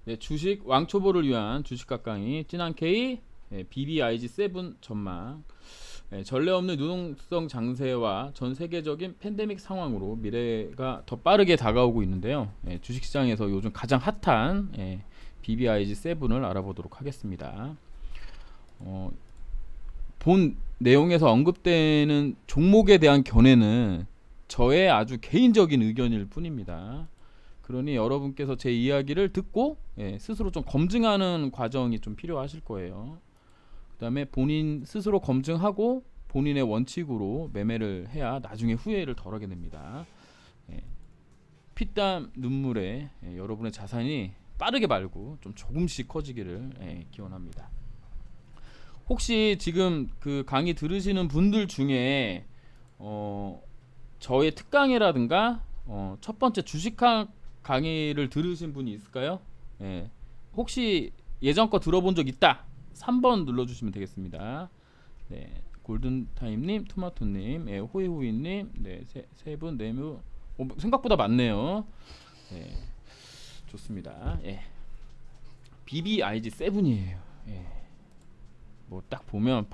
네, 주식 왕초보를 위한 주식 각강의 찐한케이 BBIG7 전망. 전례 없는 유동성 장세와 전 세계적인 팬데믹 상황으로 미래가 더 빠르게 다가오고 있는데요. 주식시장에서 요즘 가장 핫한 BBIG7을 알아보도록 하겠습니다. 본 내용에서 언급되는 종목에 대한 견해는 저의 아주 개인적인 의견일 뿐입니다. 그러니 여러분께서 제 이야기를 듣고 스스로 좀 검증하는 과정이 좀 필요하실 거예요. 그 다음에 본인 스스로 검증하고 본인의 원칙으로 매매를 해야 나중에 후회를 덜하게 됩니다. 피땀 눈물에 여러분의 자산이 빠르게 말고 좀 조금씩 커지기를 기원합니다. 혹시 지금 그 강의 들으시는 분들 중에 저의 특강이라든가 첫 번째 주식학 강의를 들으신 분이 있을까요? 혹시 예전 거 들어본 적 있다? 3번 눌러주시면 되겠습니다. 네, 골든타임님, 토마토님, 호이호이님, 네, 세 분, 네 분, 생각보다 많네요. 네, 좋습니다. BBIG7이에요. 뭐 딱 보면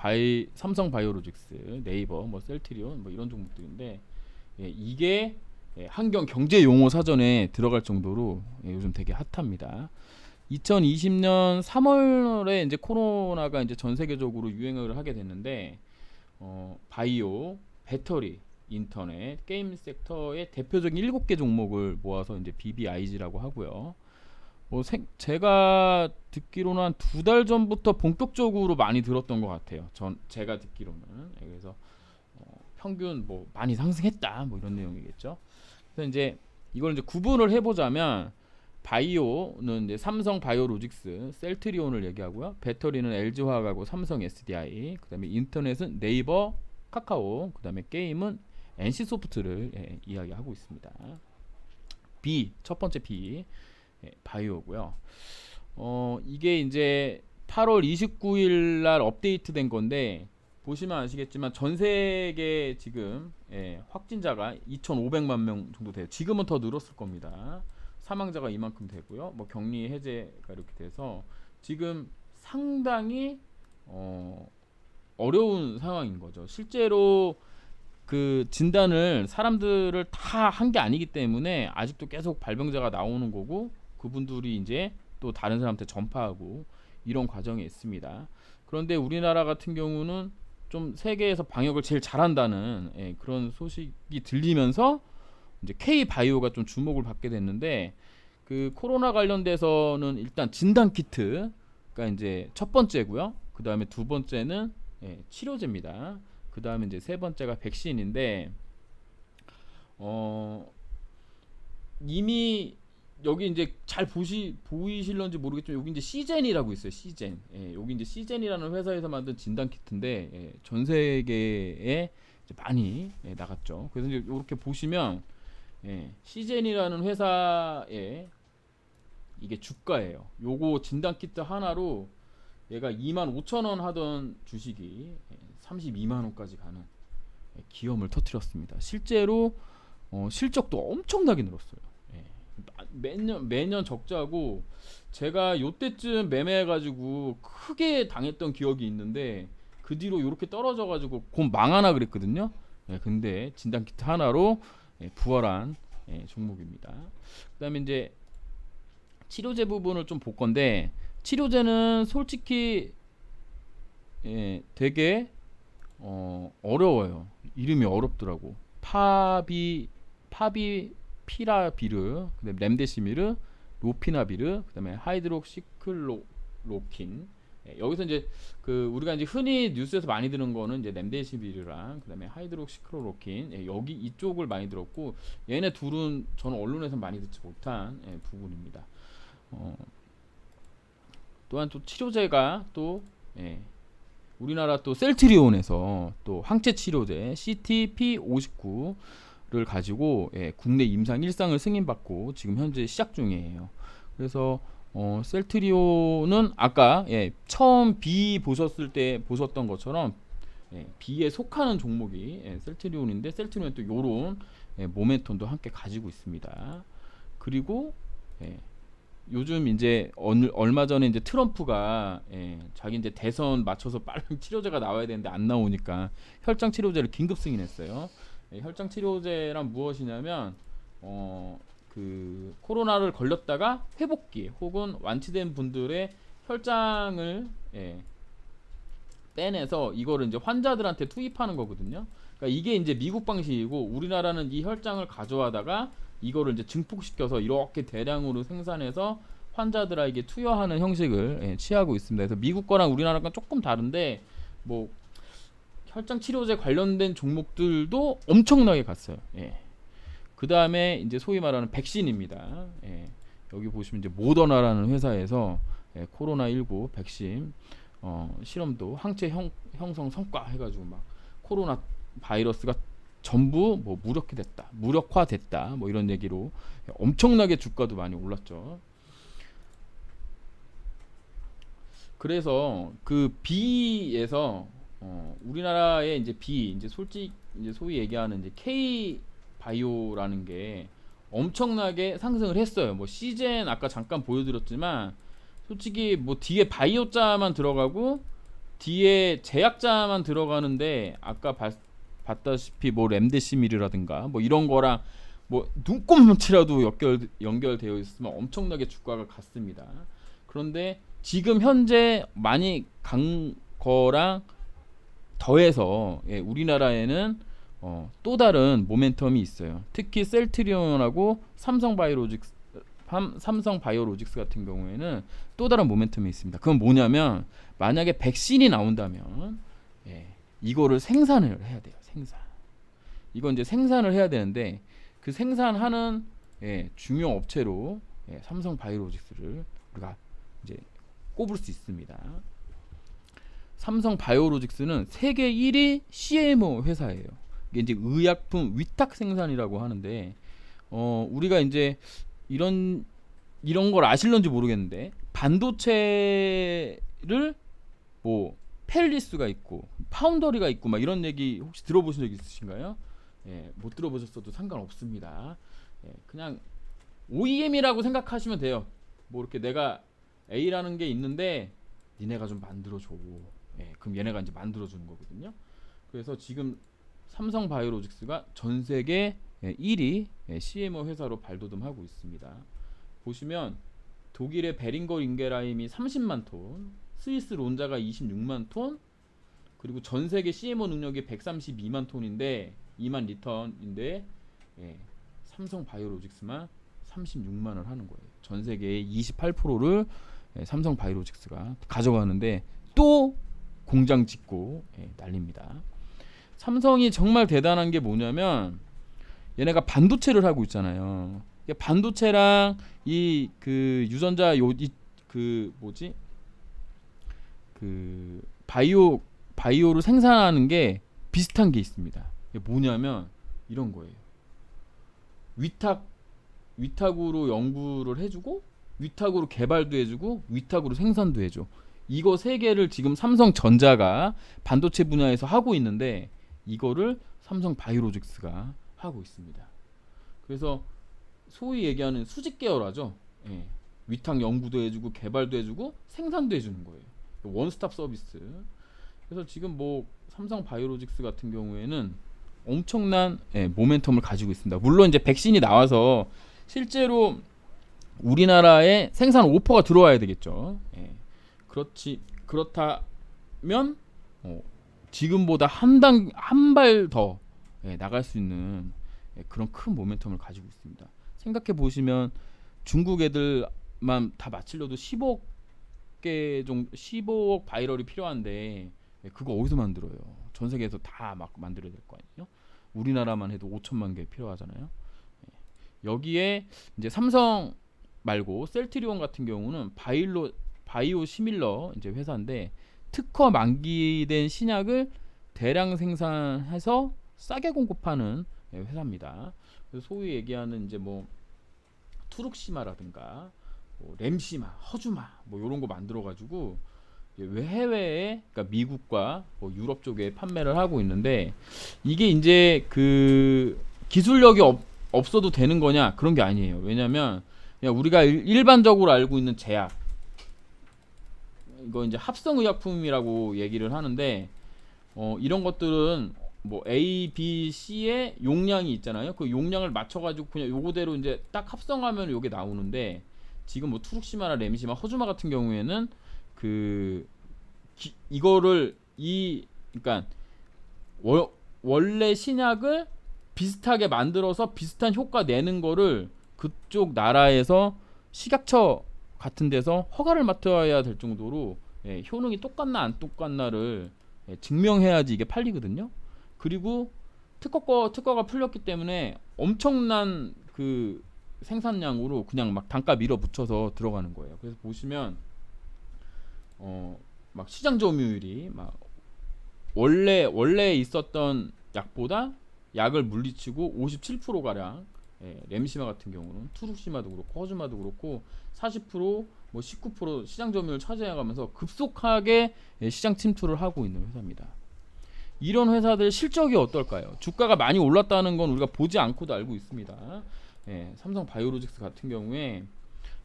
삼성 바이오로직스, 네이버, 뭐 셀트리온, 뭐 이런 종목들인데 이게 한경 경제 용어 사전에 들어갈 정도로 요즘 되게 핫합니다. 2020년 3월에 이제 코로나가 이제 전 세계적으로 유행을 하게 됐는데 바이오, 배터리, 인터넷, 게임 섹터의 대표적인 7개 종목을 모아서 이제 BBIG라고 하고요. 제가 듣기로는 한 2달 전부터 본격적으로 많이 들었던 것 같아요. 제가 듣기로는. 그래서 평균 뭐 많이 상승했다 뭐 이런 내용이겠죠. 그래서 이제 이걸 이제 구분을 해보자면 바이오는 이제 삼성 바이오로직스, 셀트리온을 얘기하고요. 배터리는 LG화학하고 삼성 SDI, 그다음에 인터넷은 네이버, 카카오, 그다음에 게임은 NC소프트를 이야기하고 있습니다. B 첫 번째 B 바이오고요. 이게 이제 8월 29일 날 업데이트된 건데 보시면 아시겠지만 전 세계 지금 확진자가 2,500만 명 정도 돼요. 지금은 더 늘었을 겁니다. 사망자가 이만큼 되고요. 뭐 격리 해제가 이렇게 돼서 지금 상당히 어려운 상황인 거죠. 실제로 그 진단을 사람들을 다 한 게 아니기 때문에 아직도 계속 발병자가 나오는 거고 그분들이 이제 또 다른 사람한테 전파하고 이런 과정이 있습니다. 그런데 우리나라 같은 경우는 좀 세계에서 방역을 제일 잘한다는 그런 소식이 들리면서 이제 K 바이오가 좀 주목을 받게 됐는데 그 코로나 관련돼서는 일단 진단 키트가 이제 첫 번째고요. 그 다음에 두 번째는 치료제입니다. 그 다음에 이제 세 번째가 백신인데 이미 여기 이제 잘 보이실런지 모르겠지만 여기 이제 시젠이라고 있어요. 시젠. 여기 이제 시젠이라는 회사에서 만든 진단 키트인데 전 세계에 이제 많이 나갔죠. 그래서 이제 이렇게 보시면 시젠이라는 회사의 이게 주가예요. 요거 진단 키트 하나로 얘가 25,000원 하던 주식이 32만 원까지 가는 기염을 터뜨렸습니다. 실제로 실적도 엄청나게 늘었어요. 매년 적자고 제가 요때쯤 매매해가지고 크게 당했던 기억이 있는데 그 뒤로 이렇게 떨어져가지고 곧 망하나 그랬거든요. 근데 진단키트 하나로 부활한 종목입니다. 그 다음에 이제 치료제 부분을 좀 볼 건데 치료제는 솔직히 되게 어려워요. 이름이 어렵더라고. 파비피라비르, 그다음에 렘데시미르, 로피나비르, 그다음에 하이드록시클로로킨. 여기서 이제 그 우리가 이제 흔히 뉴스에서 많이 들은 거는 이제 렘데시비르랑 그다음에 하이드록시클로로킨. 여기 이쪽을 많이 들었고 얘네 둘은 저는 언론에서 많이 듣지 못한 부분입니다. 또한 또 치료제가 또 우리나라 또 셀트리온에서 또 항체 치료제 CTP59를 가지고 국내 임상 1상을 승인받고 지금 현재 시작 중이에요. 그래서 셀트리온은 아까 처음 B 보셨을 때 보셨던 것처럼 B에 속하는 종목이 셀트리온인데 셀트리온은 또 요런 모멘텀도 함께 가지고 있습니다. 그리고 요즘 이제 얼마 전에 이제 트럼프가 자기 이제 대선 맞춰서 빠른 치료제가 나와야 되는데 안 나오니까 혈장 치료제를 긴급 승인했어요. 혈장 치료제란 무엇이냐면 그 코로나를 걸렸다가 회복기 혹은 완치된 분들의 혈장을 빼내서 이거를 이제 환자들한테 투입하는 거거든요. 그러니까 이게 이제 미국 방식이고 우리나라는 이 혈장을 가져와다가 이거를 이제 증폭시켜서 이렇게 대량으로 생산해서 환자들에게 투여하는 형식을 취하고 있습니다. 그래서 미국 거랑 우리나라 건 조금 다른데 뭐 혈장 치료제 관련된 종목들도 엄청나게 갔어요. 그 다음에 이제 소위 말하는 백신입니다. 여기 보시면 이제 모더나라는 회사에서 코로나19 백신 실험도 항체 형성 성과 해가지고 막 코로나 바이러스가 전부 뭐 무력화됐다 뭐 이런 얘기로 엄청나게 주가도 많이 올랐죠. 그래서 그 B에서 우리나라의 이제 B 이제 솔직히 이제 소위 얘기하는 이제 K 바이오라는 게 엄청나게 상승을 했어요. 뭐 시젠 아까 잠깐 보여드렸지만 솔직히 뭐 뒤에 바이오자만 들어가고 뒤에 제약자만 들어가는데 아까 봤다시피 뭐 렘데시밀이라든가 뭐 이런 거랑 뭐 눈곱만치라도 연결되어 있으면 엄청나게 주가가 갔습니다. 그런데 지금 현재 많이 간 거랑 더해서 우리나라에는 또 다른 모멘텀이 있어요. 특히 셀트리온하고 삼성바이오로직스 같은 경우에는 또 다른 모멘텀이 있습니다. 그건 뭐냐면 만약에 백신이 나온다면 이거를 생산을 해야 돼요. 이건 이제 생산을 해야 되는데 그 생산하는 중요 업체로 삼성바이오로직스를 우리가 이제 꼽을 수 있습니다. 삼성바이오로직스는 세계 1위 CMO 회사예요. 이게 이제 의약품 위탁 생산이라고 하는데 우리가 이제 이런 걸 아실런지 모르겠는데 반도체를 뭐 펠리스가 있고 파운더리가 있고 막 이런 얘기 혹시 들어보신 적 있으신가요? 못 들어보셨어도 상관없습니다. 그냥 OEM이라고 생각하시면 돼요. 뭐 이렇게 내가 A라는 게 있는데 니네가 좀 만들어줘. 그럼 얘네가 이제 만들어주는 거거든요. 그래서 지금 삼성바이오로직스가 전 세계 1위 CMO 회사로 발돋움하고 있습니다. 보시면 독일의 베링거 링게라임이 30만 톤, 스위스 론자가 26만 톤, 그리고 전 세계 CMO 능력이 132만 톤인데 2만 리턴인데 삼성바이오로직스만 36만을 하는 거예요. 전 세계의 28%를 삼성바이오로직스가 가져가는데 또 공장 짓고 난립니다. 삼성이 정말 대단한 게 뭐냐면 얘네가 반도체를 하고 있잖아요. 반도체랑 이 그 유전자 그 뭐지 그 바이오를 생산하는 게 비슷한 게 있습니다. 이게 뭐냐면 이런 거예요. 위탁으로 연구를 해주고 위탁으로 개발도 해주고 위탁으로 생산도 해줘. 이거 세 개를 지금 삼성전자가 반도체 분야에서 하고 있는데 이거를 삼성바이오로직스가 하고 있습니다. 그래서 소위 얘기하는 수직 계열화죠. 위탁 연구도 해주고 개발도 해주고 생산도 해주는 거예요. 원스톱 서비스. 그래서 지금 뭐 삼성바이오로직스 같은 경우에는 엄청난 모멘텀을 가지고 있습니다. 물론 이제 백신이 나와서 실제로 우리나라에 생산 오퍼가 들어와야 되겠죠. 그렇다면 지금보다 한 발 더 나갈 수 있는 그런 큰 모멘텀을 가지고 있습니다. 생각해 보시면 중국 애들만 다 맞추려도 15억 바이럴이 필요한데 그거 어디서 만들어요? 전 세계에서 다 막 만들어야 될 거 아니에요? 우리나라만 해도 5천만 개 필요하잖아요. 여기에 이제 삼성 말고 셀트리온 같은 경우는 바이오 시밀러 이제 회사인데 특허 만기된 신약을 대량 생산해서 싸게 공급하는 회사입니다. 그래서 소위 얘기하는 이제 뭐 투룩시마라든가 뭐 램시마, 허주마 뭐 이런 거 만들어 가지고 해외에 그러니까 미국과 뭐 유럽 쪽에 판매를 하고 있는데 이게 이제 그 기술력이 없어도 되는 거냐 그런 게 아니에요. 왜냐면 그냥 우리가 일반적으로 알고 있는 제약, 이거 이제 합성의약품이라고 얘기를 하는데, 이런 것들은 뭐 A, B, C의 용량이 있잖아요. 그 용량을 맞춰가지고 그냥 요거대로 이제 딱 합성하면 요게 나오는데, 지금 뭐 투룩시마나 램시마, 허주마 같은 경우에는 그 이거를 그러니까 원래 신약을 비슷하게 만들어서 비슷한 효과 내는 거를 그쪽 나라에서 식약처 같은 데서 허가를 맡아야 될 정도로 효능이 똑같나 안 똑같나를 증명해야지 이게 팔리거든요. 그리고 특허가 풀렸기 때문에 엄청난 그 생산량으로 그냥 막 단가 밀어붙여서 들어가는 거예요. 그래서 보시면 막 시장 점유율이 막 원래 있었던 약보다 약을 물리치고 57% 가량, 램시마 같은 경우는 투룩시마도 그렇고 허즈마도 그렇고 40%, 뭐 19% 시장 점유율 차지해가면서 급속하게 시장 침투를 하고 있는 회사입니다. 이런 회사들 실적이 어떨까요? 주가가 많이 올랐다는 건 우리가 보지 않고도 알고 있습니다. 삼성 바이오로직스 같은 경우에,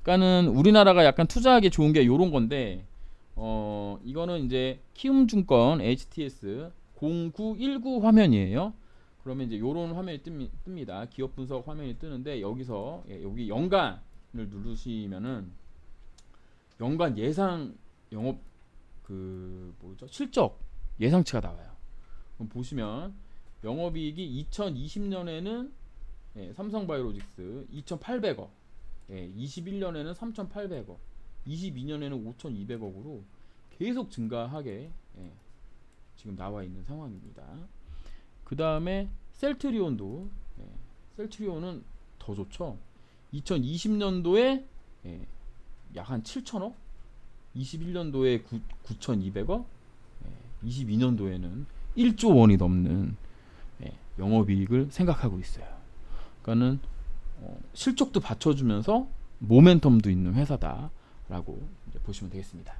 그러니까는 우리나라가 약간 투자하기 좋은 게 요런 건데, 이거는 이제 키움증권 HTS 0919 화면이에요. 그러면 이제 요런 화면이 뜹니다. 기업 분석 화면이 뜨는데, 여기서 여기 연간을 누르시면은 연간 예상 영업 실적 예상치가 나와요. 그럼 보시면 영업이익이 2020년에는 삼성바이오로직스 2,800억, 21년에는 3,800억, 22년에는 5,200억으로 계속 증가하게 지금 나와 있는 상황입니다. 그 다음에 셀트리온도, 셀트리온은 더 좋죠. 2020년도에 약 한 7천억, 21년도에 9,200억, 22년도에는 1조 원이 넘는 영업이익을 생각하고 있어요. 그러니까는 실적도 받쳐주면서 모멘텀도 있는 회사다라고 이제 보시면 되겠습니다.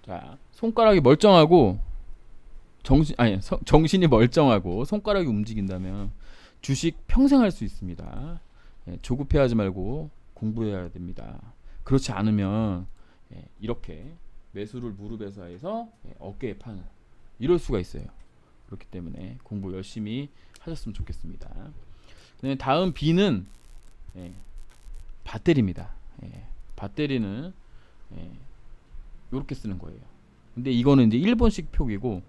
자, 손가락이 멀쩡하고 정신이 멀쩡하고 손가락이 움직인다면 주식 평생 할 수 있습니다. 조급해하지 말고 공부해야 됩니다. 그렇지 않으면 이렇게 매수를 무릎에서 해서 어깨에 파는, 이럴 수가 있어요. 그렇기 때문에 공부 열심히 하셨으면 좋겠습니다. 다음 B는 배터리입니다. 배터리는 이렇게 쓰는 거예요. 근데 이거는 이제 일본식 표기고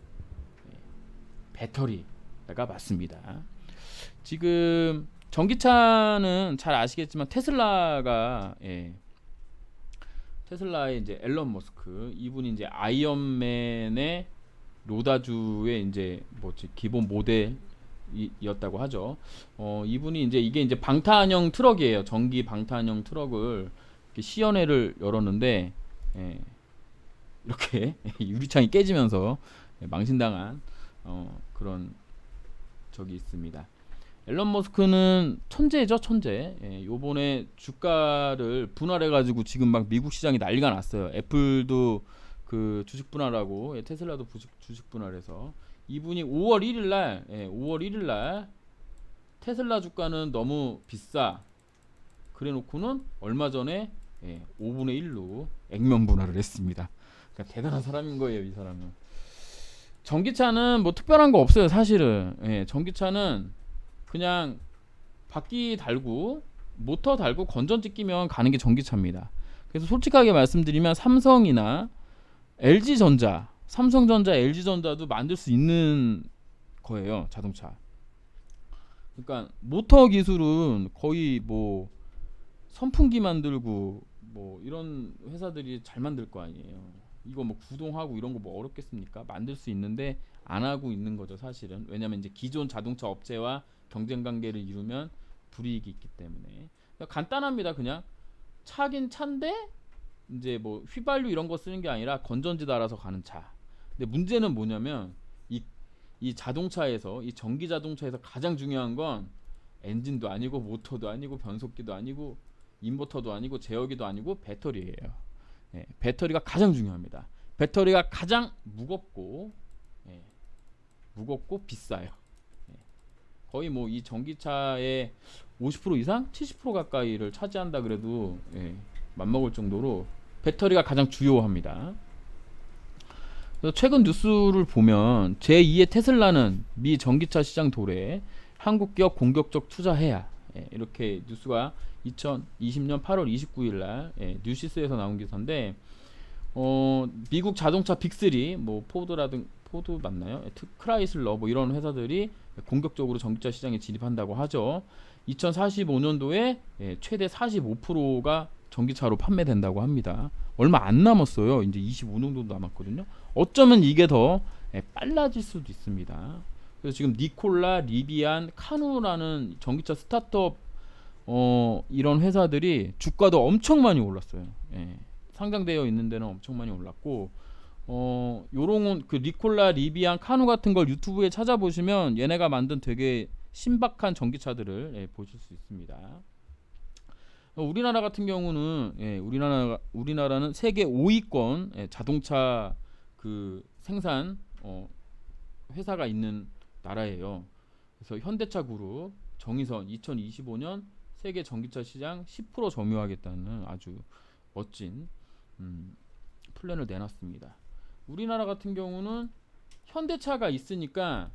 배터리가 맞습니다. 지금 전기차는 잘 아시겠지만 테슬라의 이제 앨런 머스크, 이분이 이제 아이언맨의 로다주의 이제 뭐지 기본 모델이었다고 하죠. 이분이 이게 이제 방탄형 트럭이에요. 전기 방탄형 트럭을 이렇게 시연회를 열었는데 이렇게 유리창이 깨지면서 망신당한 그런 적이 있습니다. 앨런 머스크는 천재죠, 천재. 요번에 주가를 분할해가지고 지금 막 미국 시장이 난리가 났어요. 애플도 그 주식 분할하고 테슬라도 주식 분할해서 이분이 5월 1일날 테슬라 주가는 너무 비싸 그래놓고는 얼마 전에 5분의 1로 액면 분할을 했습니다. 그러니까 대단한 사람인 거예요, 이 사람은. 전기차는 뭐 특별한 거 없어요, 사실은. 전기차는 그냥 바퀴 달고 모터 달고 건전지 끼면 가는 게 전기차입니다. 그래서 솔직하게 말씀드리면 삼성이나 LG전자, 삼성전자, LG전자도 만들 수 있는 거예요, 자동차. 그러니까 모터 기술은 거의 뭐 선풍기 만들고 뭐 이런 회사들이 잘 만들 거 아니에요. 이거 뭐 구동하고 이런 거 뭐 어렵겠습니까? 만들 수 있는데 안 하고 있는 거죠, 사실은. 왜냐면 이제 기존 자동차 업체와 경쟁 관계를 이루면 불이익이 있기 때문에. 그러니까 간단합니다. 그냥 차긴 차인데 이제 뭐 휘발유 이런 거 쓰는 게 아니라 건전지 달아서 가는 차. 근데 문제는 뭐냐면 이 자동차에서, 이 전기 자동차에서 가장 중요한 건 엔진도 아니고 모터도 아니고 변속기도 아니고 인버터도 아니고 제어기도 아니고 배터리예요. 배터리가 가장 중요합니다. 배터리가 가장 무겁고 비싸요. 거의 뭐 이 전기차의 50% 이상, 70% 가까이를 차지한다 그래도 맞먹을 정도로 배터리가 가장 주요합니다. 그래서 최근 뉴스를 보면 제2의 테슬라는 미 전기차 시장 도래에 한국 기업 공격적 투자해야, 이렇게 뉴스가 2020년 8월 29일 날 뉴시스에서 나온 기사인데, 미국 자동차 빅3 뭐 포드 맞나요? 크라이슬러 뭐 이런 회사들이 공격적으로 전기차 시장에 진입한다고 하죠. 2045년도에 최대 45%가 전기차로 판매된다고 합니다. 얼마 안 남았어요. 이제 25년 정도 남았거든요. 어쩌면 이게 더 빨라질 수도 있습니다. 그래서 지금 니콜라, 리비안, 카누라는 전기차 스타트업 이런 회사들이 주가도 엄청 많이 올랐어요. 상장되어 있는 데는 엄청 많이 올랐고, 요런 그 니콜라, 리비안, 카누 같은 걸 유튜브에 찾아보시면 얘네가 만든 되게 신박한 전기차들을 보실 수 있습니다. 우리나라 같은 경우는 우리나라는 세계 5위권 자동차 그 생산 회사가 있는 나라예요. 그래서 현대차 그룹 정의선 2025년 세계 전기차 시장 10% 점유하겠다는 아주 멋진 플랜을 내놨습니다. 우리나라 같은 경우는 현대차가 있으니까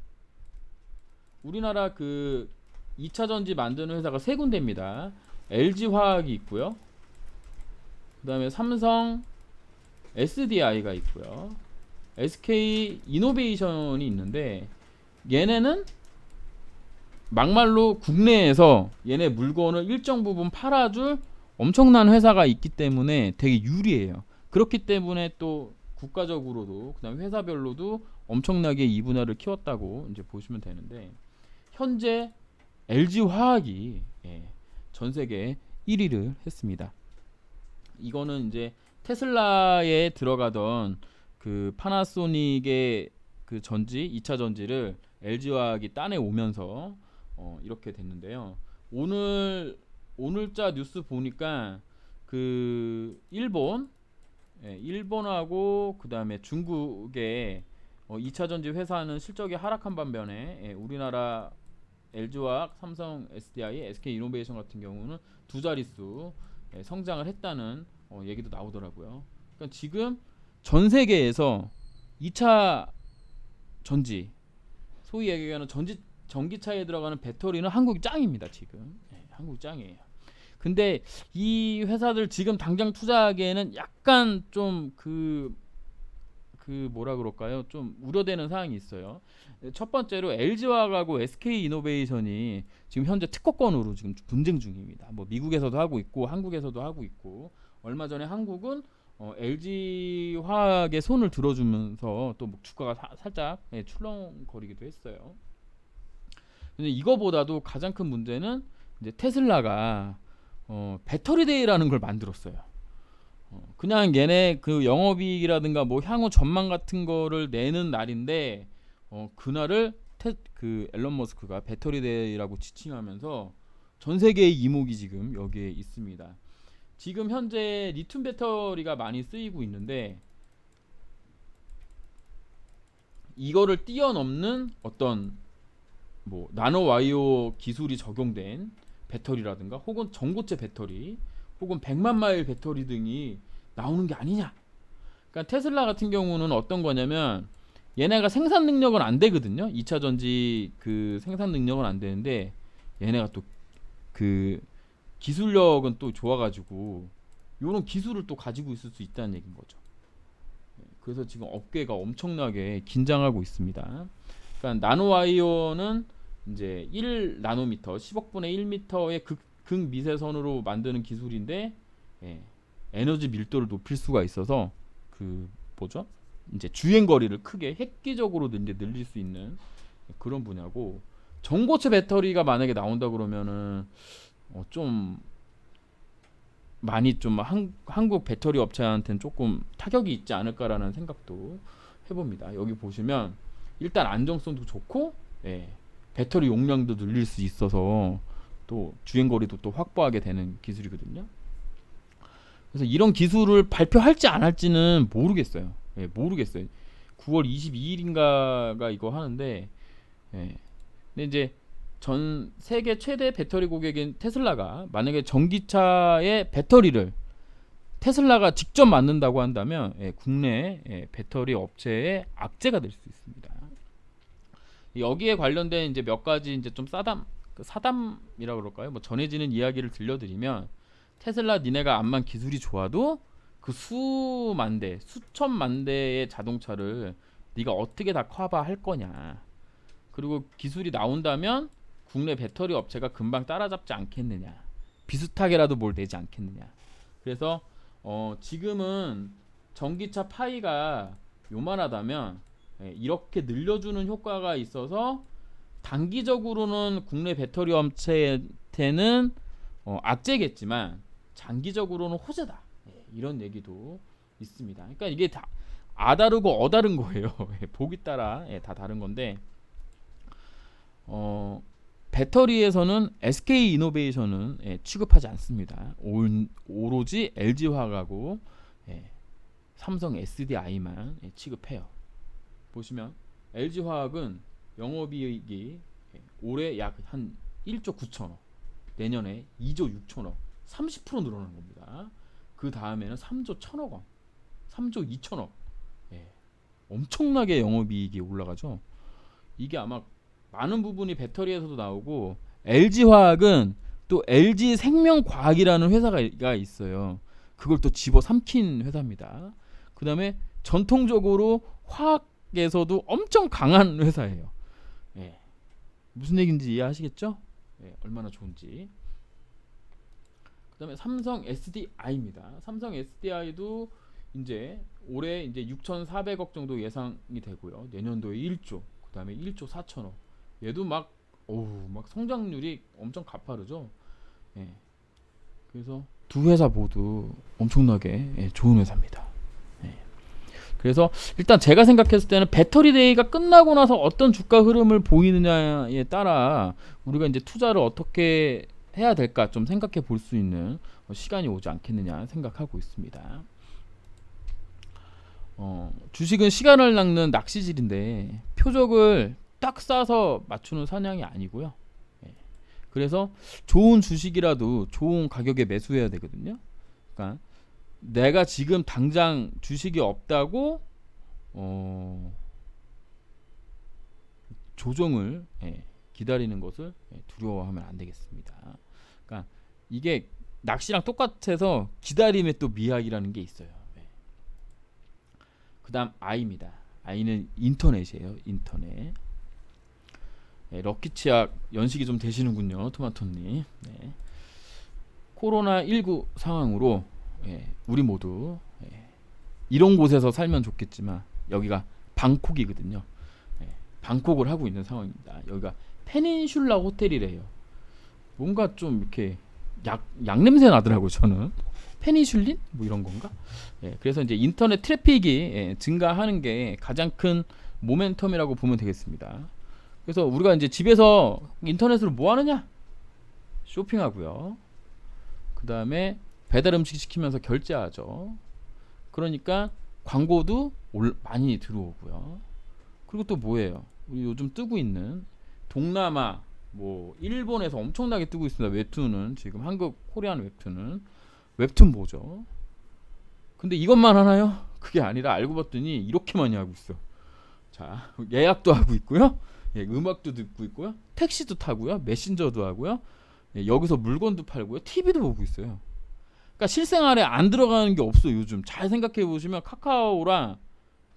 우리나라 그 2차 전지 만드는 회사가 세 군데입니다. LG화학이 있고요. 그 다음에 삼성 SDI가 있고요. SK 이노베이션이 있는데, 얘네는 막말로 국내에서 얘네 물건을 일정 부분 팔아줄 엄청난 회사가 있기 때문에 되게 유리해요. 그렇기 때문에 또 국가적으로도 그다음에 회사별로도 엄청나게 이 분야를 키웠다고 이제 보시면 되는데, 현재 LG화학이 전 세계 1위를 했습니다. 이거는 이제 테슬라에 들어가던 그 파나소닉의 그 전지 2차 전지를 LG화학이 따내 오면서 이렇게 됐는데요. 오늘자 뉴스 보니까 그 일본하고 그 다음에 중국의 2차 전지 회사는 실적이 하락한 반면에 우리나라 LG화학, 삼성 SDI, SK 이노베이션 같은 경우는 두 자릿수 성장을 했다는 얘기도 나오더라고요. 그러니까 지금 전 세계에서 2차 전지, 소위 얘기하는 전기차에 들어가는 배터리는 한국이 짱입니다. 지금 한국 짱이에요. 근데 이 회사들 지금 당장 투자하기에는 약간 좀 뭐라 그럴까요? 좀 우려되는 사항이 있어요. 첫 번째로 LG화학하고 SK 이노베이션이 지금 현재 특허권으로 지금 분쟁 중입니다. 뭐 미국에서도 하고 있고 한국에서도 하고 있고, 얼마 전에 한국은 LG화학의 손을 들어주면서 또 주가가 살짝 출렁거리기도 했어요. 근데 이거보다도 가장 큰 문제는 이제 테슬라가 배터리데이라는 걸 만들었어요. 그냥 얘네 그 영업이익이라든가 뭐 향후 전망 같은 거를 내는 날인데, 그날을 그 앨런 머스크가 배터리데이라고 지칭하면서 전 세계의 이목이 지금 여기에 있습니다. 지금 현재 리튬 배터리가 많이 쓰이고 있는데, 이거를 뛰어넘는 어떤 뭐 나노와이어 기술이 적용된 배터리라든가 혹은 전고체 배터리 혹은 100만 마일 배터리 등이 나오는 게 아니냐. 그러니까 테슬라 같은 경우는 어떤 거냐면, 얘네가 생산 능력은 안 되거든요. 2차 전지 그 생산 능력은 안 되는데, 얘네가 또 그 기술력은 또 좋아가지고 이런 기술을 또 가지고 있을 수 있다는 얘기인 거죠. 그래서 지금 업계가 엄청나게 긴장하고 있습니다. 그러니까 나노와이어는 이제 1나노미터, 10억분의 1m의 극미세선으로 만드는 기술인데, 에너지 밀도를 높일 수가 있어서 그 뭐죠? 이제 주행 거리를 크게 획기적으로 이제 늘릴 수 있는 그런 분야고, 전고체 배터리가 만약에 나온다 그러면은 좀 많이 좀 한국 배터리 업체한테는 조금 타격이 있지 않을까라는 생각도 해봅니다. 여기 보시면 일단 안정성도 좋고, 배터리 용량도 늘릴 수 있어서 또 주행거리도 또 확보하게 되는 기술이거든요. 그래서 이런 기술을 발표할지 안 할지는 모르겠어요. 모르겠어요. 9월 22일인가가 이거 하는데, 근데 이제 전 세계 최대 배터리 고객인 테슬라가 만약에 전기차의 배터리를 테슬라가 직접 만든다고 한다면 국내 배터리 업체의 악재가 될 수 있습니다. 여기에 관련된 이제 몇 가지 이제 좀 사담이라고 그럴까요? 뭐 전해지는 이야기를 들려드리면, 테슬라 니네가 암만 기술이 좋아도 그 수만 대, 수천만 대의 자동차를 네가 어떻게 다 커버할 거냐. 그리고 기술이 나온다면 국내 배터리 업체가 금방 따라잡지 않겠느냐. 비슷하게라도 뭘 내지 않겠느냐. 그래서 지금은 전기차 파이가 요만하다면 이렇게 늘려주는 효과가 있어서 단기적으로는 국내 배터리 업체한테는 악재겠지만 장기적으로는 호재다. 이런 얘기도 있습니다. 그러니까 이게 다 아다르고 어다른 거예요. 보기 따라 다 다른 건데, 배터리에서는 SK 이노베이션은 취급하지 않습니다. 오로지 LG화학하고 삼성 SDI만 취급해요. 보시면 LG화학은 영업이익이 올해 약 한 1조 9천억, 내년에 2조 6천억, 30% 늘어나는 겁니다. 그 다음에는 3조 1천억 원, 3조 2천억. 엄청나게 영업이익이 올라가죠. 이게 아마 많은 부분이 배터리에서도 나오고, LG화학은 또 LG생명과학이라는 회사가 있어요. 그걸 또 집어삼킨 회사입니다. 그 다음에 전통적으로 화학에서도 엄청 강한 회사예요. 무슨 얘기인지 이해하시겠죠? 얼마나 좋은지. 그 다음에 삼성 SDI입니다. 삼성 SDI도 이제 올해 이제 6,400억 정도 예상이 되고요. 내년도에 1조, 그 다음에 1조 4천억. 얘도 막 성장률이 엄청 가파르죠. 그래서 두 회사 모두 엄청나게 좋은 회사입니다. 그래서 일단 제가 생각했을 때는 배터리 데이가 끝나고 나서 어떤 주가 흐름을 보이느냐에 따라 우리가 이제 투자를 어떻게 해야 될까 좀 생각해 볼 수 있는 시간이 오지 않겠느냐 생각하고 있습니다. 주식은 시간을 낚는 낚시질인데 표적을 딱 싸서 맞추는 사냥이 아니고요. 그래서 좋은 주식이라도 좋은 가격에 매수해야 되거든요. 그러니까 내가 지금 당장 주식이 없다고 조정을 기다리는 것을 두려워하면 안 되겠습니다. 그러니까 이게 낚시랑 똑같아서 기다림에 또 미학이라는 게 있어요. 그 다음 I입니다. I는 인터넷이에요. 인터넷. 럭키치약 연식이 좀 되시는군요. 토마토님. 코로나19 상황으로 우리 모두 이런 곳에서 살면 좋겠지만 여기가 방콕이거든요. 방콕을 하고 있는 상황입니다. 여기가 페닌슐라 호텔이래요. 뭔가 좀 이렇게 약 냄새 나더라고요. 저는 페니슐린 뭐 이런 건가? 그래서 이제 인터넷 트래픽이 증가하는 게 가장 큰 모멘텀이라고 보면 되겠습니다. 그래서 우리가 이제 집에서 인터넷으로 뭐 하느냐? 쇼핑하고요. 그 다음에 배달 음식 시키면서 결제하죠. 그러니까 광고도 많이 들어오고요. 그리고 또 뭐예요? 우리 요즘 뜨고 있는 동남아, 뭐 일본에서 엄청나게 뜨고 있습니다. 웹툰은 지금 한국 코리안 웹툰 보죠. 근데 이것만 하나요? 그게 아니라 알고 봤더니 이렇게 많이 하고 있어. 자, 예약도 하고 있고요. 음악도 듣고 있고요. 택시도 타고요. 메신저도 하고요. 여기서 물건도 팔고요. TV도 보고 있어요. 그러니까 실생활에 안 들어가는 게 없어. 요즘 잘 생각해 보시면 카카오랑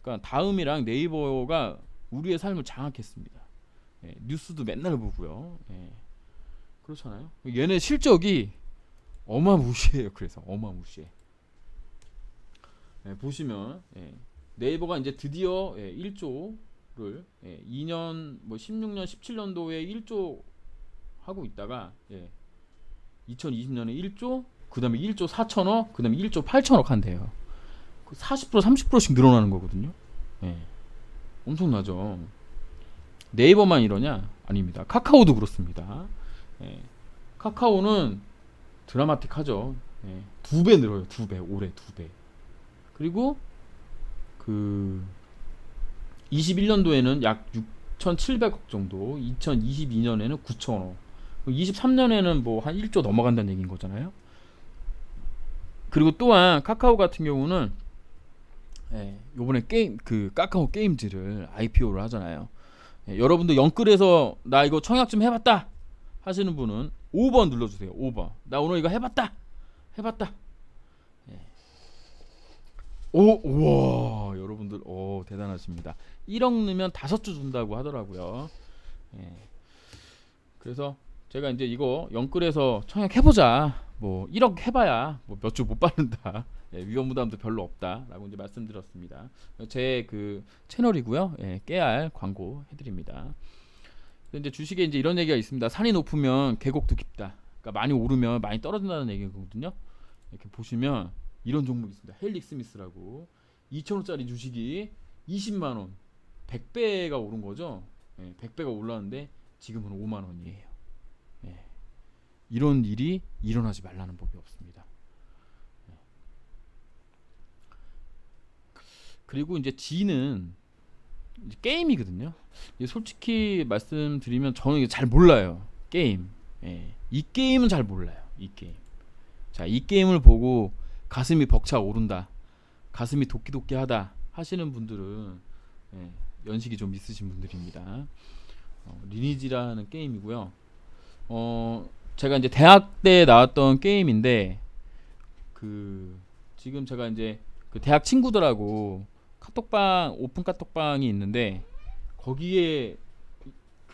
그러니까 다음이랑 네이버가 우리의 삶을 장악했습니다. 뉴스도 맨날 보고요. 그렇잖아요. 얘네 실적이 어마무시해요. 그래서 어마무시해. 보시면 네이버가 이제 드디어 1조를 2년 뭐 16년 17년도에 1조 하고 있다가 2020년에 1조, 그다음에 1조 4천억, 그다음에 1조 8천억 한대요. 40% 30%씩 늘어나는 거거든요. 엄청나죠. 네이버만 이러냐? 아닙니다. 카카오도 그렇습니다. 카카오는 드라마틱하죠. 2배 늘어요. 2배. 올해 2배. 그리고 그 21년도에는 약 6,700억 정도, 2022년에는 9천억, 23년에는 뭐 한 1조 넘어간다는 얘기인 거잖아요. 그리고 또한 카카오 같은 경우는 요번에 게임 그 카카오 게임즈를 IPO를 하잖아요. 여러분도 영끌에서 나 이거 청약 좀 해봤다 하시는 분은 5번 눌러주세요. 5번. 나 오늘 이거 해봤다. 예. 우와, 여러분들, 대단하십니다. 1억 넣으면 5주 준다고 하더라고요. 예. 그래서 제가 이제 이거 영끌에서 청약해보자. 뭐 1억 해봐야 뭐 몇 주 못 받는다. 위험 부담도 별로 없다라고 이제 말씀드렸습니다. 제 그 채널이고요. 깨알 광고 해드립니다. 이제 주식에 이제 이런 얘기가 있습니다. 산이 높으면 계곡도 깊다. 그러니까 많이 오르면 많이 떨어진다는 얘기거든요. 이렇게 보시면 이런 종목이 있습니다. 헬릭 스미스라고 2,000원짜리 주식이 20만 원, 100배가 오른 거죠. 100배가 올랐는데 지금은 5만 원이에요. 이런 일이 일어나지 말라는 법이 없습니다. 그리고 이제 G는 이제 게임이거든요. 솔직히 말씀드리면 저는 이게 잘 몰라요. 게임. 이 게임은 잘 몰라요. 이 게임. 자, 이 게임을 보고 가슴이 벅차 오른다, 가슴이 도끼도끼하다 하시는 분들은 연식이 좀 있으신 분들입니다. 리니지라는 게임이고요. 제가 이제 대학 때 나왔던 게임인데 지금 제가 이제 그 대학 친구들하고 카톡방, 오픈 카톡방이 있는데 거기에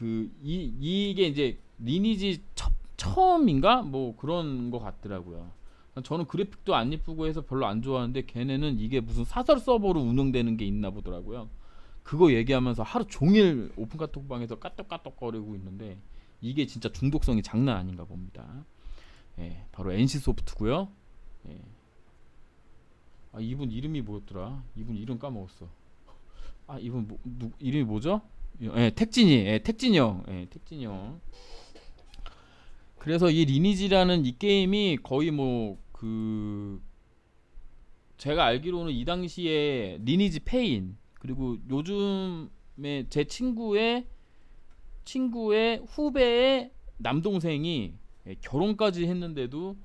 이게 이제 리니지 처음인가 뭐 그런 거 같더라고요. 저는 그래픽도 안 예쁘고 해서 별로 안 좋아하는데 걔네는 이게 무슨 사설 서버로 운영되는 게 있나 보더라고요. 그거 얘기하면서 하루 종일 오픈 카톡방에서 까똑까똑거리고 있는데 이게 진짜 중독성이 장난 아닌가 봅니다. 바로 NC소프트고요. 이분 이름이 뭐였더라? 이분 이름 까먹었어. 이분 이름이 뭐죠? 택진이 형. 택진이 형. 그래서 이 리니지라는 이 게임이 거의 제가 알기로는 이 당시에 리니지 페인, 그리고 요즘에 제 친구의 후배의 남동생이 결혼까지 했는데도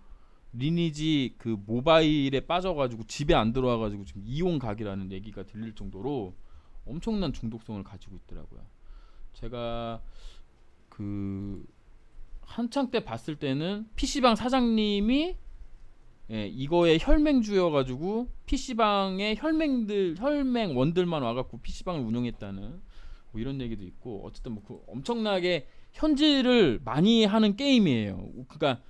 리니지 그 모바일에 빠져가지고 집에 안 들어와가지고 지금 이혼 각이라는 얘기가 들릴 정도로 엄청난 중독성을 가지고 있더라고요. 제가 한창 때 봤을 때는 PC방 사장님이 이거에 혈맹주여가지고 PC방에 혈맹원들만 와갖고 PC방을 운영했다는 뭐 이런 얘기도 있고, 어쨌든 뭐 엄청나게 현질을 많이 하는 게임이에요. 그러니까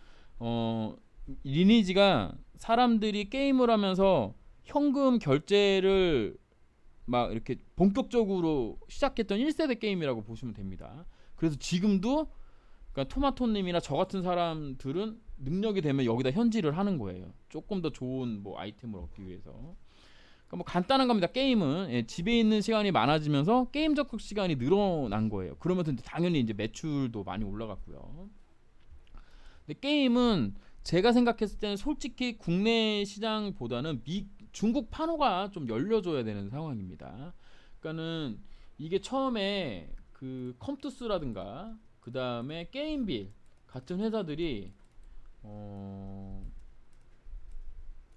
리니지가 사람들이 게임을 하면서 현금 결제를 막 이렇게 본격적으로 시작했던 1세대 게임이라고 보시면 됩니다. 그래서 지금도 그러니까 토마토님이나 저 같은 사람들은 능력이 되면 여기다 현질을 하는 거예요. 조금 더 좋은 뭐 아이템을 얻기 위해서. 그러니까 뭐 간단한 겁니다. 게임은 집에 있는 시간이 많아지면서 게임 접속 시간이 늘어난 거예요. 그러면서 당연히 이제 매출도 많이 올라갔고요. 근데 게임은 제가 생각했을 때는 솔직히 국내 시장보다는 중국 판호가 좀 열려줘야 되는 상황입니다. 그러니까는 이게 처음에 그 컴투스라든가 그 다음에 게임빌 같은 회사들이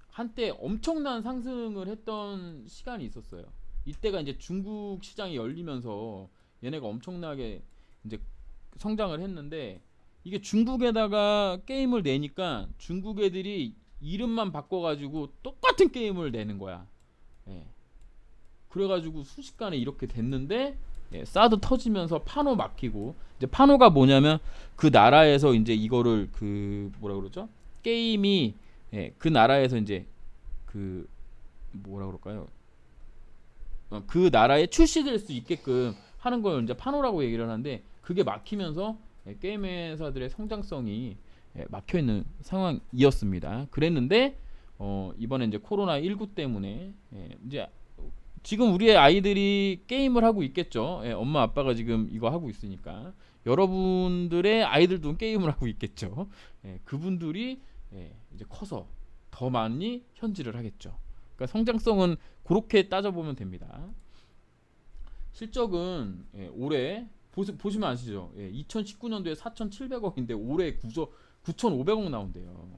한때 엄청난 상승을 했던 시간이 있었어요. 이때가 이제 중국 시장이 열리면서 얘네가 엄청나게 이제 성장을 했는데, 이게 중국에다가 게임을 내니까 중국 애들이 이름만 바꿔가지고 똑같은 게임을 내는 거야. 그래가지고 순식간에 이렇게 됐는데, 사드 터지면서 판호 막히고, 이제 판호가 뭐냐면 그 나라에서 이제 이거를 뭐라 그러죠? 게임이 그 나라에서 이제 뭐라 그럴까요? 그 나라에 출시될 수 있게끔 하는 걸 이제 판호라고 얘기를 하는데, 그게 막히면서 게임 회사들의 성장성이 막혀 있는 상황이었습니다. 그랬는데 이번에 이제 코로나 19 때문에 이제 지금 우리의 아이들이 게임을 하고 있겠죠. 엄마 아빠가 지금 이거 하고 있으니까 여러분들의 아이들도 게임을 하고 있겠죠. 그분들이 이제 커서 더 많이 현질을 하겠죠. 그러니까 성장성은 그렇게 따져보면 됩니다. 실적은 올해 보시면 아시죠? 2019년도에 4,700억인데 올해 9,500억 나온대요.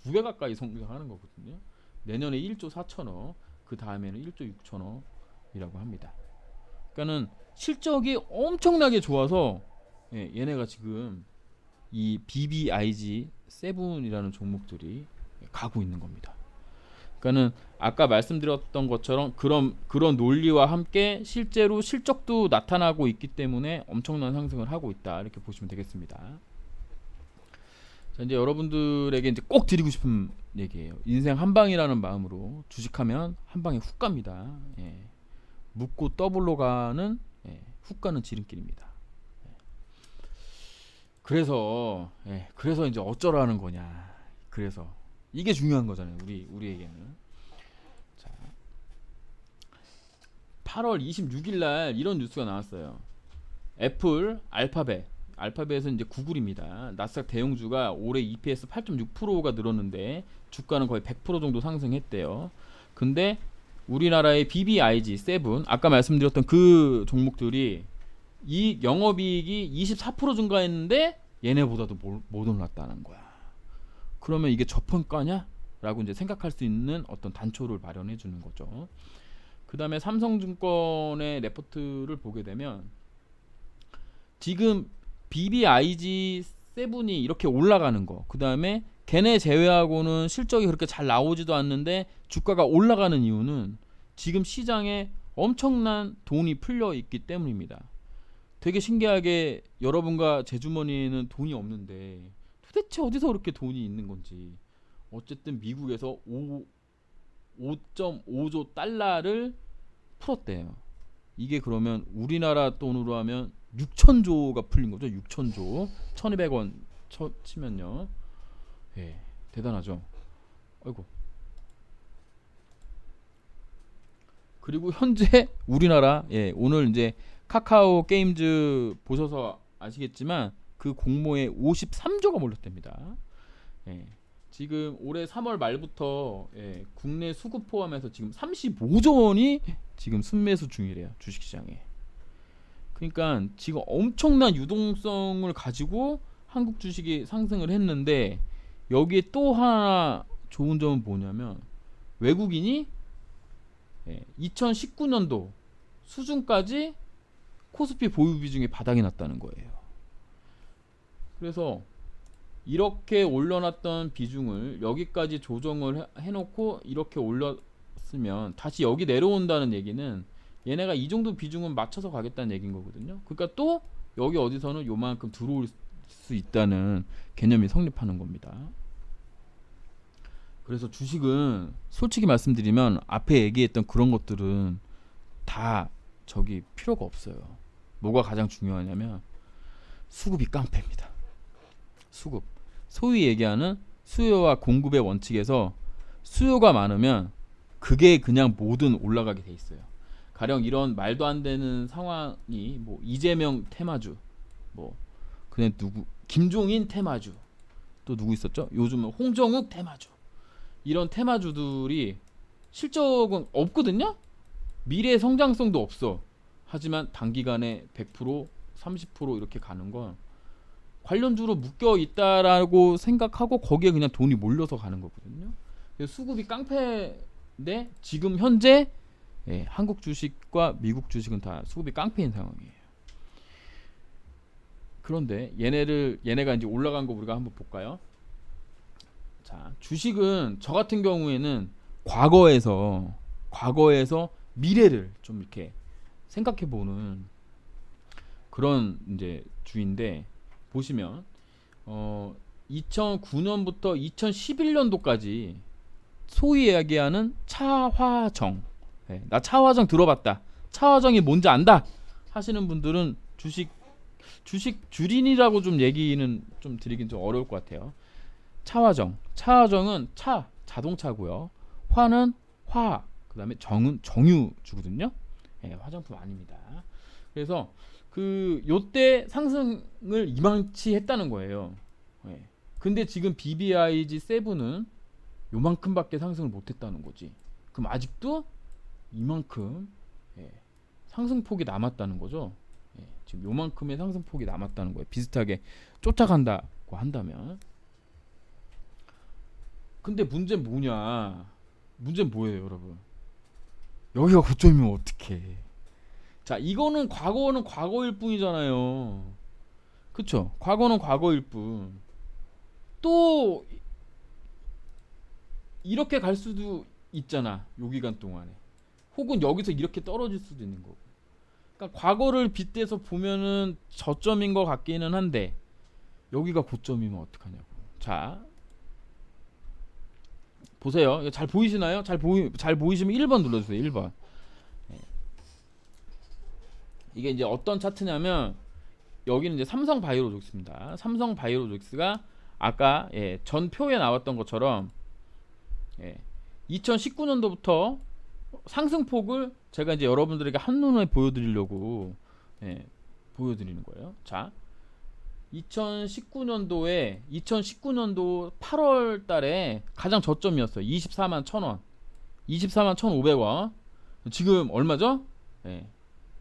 2배 가까이 성장하는 거거든요. 내년에 1조 4천억, 그 다음에는 1조 6천억이라고 합니다. 그러니까는 실적이 엄청나게 좋아서 얘네가 지금 이 BBIG 7이라는 종목들이 가고 있는 겁니다. 그러니까는 아까 말씀드렸던 것처럼 그런 논리와 함께 실제로 실적도 나타나고 있기 때문에 엄청난 상승을 하고 있다, 이렇게 보시면 되겠습니다. 자, 이제 여러분들에게 이제 꼭 드리고 싶은 얘기예요. 인생 한 방이라는 마음으로 주식하면 한 방에 훅 갑니다. 묻고 더블로 가는 훅 가는 지름길입니다. 그래서 이제 어쩌라는 거냐. 그래서 이게 중요한 거잖아요. 우리에게는. 자, 8월 26일 날 이런 뉴스가 나왔어요. 애플, 알파벳은 이제 구글입니다. 나스닥 대형주가 올해 EPS 8.6%가 늘었는데 주가는 거의 100% 정도 상승했대요. 근데 우리나라의 BBIG 7, 아까 말씀드렸던 그 종목들이 이 영업이익이 24% 증가했는데 얘네보다도 못 올랐다는 거야. 그러면 이게 저평가냐? 라고 이제 생각할 수 있는 어떤 단초를 마련해 주는 거죠. 그 다음에 삼성증권의 레포트를 보게 되면 지금 BBIG 7이 이렇게 올라가는 거, 그 다음에 걔네 제외하고는 실적이 그렇게 잘 나오지도 않는데 주가가 올라가는 이유는 지금 시장에 엄청난 돈이 풀려 있기 때문입니다. 되게 신기하게 여러분과 제 주머니에는 돈이 없는데 도대체 어디서 그렇게 돈이 있는 건지, 어쨌든 미국에서 5.5조 달러를 풀었대요. 이게 그러면 우리나라 돈으로 하면 6천조가 풀린 거죠. 6천조 1200원 치면요. 대단하죠. 아이고. 그리고 현재 우리나라 오늘 이제 카카오 게임즈 보셔서 아시겠지만 그 공모에 53조가 몰렸답니다. 지금 올해 3월 말부터 국내 수급 포함해서 지금 35조 원이 지금 순매수 중이래요, 주식시장에. 그러니까 지금 엄청난 유동성을 가지고 한국 주식이 상승을 했는데, 여기에 또 하나 좋은 점은 뭐냐면 외국인이 2019년도 수준까지 코스피 보유 비중이 바닥이 났다는 거예요. 그래서 이렇게 올려놨던 비중을 여기까지 조정을 해놓고 이렇게 올렸으면 다시 여기 내려온다는 얘기는 얘네가 이 정도 비중은 맞춰서 가겠다는 얘기인 거거든요. 그러니까 또 여기 어디서는 요만큼 들어올 수 있다는 개념이 성립하는 겁니다. 그래서 주식은 솔직히 말씀드리면 앞에 얘기했던 그런 것들은 다 저기 필요가 없어요. 뭐가 가장 중요하냐면 수급이 깡패입니다. 수급. 소위 얘기하는 수요와 공급의 원칙에서 수요가 많으면 그게 그냥 뭐든 올라가게 돼 있어요. 가령 이런 말도 안 되는 상황이 뭐 이재명 테마주, 뭐 그냥 누구 김종인 테마주, 또 누구 있었죠? 요즘은 홍정욱 테마주. 이런 테마주들이 실적은 없거든요. 미래 성장성도 없어. 하지만 단기간에 100%, 30% 이렇게 가는 건 관련주로 묶여 있다라고 생각하고 거기에 그냥 돈이 몰려서 가는 거거든요. 수급이 깡패인데 지금 현재 한국 주식과 미국 주식은 다 수급이 깡패인 상황이에요. 그런데 얘네가 이제 올라간 거 우리가 한번 볼까요? 자, 주식은 저 같은 경우에는 과거에서 미래를 좀 이렇게 생각해 보는 그런 이제 주인데, 보시면 2009년부터 2011년도까지 소위 이야기하는 차화정, 나 차화정 들어봤다, 차화정이 뭔지 안다 하시는 분들은 주식 주린이라고 좀 얘기는 좀 드리긴 좀 어려울 것 같아요. 차화정은 자동차고요. 화는 화학, 그 다음에 정은 정유주거든요. 화장품 아닙니다. 그래서 요때 상승을 이만치 했다는 거예요. 근데 지금 BBIG 7은 요만큼밖에 상승을 못했다는 거지. 그럼 아직도 이만큼 상승폭이 남았다는 거죠. 지금 요만큼의 상승폭이 남았다는 거예요. 비슷하게 쫓아간다고 한다면. 근데 문제는 뭐냐? 문제는 뭐예요, 여러분? 여기가 고점이면 어떡해? 자, 이거는 과거는 과거일 뿐이잖아요. 그쵸? 과거는 과거일 뿐. 또 이렇게 갈 수도 있잖아. 요 기간 동안에. 혹은 여기서 이렇게 떨어질 수도 있는 거고. 그러니까 과거를 빗대서 보면은 저점인 것 같기는 한데 여기가 고점이면 어떡하냐고. 자, 보세요. 이거 잘 보이시나요? 잘 보이시면 1번 눌러주세요. 1번. 이게 이제 어떤 차트냐면 여기는 이제 삼성바이오로직스입니다. 삼성바이오로직스가 아까 전 표에 나왔던 것처럼 2019년도부터 상승폭을 제가 이제 여러분들에게 한눈에 보여드리려고 보여드리는 거예요. 자, 2019년도 8월 달에 가장 저점이었어요. 24만 1,000원. 24만 1,500원. 지금 얼마죠?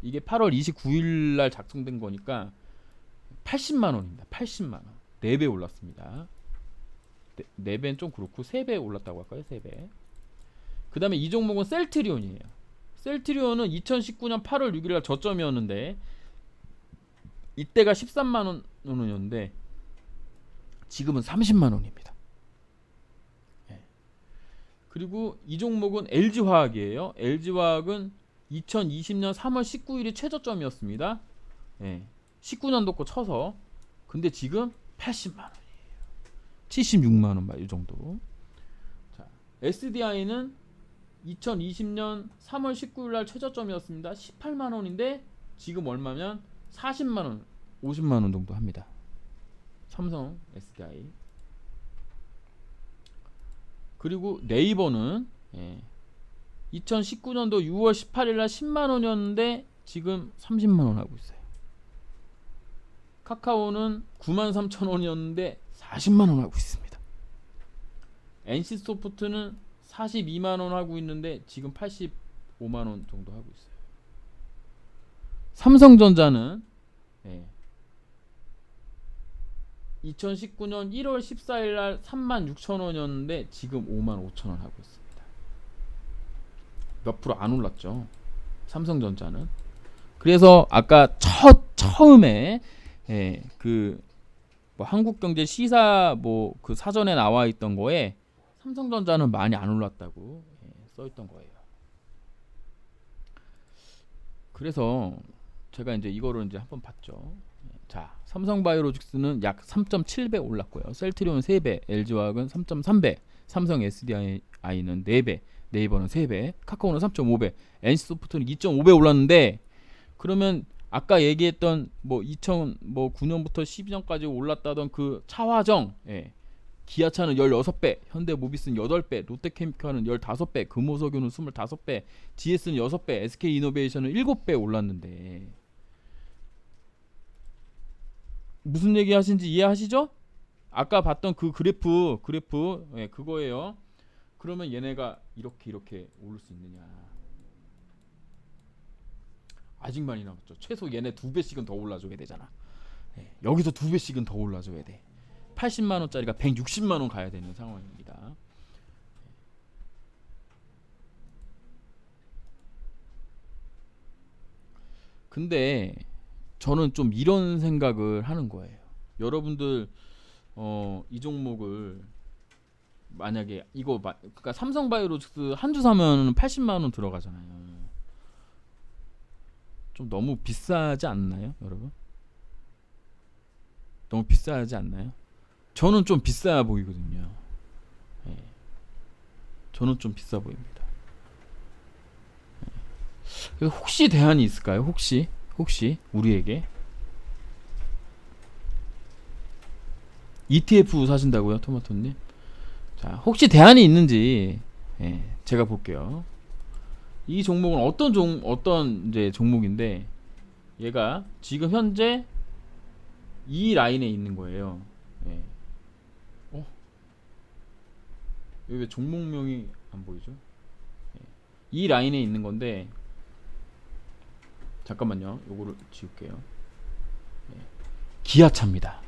이게 8월 29일 날 작성된 거니까 80만 원입니다. 80만 원. 4배 올랐습니다. 4배는 좀 그렇고 3배 올랐다고 할까요? 3배. 그 다음에 이 종목은 셀트리온이에요. 셀트리온은 2019년 8월 6일 날 저점이었는데 이때가 13만 원이었는데 지금은 30만 원입니다. 그리고 이 종목은 LG화학이에요. LG화학은 2020년 3월 19일이 최저점이었습니다. 19년도 거 쳐서. 근데 지금 80만 원이에요. 76만 원 이 정도. 자, SDI는 2020년 3월 19일 날 최저점이었습니다. 18만 원인데 지금 얼마면 40만 원, 50만 원 정도 합니다. 삼성 SDI. 그리고 네이버는 2019년도 6월 18일 날 10만 원이었는데 지금 30만 원 하고 있어요. 카카오는 93,000원이었는데 40만 원 하고 있습니다. NC소프트는 42만 원 하고 있는데 지금 85만 원 정도 하고 있어요. 삼성전자는 2019년 1월 14일 날 36,000원이었는데 지금 55,000원 하고 있습니다. 몇 프로 안 올랐죠. 삼성전자는. 그래서 아까 처음에 뭐 한국경제 시사 뭐 그 사전에 나와 있던 거에 삼성전자는 많이 안 올랐다고 써 있던 거예요. 그래서 제가 이제 이거를 이제 한번 봤죠. 자, 삼성바이오로직스는 약 3.7배 올랐고요. 셀트리온 3배, LG화학은 3.3배, 삼성 SDI는 4배, 네이버는 3배, 카카오는 3.5배, NC소프트는 2.5배 올랐는데 그러면 아까 얘기했던 뭐 2009년부터 12년까지 올랐다던 그 차화정, 기아차는 16배, 현대모비스는 8배, 롯데케미칼은 15배, 금호석유는 25배, GS는 6배, SK이노베이션은 7배 올랐는데 무슨 얘기 하신지 이해하시죠? 아까 봤던 그 그래프 그거예요. 그러면 얘네가 이렇게 오를 수 있느냐? 아직 많이 남았죠. 최소 얘네 2배씩은 더 올라줘야 되잖아. 여기서 2배씩은 더 올라줘야 돼. 80만 원짜리가 160만 원 가야 되는 상황입니다. 근데 저는 좀 이런 생각을 하는 거예요. 여러분들 이 종목을 만약에 그러니까 삼성바이오로직스 한 주 사면 80만 원 들어가잖아요. 좀 너무 비싸지 않나요, 여러분? 너무 비싸지 않나요? 저는 좀 비싸 보이거든요. 저는 좀 비싸 보입니다. 그래서 혹시 대안이 있을까요? 혹시 우리에게 ETF 사신다고요, 토마토님? 자, 혹시 대안이 있는지 제가 볼게요. 이 종목은 어떤 이제 종목인데 얘가 지금 현재 이 라인에 있는 거예요. 여기 왜 종목명이 안 보이죠? 이 라인에 있는 건데 잠깐만요. 요거를 지울게요. 기아차입니다.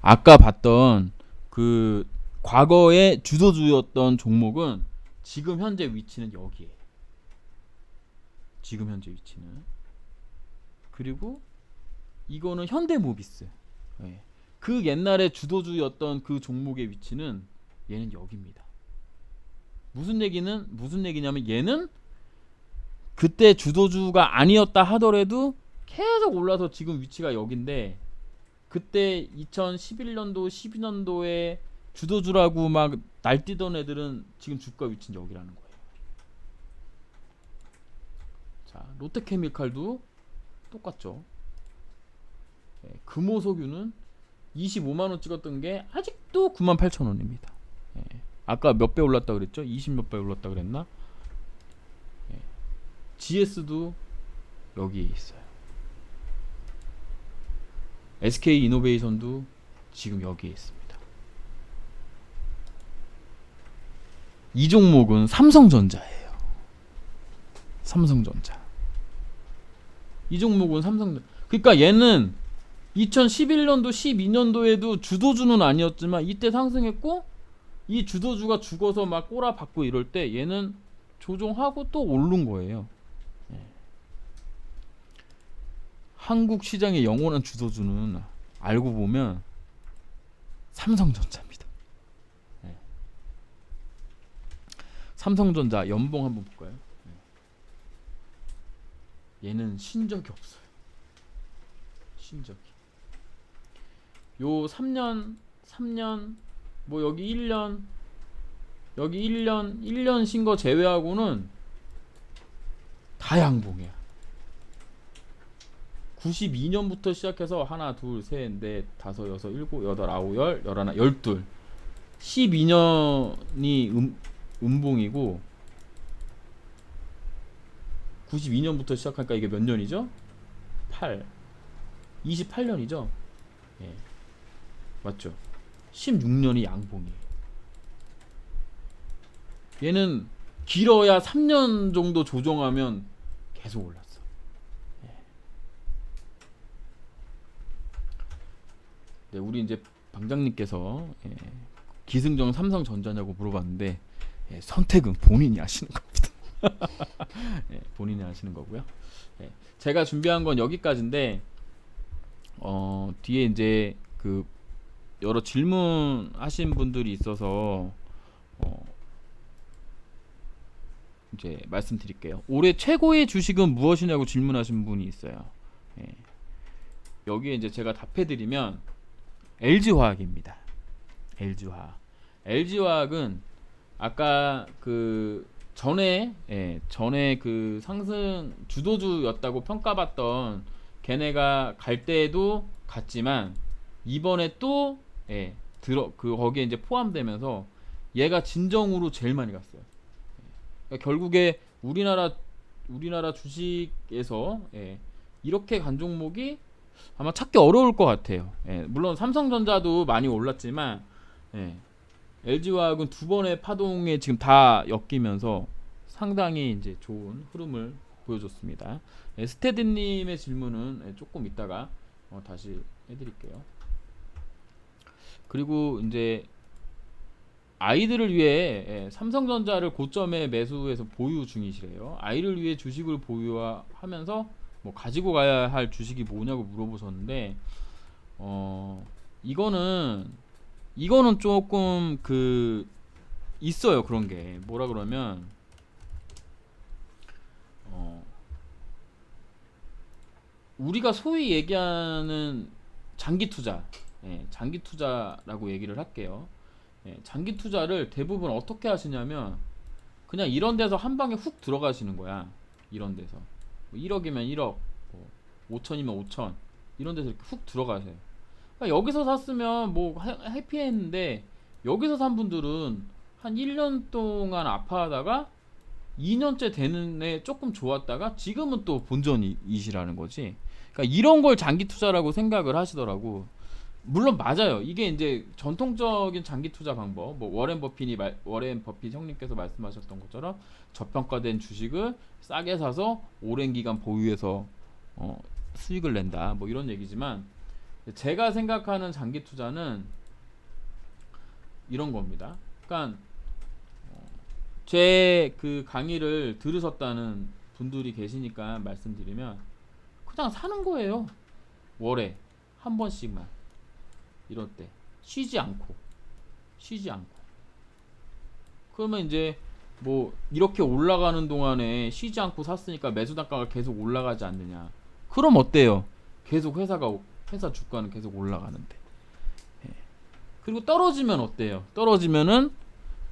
아까 봤던 그 과거의 주도주였던 종목은 지금 현재 위치는 여기에. 지금 현재 위치는. 그리고 이거는 현대모비스. 예. 그 옛날에 주도주였던 그 종목의 위치는 얘는 여기입니다. 무슨 얘기냐면 얘는 그때 주도주가 아니었다 하더라도 계속 올라서 지금 위치가 여긴데, 그때 2011년도 12년도에 주도주라고 막 날뛰던 애들은 지금 주가 위치는 여기라는 거예요. 자, 롯데케미칼도 똑같죠. 네, 금호석유는 25만원 찍었던 게 아직도 98,000원입니다. 네, 아까 몇 배 올랐다 그랬죠? 20 몇 배 올랐다 그랬나? 네, GS도 여기에 있어요. SK이노베이션도 지금 여기에 있습니다. 이 종목은 삼성전자예요. 삼성전자. 이 종목은 삼성전자. 그러니까 얘는 2011년도 12년도에도 주도주는 아니었지만 이때 상승했고, 이 주도주가 죽어서 막 꼬라박고 이럴 때 얘는 조정하고 또 오른 거예요. 한국 시장의 영원한 주도주는 알고 보면 삼성전자입니다. 네. 삼성전자 연봉 한번 볼까요? 네. 얘는 신적이 없어요. 신적이. 요 3년 뭐 여기 1년 여기 1년 신 거 제외하고는 다 양봉이야. 92년부터 시작해서 하나, 둘, 셋, 넷, 다섯, 여섯, 일곱, 여덟, 아홉, 열, 열하나, 열둘. 12년이 음봉이고, 92년부터 시작하니까 이게 몇 년이죠? 8. 28년이죠? 예. 맞죠? 16년이 양봉이에요. 얘는 길어야 3년 정도 조정하면 계속 올랐어. 네, 우리 이제 방장님께서 기승전 삼성전자냐고 물어봤는데, 선택은 본인이 하시는 겁니다. 본인이 하시는 거고요. 제가 준비한 건 여기까지인데, 뒤에 이제 그 여러 질문하신 분들이 있어서 이제 말씀드릴게요. 올해 최고의 주식은 무엇이냐고 질문하신 분이 있어요. 여기에 이제 제가 답해드리면 LG화학입니다. LG화학. LG화학은 아까 그 전에 그 상승 주도주였다고 평가받던 걔네가 갈 때도 갔지만 이번에 또 거기에 이제 포함되면서 얘가 진정으로 제일 많이 갔어요. 그러니까 결국에 우리나라 주식에서 이렇게 간 종목이 아마 찾기 어려울 것 같아요. 물론 삼성전자도 많이 올랐지만 LG화학은 두 번의 파동에 지금 다 엮이면서 상당히 이제 좋은 흐름을 보여줬습니다. 스테디님의 질문은 조금 이따가 다시 해드릴게요. 그리고 이제 아이들을 위해 삼성전자를 고점에 매수해서 보유 중이시래요. 아이를 위해 주식을 보유하면서 뭐 가지고 가야 할 주식이 뭐냐고 물어보셨는데, 이거는 조금 그 있어요. 그런 게 뭐라 그러면 우리가 소위 얘기하는 장기 투자, 장기 투자라고 얘기를 할게요. 장기 투자를 대부분 어떻게 하시냐면 그냥 이런 데서 한 방에 훅 들어가시는 거야. 이런 데서 1억이면 1억, 5천이면 5천, 이런 데서 이렇게 훅 들어가세요. 그러니까 여기서 샀으면 뭐 해피했는데, 여기서 산 분들은 한 1년 동안 아파하다가 2년째 되는 애 조금 좋았다가 지금은 또 본전이시라는 거지. 그러니까 이런 걸 장기 투자라고 생각을 하시더라고. 물론 맞아요. 이게 이제 전통적인 장기 투자 방법, 뭐 워렌 버핏 형님께서 말씀하셨던 것처럼 저평가된 주식을 싸게 사서 오랜 기간 보유해서 수익을 낸다 뭐 이런 얘기지만, 제가 생각하는 장기 투자는 이런 겁니다. 그러니까 제 그 강의를 들으셨다는 분들이 계시니까 말씀드리면, 그냥 사는 거예요. 월에 한 번씩만, 이럴 때 쉬지 않고. 그러면 이제 뭐 이렇게 올라가는 동안에 쉬지 않고 샀으니까 매수 단가가 계속 올라가지 않느냐. 그럼 어때요? 계속 회사 주가는 계속 올라가는데. 예. 그리고 떨어지면 어때요? 떨어지면은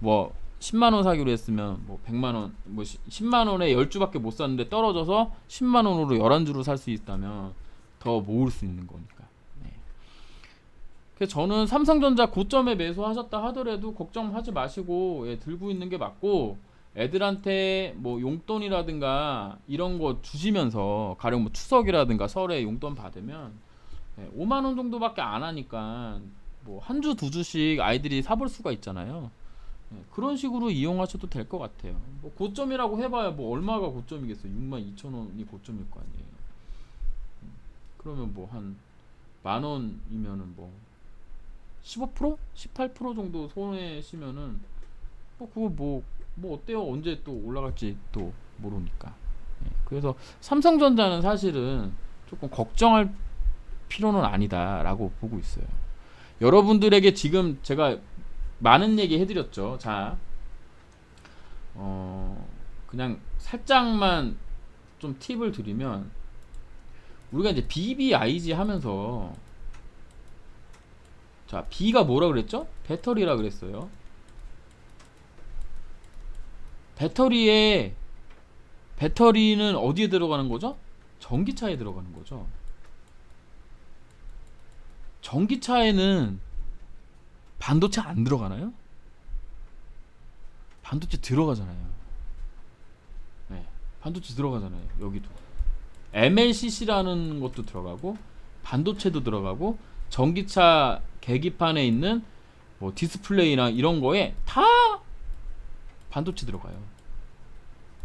뭐 10만 원 사기로 했으면 뭐 100만 원, 뭐 10만 원에 10주밖에 못 샀는데 떨어져서 10만 원으로 11주로 살 수 있다면 더 모을 수 있는 거니까. 네. 그래서 저는 삼성전자 고점에 매수하셨다 하더라도 걱정하지 마시고, 예, 들고 있는 게 맞고, 애들한테 뭐 용돈이라든가 이런 거 주시면서, 가령 뭐 추석이라든가 설에 용돈 받으면 5만 원 정도밖에 안 하니까 뭐 한 주 두 주씩 아이들이 사볼 수가 있잖아요. 그런 식으로 이용하셔도 될 것 같아요. 뭐 고점이라고 해봐야 뭐 얼마가 고점이겠어요. 62,000원이 고점일 거 아니에요. 그러면 뭐 한 만 원이면은 뭐 15%? 18% 정도 손해시면은 뭐 그거 뭐 어때요? 언제 또 올라갈지 또 모르니까. 그래서 삼성전자는 사실은 조금 걱정할 필요는 아니다라고 보고 있어요. 여러분들에게 지금 제가 많은 얘기 해드렸죠. 자, 그냥 살짝만 좀 팁을 드리면, 우리가 이제 BBIG 하면서, 자, B가 뭐라 그랬죠? 배터리라 그랬어요. 배터리는 어디에 들어가는 거죠? 전기차에 들어가는 거죠. 전기차에는 반도체 안 들어가나요? 반도체 들어가잖아요. 네, 반도체 들어가잖아요. 여기도 MLCC라는 것도 들어가고, 반도체도 들어가고, 전기차 계기판에 있는 뭐 디스플레이나 이런 거에 다 반도체 들어가요.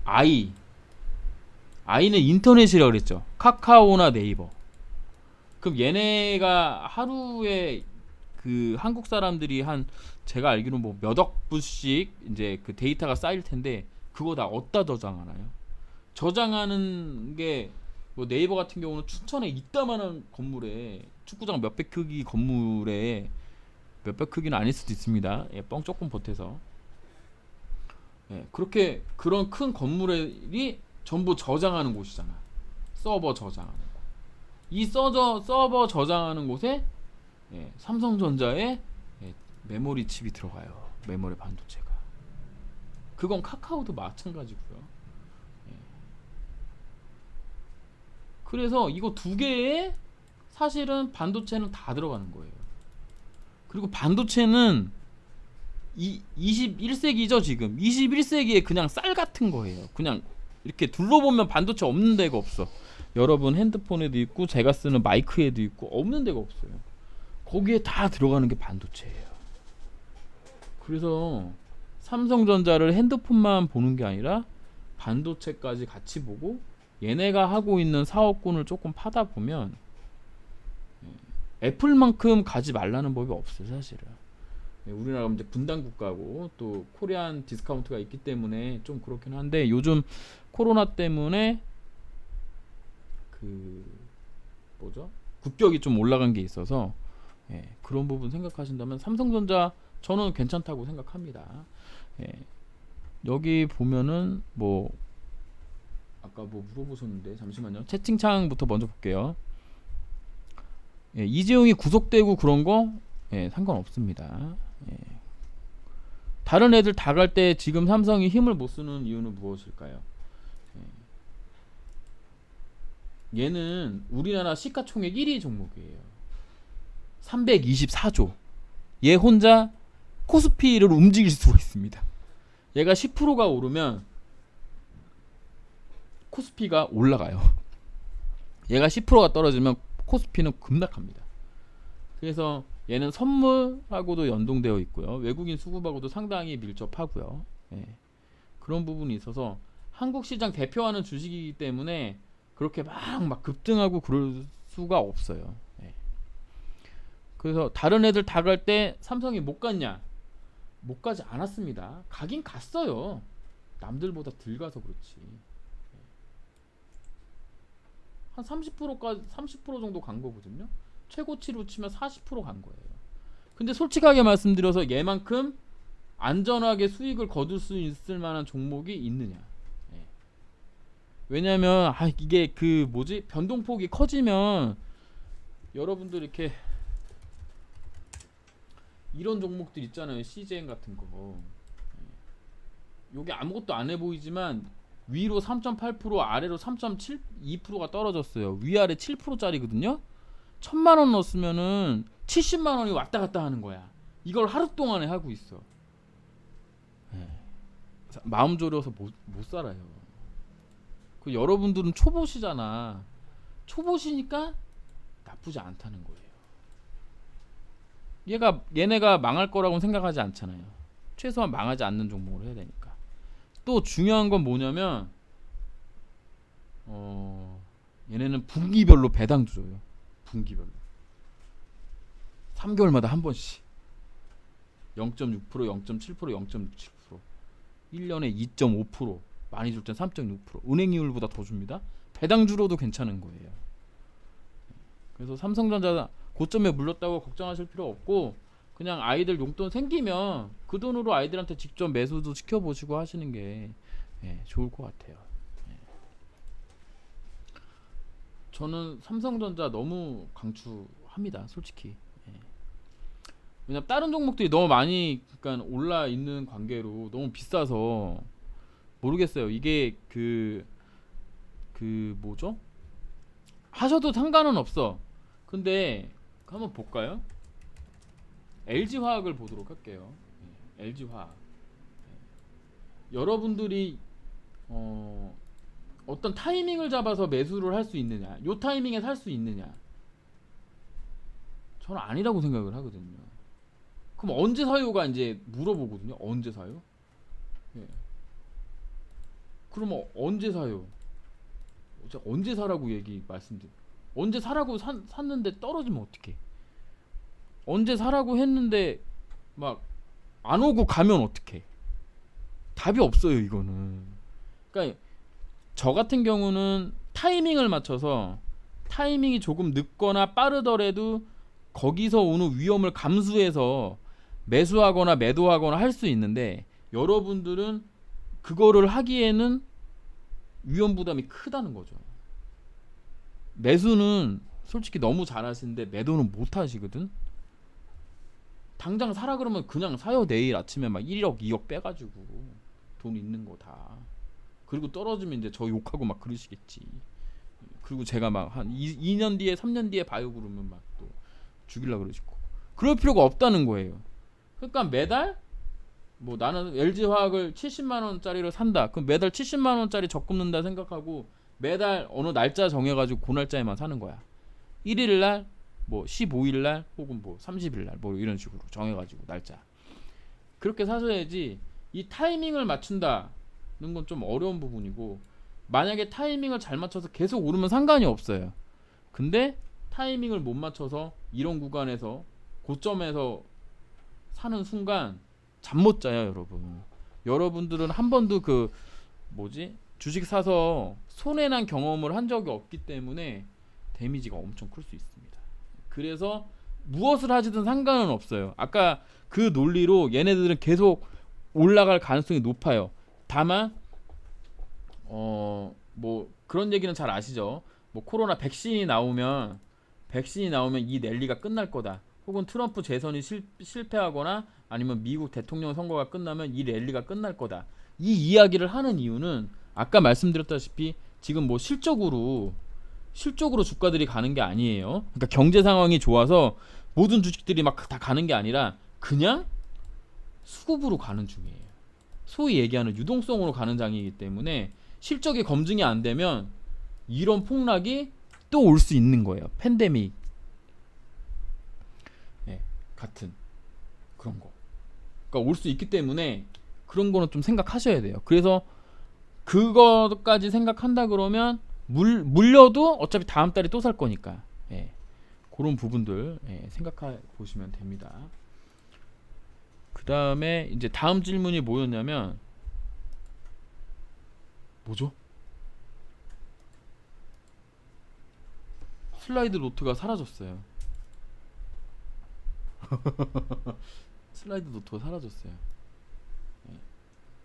I는 인터넷이라고 그랬죠. 카카오나 네이버. 그럼 얘네가 하루에 그 한국 사람들이 한, 제가 알기로 뭐 몇억 부씩 이제 그 데이터가 쌓일 텐데, 그거 다 어디다 저장하나요? 저장하는 게 뭐 네이버 같은 경우는 춘천에 이따만한 건물에, 축구장 몇백 크기 건물에, 몇백 크기는 아닐 수도 있습니다. 예, 뻥 조금 보태서. 예, 그렇게 그런 큰 건물이 전부 저장하는 곳이잖아. 서버 저장하는 곳. 이 서버 저장하는 곳에, 예, 삼성전자의, 예, 메모리 칩이 들어가요. 메모리 반도체가. 그건 카카오도 마찬가지고요. 예. 그래서 이거 두 개에 사실은 반도체는 다 들어가는 거예요. 그리고 반도체는 21세기죠 지금. 21세기에 그냥 쌀 같은 거예요. 그냥 이렇게 둘러보면 반도체 없는 데가 없어. 여러분 핸드폰에도 있고, 제가 쓰는 마이크에도 있고, 없는 데가 없어요. 거기에 다 들어가는 게 반도체예요. 그래서 삼성전자를 핸드폰만 보는 게 아니라 반도체까지 같이 보고, 얘네가 하고 있는 사업군을 조금 파다 보면 애플만큼 가지 말라는 법이 없어요 사실은. 우리나라가 이제 분단 국가고 또 코리안 디스카운트가 있기 때문에 좀 그렇긴 한데, 요즘 코로나 때문에 그 뭐죠? 국격이 좀 올라간 게 있어서, 예, 그런 부분 생각하신다면 삼성전자 저는 괜찮다고 생각합니다. 예, 여기 보면은 뭐 아까 뭐 물어보셨는데, 잠시만요. 채팅창부터 먼저 볼게요. 예, 이재용이 구속되고 그런 거, 예, 상관없습니다. 예. 다른 애들 다 갈 때 지금 삼성이 힘을 못 쓰는 이유는 무엇일까요? 예. 얘는 우리나라 시가총액 1위 종목이에요. 324조. 얘 혼자 코스피를 움직일 수가 있습니다. 얘가 10%가 오르면 코스피가 올라가요. 얘가 10%가 떨어지면 코스피는 급락합니다. 그래서 얘는 선물하고도 연동되어 있고요. 외국인 수급하고도 상당히 밀접하고요. 예. 그런 부분이 있어서 한국 시장 대표하는 주식이기 때문에 그렇게 막 급등하고 그럴 수가 없어요. 예. 그래서 다른 애들 다 갈 때 삼성이 못 갔냐? 못 가지 않았습니다. 가긴 갔어요. 남들보다 덜 가서 그렇지. 한 30%까지 30% 정도 간 거거든요. 최고치로 치면 40%간 거예요. 근데 솔직하게 말씀드려서 얘만큼 안전하게 수익을 거둘 수 있을 만한 종목이 있느냐? 예. 왜냐면 이게 그 뭐지? 변동폭이 커지면 여러분들 이렇게 이런 종목들 있잖아요. CJN 같은 거. 요게 아무것도 안 해 보이지만 위로 3.8% 아래로 3.72%가 떨어졌어요. 위아래 7%짜리거든요. 1000만원 넣었으면은 70만원이 왔다 갔다 하는 거야. 이걸 하루 동안에 하고 있어. 마음 졸여서 못 살아요. 그 여러분들은 초보시잖아. 초보시니까 나쁘지 않다는 거예요. 얘네가 망할 거라고는 생각하지 않잖아요. 최소한 망하지 않는 종목을 해야 되니까. 또 중요한 건 뭐냐면 얘네는 분기별로 배당 줘요. 분기별로 3개월마다 한 번씩 0.6%, 0.7%, 0.67%, 1년에 2.5%, 많이 줄 땐 3.6%, 은행이율보다 더 줍니다. 배당 주로도 괜찮은 거예요. 그래서 삼성전자 고점에 물렸다고 걱정하실 필요 없고, 그냥 아이들 용돈 생기면 그 돈으로 아이들한테 직접 매수도 시켜보시고 하시는 게 좋을 것 같아요. 저는 삼성전자 너무 강추합니다, 솔직히. 왜냐면 다른 종목들이 너무 많이 그러니까 올라 있는 관계로 너무 비싸서 모르겠어요. 이게 그 뭐죠? 하셔도 상관은 없어. 근데 한번 볼까요? LG화학을 보도록 할게요. LG화학. 여러분들이 어떤 타이밍을 잡아서 매수를 할 수 있느냐, 요 타이밍에 살 수 있느냐, 저는 아니라고 생각을 하거든요. 그럼 언제 사요가 이제 물어보거든요. 언제 사요? 그러면 언제 사요? 언제 사라고 말씀드려. 언제 사라고 샀는데 떨어지면 어떡해? 언제 사라고 했는데 막 안 오고 가면 어떡해? 답이 없어요, 이거는. 그러니까 저 같은 경우는 타이밍을 맞춰서, 타이밍이 조금 늦거나 빠르더라도 거기서 오는 위험을 감수해서 매수하거나 매도하거나 할 수 있는데, 여러분들은 그거를 하기에는 위험 부담이 크다는 거죠. 매수는 솔직히 너무 잘하시는데 매도는 못 하시거든. 당장 사라 그러면 그냥 사요. 내일 아침에 막 1억 2억 빼가지고 돈 있는 거 다. 그리고 떨어지면 이제 저 욕하고 막 그러시겠지. 그리고 제가 막 한 2년 뒤에 3년 뒤에 봐요 그러면 막 또 죽일라 그러시고. 그럴 필요가 없다는 거예요. 그러니까 매달 뭐 나는 LG화학을 70만원짜리로 산다. 그럼 매달 70만원짜리 적금 넣는다 생각하고 매달 어느 날짜 정해가지고 그 날짜에만 사는 거야. 1일날 뭐 15일날 혹은 뭐 30일날 뭐 이런 식으로 정해가지고 날짜. 그렇게 사셔야지. 이 타이밍을 맞춘다는 건 좀 어려운 부분이고, 만약에 타이밍을 잘 맞춰서 계속 오르면 상관이 없어요. 근데 타이밍을 못 맞춰서 이런 구간에서 고점에서 사는 순간 잠 못 자요, 여러분. 여러분들은 한 번도 그 뭐지? 주식 사서 손해난 경험을 한 적이 없기 때문에 데미지가 엄청 클 수 있습니다. 그래서 무엇을 하지든 상관은 없어요. 아까 그 논리로 얘네들은 계속 올라갈 가능성이 높아요. 다만 뭐 그런 얘기는 잘 아시죠? 뭐 코로나 백신이 나오면 이 랠리가 끝날 거다. 혹은 트럼프 재선이 실패하거나 아니면 미국 대통령 선거가 끝나면 이 랠리가 끝날 거다. 이 이야기를 하는 이유는 아까 말씀드렸다시피 지금 뭐 실적으로 주가들이 가는 게 아니에요. 그러니까 경제 상황이 좋아서 모든 주식들이 막 다 가는 게 아니라 그냥 수급으로 가는 중이에요. 소위 얘기하는 유동성으로 가는 장이기 때문에 실적이 검증이 안 되면 이런 폭락이 또 올 수 있는 거예요. 팬데믹 같은 그런 거. 그러니까 올 수 있기 때문에 그런 거는 좀 생각하셔야 돼요. 그래서 그거까지 생각한다 그러면 물려도 어차피 다음 달에 또 살 거니까. 예. 그런 부분들 생각해 보시면 됩니다. 그 다음에 이제 다음 질문이 뭐였냐면 뭐죠? 슬라이드 노트가 사라졌어요. 슬라이드 노트가 사라졌어요.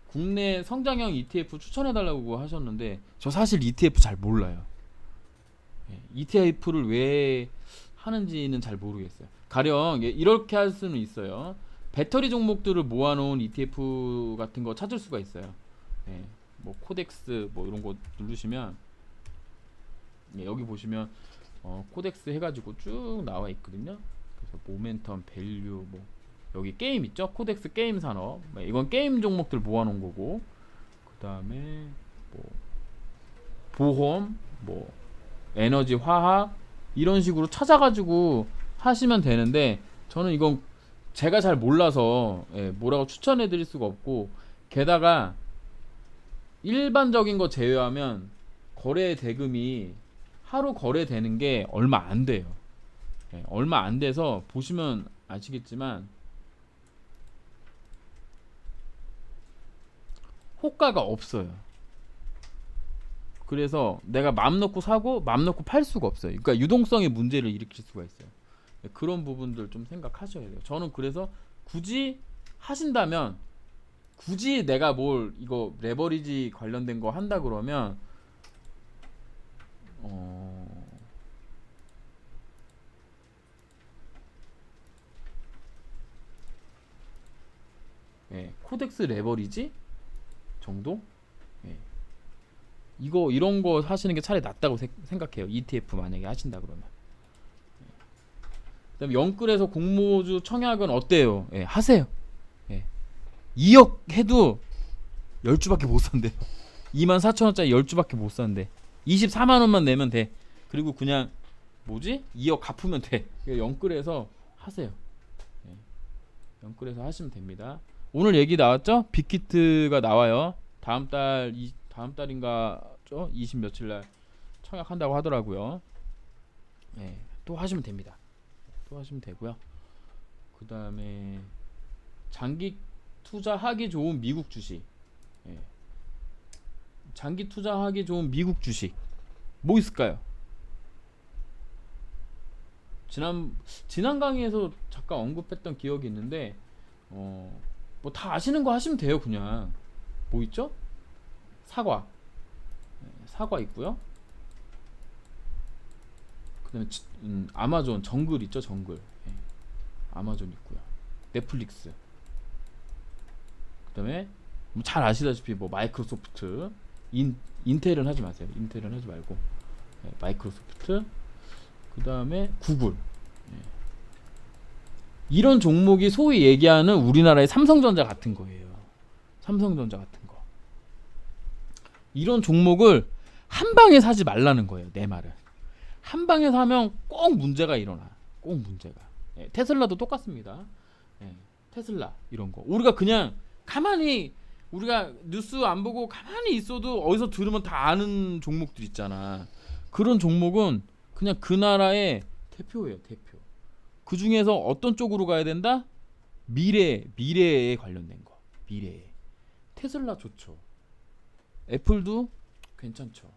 국내 성장형 ETF 추천해달라고 하셨는데 저 사실 ETF 잘 몰라요. ETF를 왜 하는지는 잘 모르겠어요. 가령 이렇게 할 수는 있어요. 배터리 종목들을 모아놓은 ETF 같은 거 찾을 수가 있어요. 뭐 코덱스 뭐 이런 거 누르시면 여기 보시면 코덱스 해가지고 쭉 나와 있거든요. 그래서 모멘텀, 밸류, 뭐 여기 게임 있죠? 코덱스 게임 산업. 이건 게임 종목들 모아놓은 거고, 그 다음에 뭐 보험, 뭐 에너지, 화학 이런 식으로 찾아가지고 하시면 되는데 저는 이건 제가 잘 몰라서 뭐라고 추천해드릴 수가 없고, 게다가 일반적인 거 제외하면 거래 대금이 하루 거래되는 게 얼마 안 돼요. 얼마 안 돼서 보시면 아시겠지만 호가가 없어요. 그래서 내가 맘 놓고 사고 맘 놓고 팔 수가 없어요. 그러니까 유동성의 문제를 일으킬 수가 있어요. 그런 부분들 좀 생각하셔야 돼요. 저는 그래서 굳이 하신다면, 굳이 내가 뭘 이거 레버리지 관련된 거 한다 그러면 코덱스 레버리지 정도? 이거 이런 거 하시는 게 차라리 낫다고 생각해요. ETF 만약에 하신다 그러면. 그다음에 영끌에서 공모주 청약은 어때요? 하세요. 2억 해도 10주밖에 못 산대요. 24,000원짜리 10주밖에 못 산대. 24만원만 내면 돼. 그리고 그냥 뭐지? 2억 갚으면 돼. 영끌에서 하세요. 영끌에서 하시면 됩니다. 오늘 얘기 나왔죠? 빅히트가 나와요. 다음 달인가 20 며칠 날 청약한다고 하더라고요. 또 하시면 됩니다. 또 하시면 되고요. 그 다음에 장기 투자하기 좋은 미국 주식. 장기 투자하기 좋은 미국 주식 뭐 있을까요? 지난 강의에서 잠깐 언급했던 기억이 있는데 뭐 다 아시는 거 하시면 돼요. 그냥 뭐 있죠? 사과 있고요. 그다음에 아마존 정글 있죠? 정글. 아마존 있고요. 넷플릭스. 그다음에 뭐 잘 아시다시피 뭐 마이크로소프트, 인텔은 하지 마세요. 인텔은 하지 말고 마이크로소프트. 그다음에 구글. 이런 종목이 소위 얘기하는 우리나라의 삼성전자 같은 거예요. 삼성전자 같은 거. 이런 종목을 한 방에 사지 말라는 거예요. 내 말은. 한 방에 사면 꼭 문제가 일어나. 꼭 문제가. 테슬라도 똑같습니다. 테슬라 이런 거. 우리가 그냥 가만히 우리가 뉴스 안 보고 가만히 있어도 어디서 들으면 다 아는 종목들 있잖아. 그런 종목은 그냥 그 나라의 대표예요. 대표. 그 중에서 어떤 쪽으로 가야 된다? 미래에 관련된 거. 미래에. 테슬라 좋죠. 애플도 괜찮죠.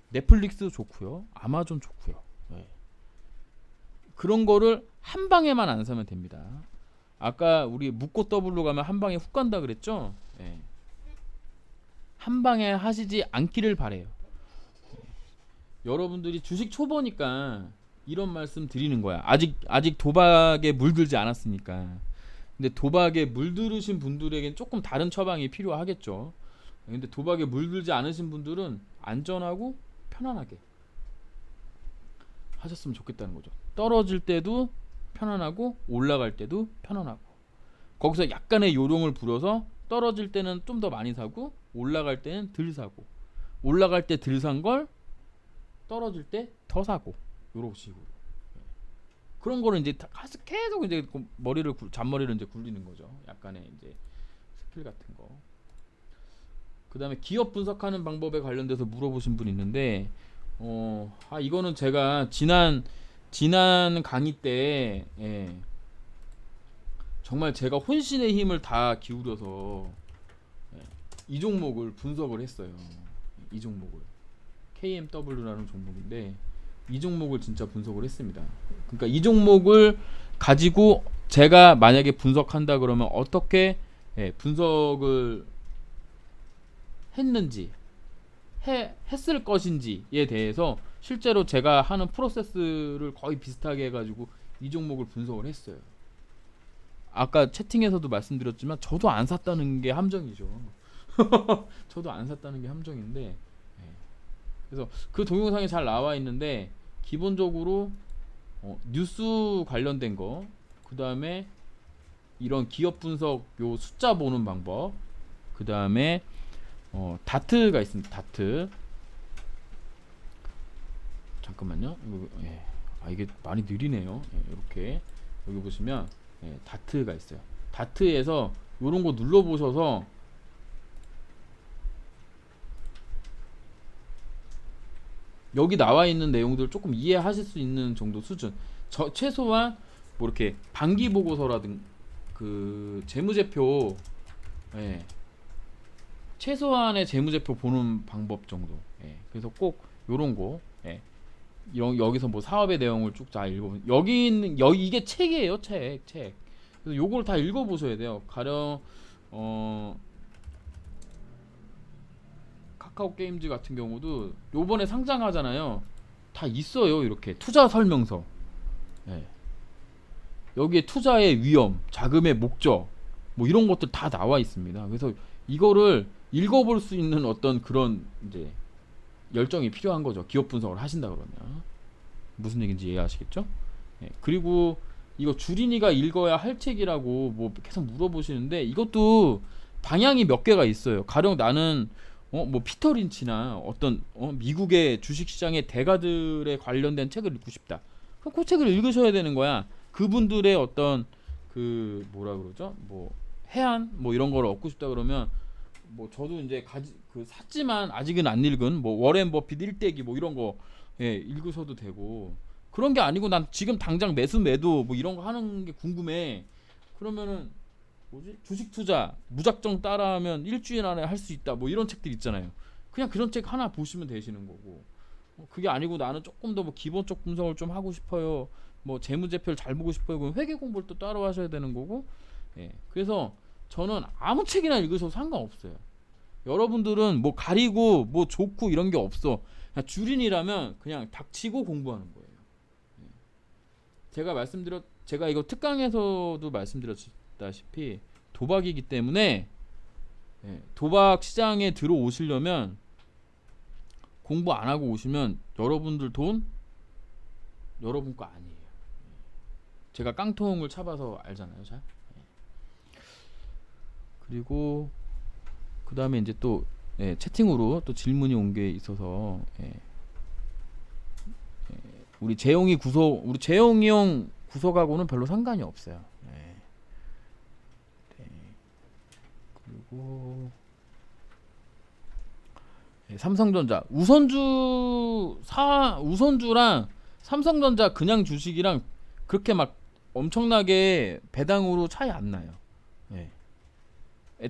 넷플릭스 좋고요. 아마존 좋고요. 그런 거를 한 방에만 안 사면 됩니다. 아까 우리 묻고 더블로 가면 한 방에 훅 간다 그랬죠? 한 방에 하시지 않기를 바래요. 여러분들이 주식 초보니까 이런 말씀 드리는 거야. 아직 도박에 물들지 않았으니까. 근데 도박에 물들으신 분들에겐 조금 다른 처방이 필요하겠죠. 근데 도박에 물들지 않으신 분들은 안전하고 편안하게 하셨으면 좋겠다는 거죠. 떨어질 때도 편안하고 올라갈 때도 편안하고, 거기서 약간의 요령을 부려서 떨어질 때는 좀 더 많이 사고 올라갈 때는 덜 사고, 올라갈 때 덜 산 걸 떨어질 때 더 사고, 요런 식으로. 그런 거를 이제 계속 이제 잔머리를 이제 굴리는 거죠. 약간의 이제 스킬 같은 거. 그 다음에 기업 분석하는 방법에 관련돼서 물어보신 분 있는데, 이거는 제가 지난 강의 때, 정말 제가 혼신의 힘을 다 기울여서 이 종목을 분석을 했어요. 이 종목을 KMW라는 종목인데 이 종목을 진짜 분석을 했습니다. 그러니까 이 종목을 가지고 제가 만약에 분석한다 그러면 어떻게 분석을 했는지 했을 것인지에 대해서 실제로 제가 하는 프로세스를 거의 비슷하게 해가지고 이 종목을 분석을 했어요. 아까 채팅에서도 말씀드렸지만 저도 안 샀다는 게 함정이죠. 저도 안 샀다는 게 함정인데, 그래서 그 동영상이 잘 나와 있는데 기본적으로 뉴스 관련된 거, 그 다음에 이런 기업 분석 요 숫자 보는 방법, 그 다음에 다트가 있습니다. 다트. 잠깐만요. 이게 많이 느리네요. 이렇게 여기 보시면 다트가 있어요. 다트에서 요런 거 눌러 보셔서 여기 나와 있는 내용들 조금 이해하실 수 있는 정도 수준. 최소한 뭐 이렇게 반기 보고서라든 그 재무제표, 최소한의 재무제표 보는 방법 정도. 그래서 꼭 요런 거, 여기서 뭐 사업의 내용을 쭉 다 읽어보면 여기 이게 책이에요. 책. 그래서 요걸 다 읽어보셔야 돼요. 가령 카카오 게임즈 같은 경우도 요번에 상장하잖아요. 다 있어요. 이렇게 투자 설명서. 여기에 투자의 위험, 자금의 목적, 뭐 이런 것들 다 나와 있습니다. 그래서 이거를 읽어볼 수 있는 어떤 그런 이제 열정이 필요한 거죠. 기업 분석을 하신다 그러면 무슨 얘기인지 이해하시겠죠? 그리고 이거 주린이가 읽어야 할 책이라고 뭐 계속 물어보시는데 이것도 방향이 몇 개가 있어요. 가령 나는 뭐 피터 린치나 어떤 미국의 주식시장의 대가들에 관련된 책을 읽고 싶다. 그럼 그 책을 읽으셔야 되는 거야. 그분들의 어떤 그 뭐라 그러죠? 뭐 해안 뭐 이런 걸 얻고 싶다 그러면 뭐 저도 이제 샀지만 아직은 안 읽은 뭐 워렌 버핏 일대기 뭐 이런 거 읽으셔도 되고, 그런 게 아니고 난 지금 당장 매도 뭐 이런 거 하는 게 궁금해. 그러면은 뭐지? 주식 투자 무작정 따라하면 일주일 안에 할 수 있다. 뭐 이런 책들 있잖아요. 그냥 그런 책 하나 보시면 되시는 거고. 그게 아니고 나는 조금 더 뭐 기본적 분석을 좀 하고 싶어요. 뭐 재무제표를 잘 보고 싶어요. 그럼 회계 공부를 또 따로 하셔야 되는 거고. 그래서 저는 아무 책이나 읽으셔도 상관없어요. 여러분들은 뭐 가리고 뭐 좋고 이런 게 없어. 그냥 주린이라면 그냥 닥치고 공부하는 거예요. 제가 이거 특강에서도 말씀드렸다시피 도박이기 때문에 도박 시장에 들어오시려면 공부 안 하고 오시면 여러분들 돈 여러분 거 아니에요. 제가 깡통을 차봐서 알잖아요, 잘. 그리고 그 다음에 이제 또 채팅으로 또 질문이 온 게 있어서 우리 재용이 형 구속하고는 별로 상관이 없어요. 그리고 삼성전자 우선주랑 삼성전자 그냥 주식이랑 그렇게 막 엄청나게 배당으로 차이 안 나요.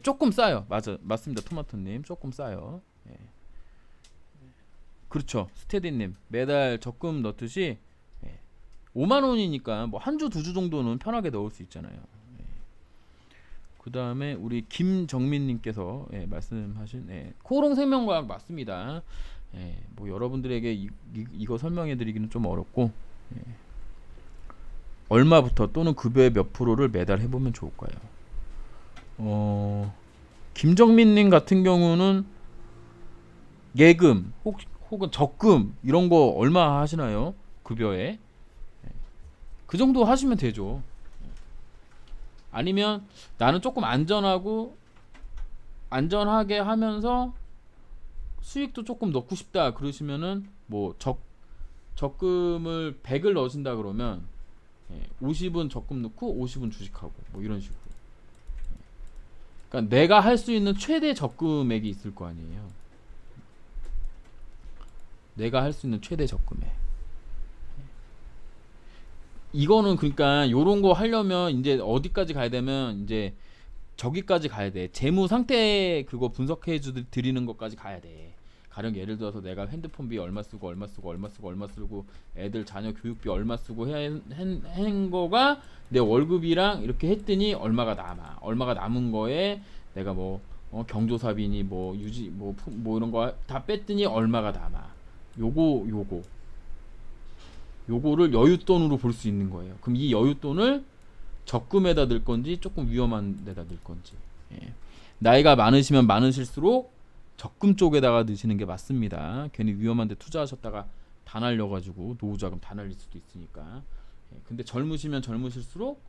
조금 싸요. 맞습니다. 토마토님 조금 싸요. 그렇죠. 스테디님 매달 적금 넣듯이 5만 원이니까 뭐 한 주 두 주 정도는 편하게 넣을 수 있잖아요. 그 다음에 우리 김정민님께서 말씀하신 코오롱생명과학 맞습니다. 뭐 여러분들에게 이거 설명해드리기는 좀 어렵고, 얼마부터 또는 급여의 몇 프로를 매달 해보면 좋을까요? 김정민님 같은 경우는 예금 혹은 적금 이런 거 얼마 하시나요? 급여에 그 정도 하시면 되죠. 아니면 나는 조금 안전하게 하면서 수익도 조금 넣고 싶다 그러시면은 뭐 적금을 100을 넣으신다 그러면 50은 적금 넣고 50은 주식하고 뭐 이런 식으로. 그러니까 내가 할 수 있는 최대 적금액이 있을 거 아니에요. 내가 할 수 있는 최대 적금액. 이거는 그러니까 요런 거 하려면 이제 어디까지 가야 되면 이제 저기까지 가야 돼. 재무 상태 그거 분석해 드리는 것까지 가야 돼. 가령 예를 들어서 내가 핸드폰비 얼마 쓰고 얼마 쓰고 얼마 쓰고 얼마 쓰고 애들 자녀 교육비 얼마 쓰고 한 거가 내 월급이랑 이렇게 했더니 얼마가 남아. 얼마가 남은 거에 내가 뭐 경조사비니 뭐 유지 뭐 이런 거 다 뺐더니 얼마가 남아. 요거를 여윳돈으로 볼 수 있는 거예요. 그럼 이 여윳돈을 적금에다 넣을 건지 조금 위험한 데다 넣을 건지. 예. 나이가 많으시면 많으실수록 적금 쪽에다가 넣으시는 게 맞습니다. 괜히 위험한 데 투자하셨다가 다 날려가지고 노후자금 다 날릴 수도 있으니까. 예. 근데 젊으시면 젊으실수록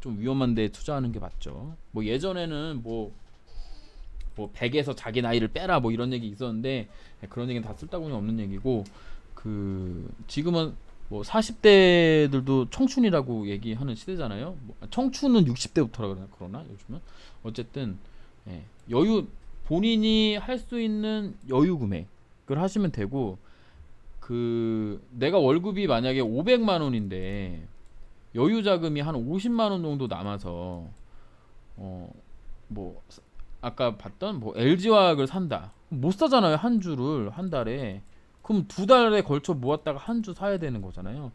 좀 위험한 데 투자하는 게 맞죠. 뭐 예전에는 뭐 100에서 자기 나이를 빼라 뭐 이런 얘기 있었는데 그런 얘기는 다 쓸데없는 없는 얘기고, 그 지금은 뭐 40대들도 청춘이라고 얘기하는 시대잖아요. 뭐 청춘은 60대부터라 그러나 요즘은 어쨌든 여유, 본인이 할 수 있는 여유 금액을 하시면 되고, 그 내가 월급이 만약에 500만 원인데 여유 자금이 한 50만 원 정도 남아서 뭐 아까 봤던 뭐 LG화학을 산다. 못 사잖아요. 한 주를 한 달에. 그럼 두 달에 걸쳐 모았다가 한 주 사야 되는 거잖아요.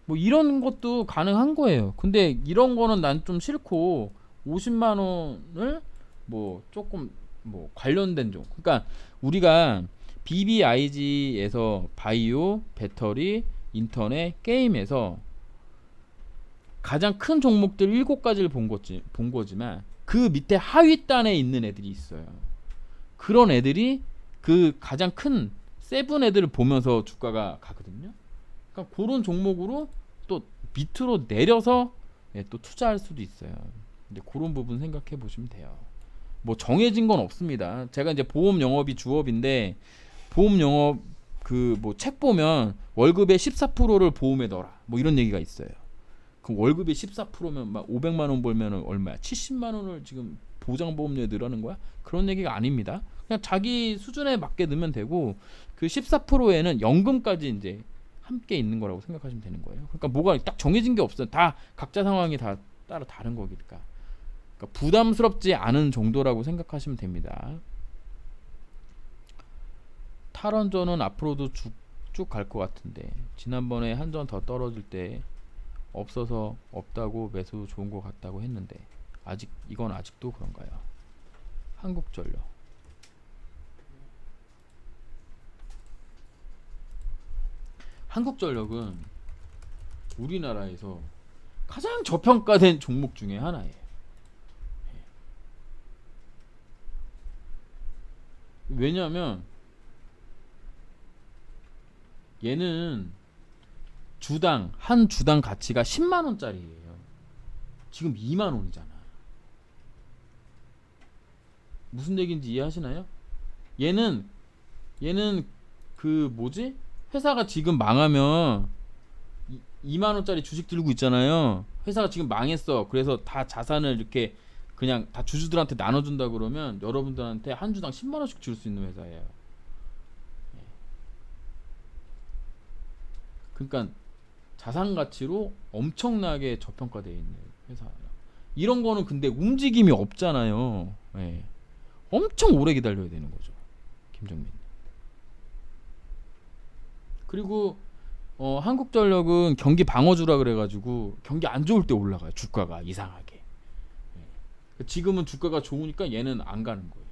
뭐 이런 것도 가능한 거예요. 근데 이런 거는 난 좀 싫고 50만 원을 뭐 조금 뭐 관련된 종. 그러니까 우리가 BBIG에서 바이오, 배터리, 인터넷, 게임에서 가장 큰 종목들 7가지를 본 거지만 그 밑에 하위단에 있는 애들이 있어요. 그런 애들이 그 가장 큰 세븐 애들을 보면서 주가가 가거든요. 그러니까 그런 종목으로 또 밑으로 내려서 또 투자할 수도 있어요. 근데 그런 부분 생각해 보시면 돼요. 뭐 정해진 건 없습니다. 제가 이제 보험 영업이 주업인데 보험 영업 그 뭐 책 보면 월급의 14%를 보험에 넣어라. 뭐 이런 얘기가 있어요. 그럼 월급이 14%면 막 500만 원 벌면은 얼마야? 70만 원을 지금 보장보험료에 넣으라는 거야? 그런 얘기가 아닙니다. 그냥 자기 수준에 맞게 넣으면 되고, 그 14%에는 연금까지 이제 함께 있는 거라고 생각하시면 되는 거예요. 그러니까 뭐가 딱 정해진 게 없어요. 다 각자 상황이 다 따로 다른 거니까. 그러니까 부담스럽지 않은 정도라고 생각하시면 됩니다. 탈원전은 앞으로도 쭉 갈 것 같은데, 지난번에 한 전 더 떨어질 때 없어서 없다고 매수 좋은 것 같다고 했는데 이건 아직도 그런가요? 한국전력. 한국전력은 우리나라에서 가장 저평가된 종목 중에 하나예요. 왜냐하면 얘는 한 주당 가치가 10만 원짜리예요. 지금 2만 원이잖아. 무슨 얘기인지 이해하시나요? 얘는 그 뭐지? 회사가 지금 망하면 2만 원짜리 주식 들고 있잖아요. 회사가 지금 망했어. 그래서 다 자산을 이렇게 그냥 다 주주들한테 나눠준다 그러면 여러분들한테 한 주당 10만 원씩 줄 수 있는 회사예요. 그러니까 자산 가치로 엄청나게 저평가되어 있는 회사예요. 이런 거는 근데 움직임이 없잖아요. 엄청 오래 기다려야 되는 거죠, 김정민. 그리고 한국전력은 경기 방어주라 그래가지고 경기 안 좋을 때 올라가요. 주가가 이상하게. 지금은 주가가 좋으니까 얘는 안 가는 거예요.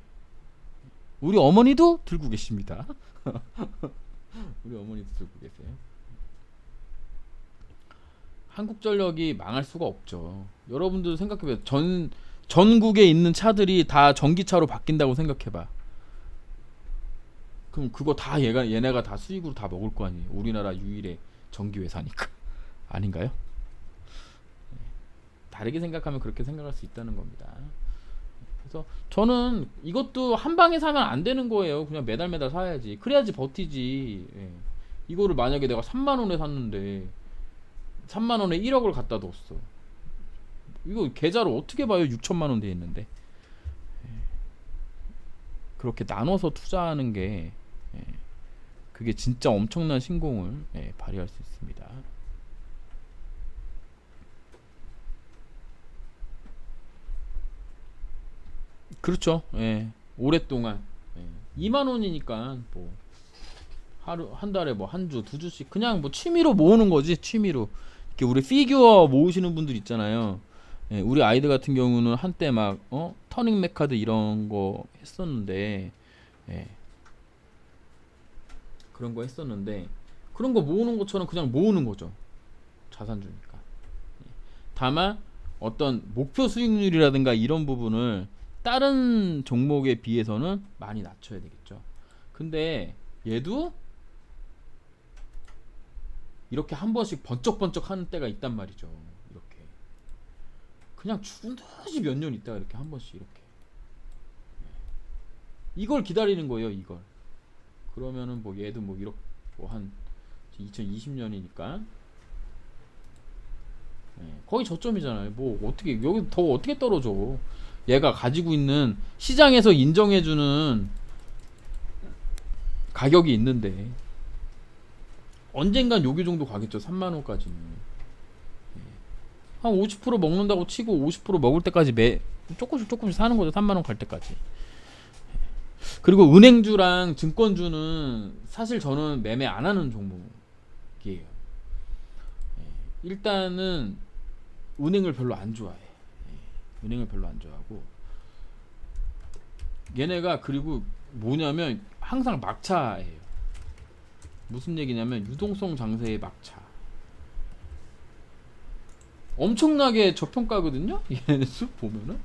우리 어머니도 들고 계십니다. 우리 어머니도 들고 계세요. 한국전력이 망할 수가 없죠. 여러분들 생각해봐요. 전국에 있는 차들이 다 전기차로 바뀐다고 생각해봐. 그럼 그거 다 얘네가 다 수익으로 다 먹을 거 아니에요. 우리나라 유일의 전기회사니까. 아닌가요? 다르게 생각하면 그렇게 생각할 수 있다는 겁니다. 그래서 저는 이것도 한 방에 사면 안 되는 거예요. 그냥 매달 사야지. 그래야지 버티지. 이거를 만약에 내가 3만 원에 샀는데 3만 원에 1억을 갖다 뒀어. 이거 계좌로 어떻게 봐요? 6천만 원 돼 있는데. 그렇게 나눠서 투자하는 게 그게 진짜 엄청난 신공을 발휘할 수 있습니다. 그렇죠. 오랫동안 2만 원이니까 뭐 하루 한 달에 뭐 한 주, 두 주씩 그냥 뭐 취미로 모으는 거지. 취미로. 이렇게 우리 피규어 모으시는 분들 있잖아요. 우리 아이들 같은 경우는 한때 막 터닝 메카드 이런 거 했었는데 예, 그런 거 했었는데 그런 거 모으는 것처럼 그냥 모으는 거죠. 자산주니까. 다만 어떤 목표 수익률이라든가 이런 부분을 다른 종목에 비해서는 많이 낮춰야 되겠죠. 근데 얘도 이렇게 한 번씩 번쩍번쩍 하는 때가 있단 말이죠. 이렇게 그냥 죽은 듯이 몇 년 있다가 이렇게 한 번씩 이렇게 이걸 기다리는 거예요. 이걸. 그러면은 뭐 얘도 뭐 이렇게 뭐 한 2020년이니까 거의 저점이잖아요. 뭐 어떻게 여기 더 어떻게 떨어져? 얘가 가지고 있는 시장에서 인정해주는 가격이 있는데 언젠간 여기 정도 가겠죠. 3만 원까지는. 한 50% 먹는다고 치고 50% 먹을 때까지 조금씩 사는 거죠. 3만 원 갈 때까지. 그리고 은행주랑 증권주는 사실 저는 매매 안 하는 종목이에요. 일단은 은행을 별로 안 좋아해. 은행을 별로 안 좋아하고 얘네가 그리고 뭐냐면 항상 막차예요. 무슨 얘기냐면 유동성 장세의 막차. 엄청나게 저평가거든요. 얘네 수 보면은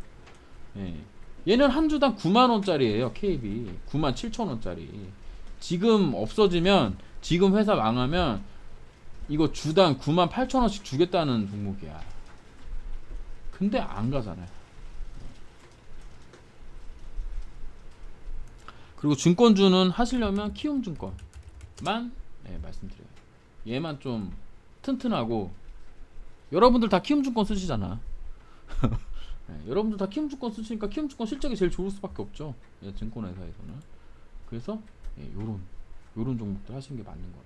얘는 한 주당 9만 원짜리예요. KB 9만 7천 원짜리. 지금 없어지면 지금 회사 망하면 이거 주당 9만 8천 원씩 주겠다는 종목이야. 근데 안 가잖아요. 그리고 증권주는 하시려면 키움증권만 말씀드려요. 얘만 좀 튼튼하고 여러분들 다 키움증권 쓰시잖아. 여러분들 다 키움증권 쓰시니까 키움증권 실적이 제일 좋을 수밖에 없죠. 증권회사에서는. 그래서 요런 종목들 하시는 게 맞는 것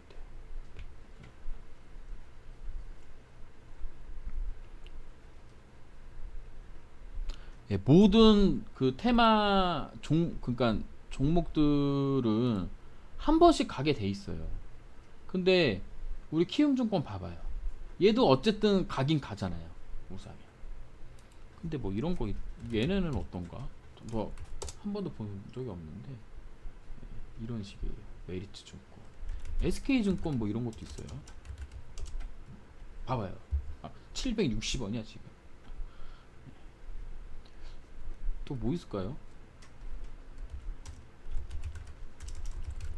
같아요. 모든 그 테마 그러니까 종목들은 한 번씩 가게 돼 있어요. 근데 우리 키움증권 봐봐요. 얘도 어쨌든 가긴 가잖아요. 우상이. 근데 뭐 이런 거 얘네는 어떤가? 뭐 한 번도 본 적이 없는데 이런 식이에요. 메리츠증권, SK증권 뭐 이런 것도 있어요. 봐봐요. 760원이야 지금. 또 뭐 있을까요?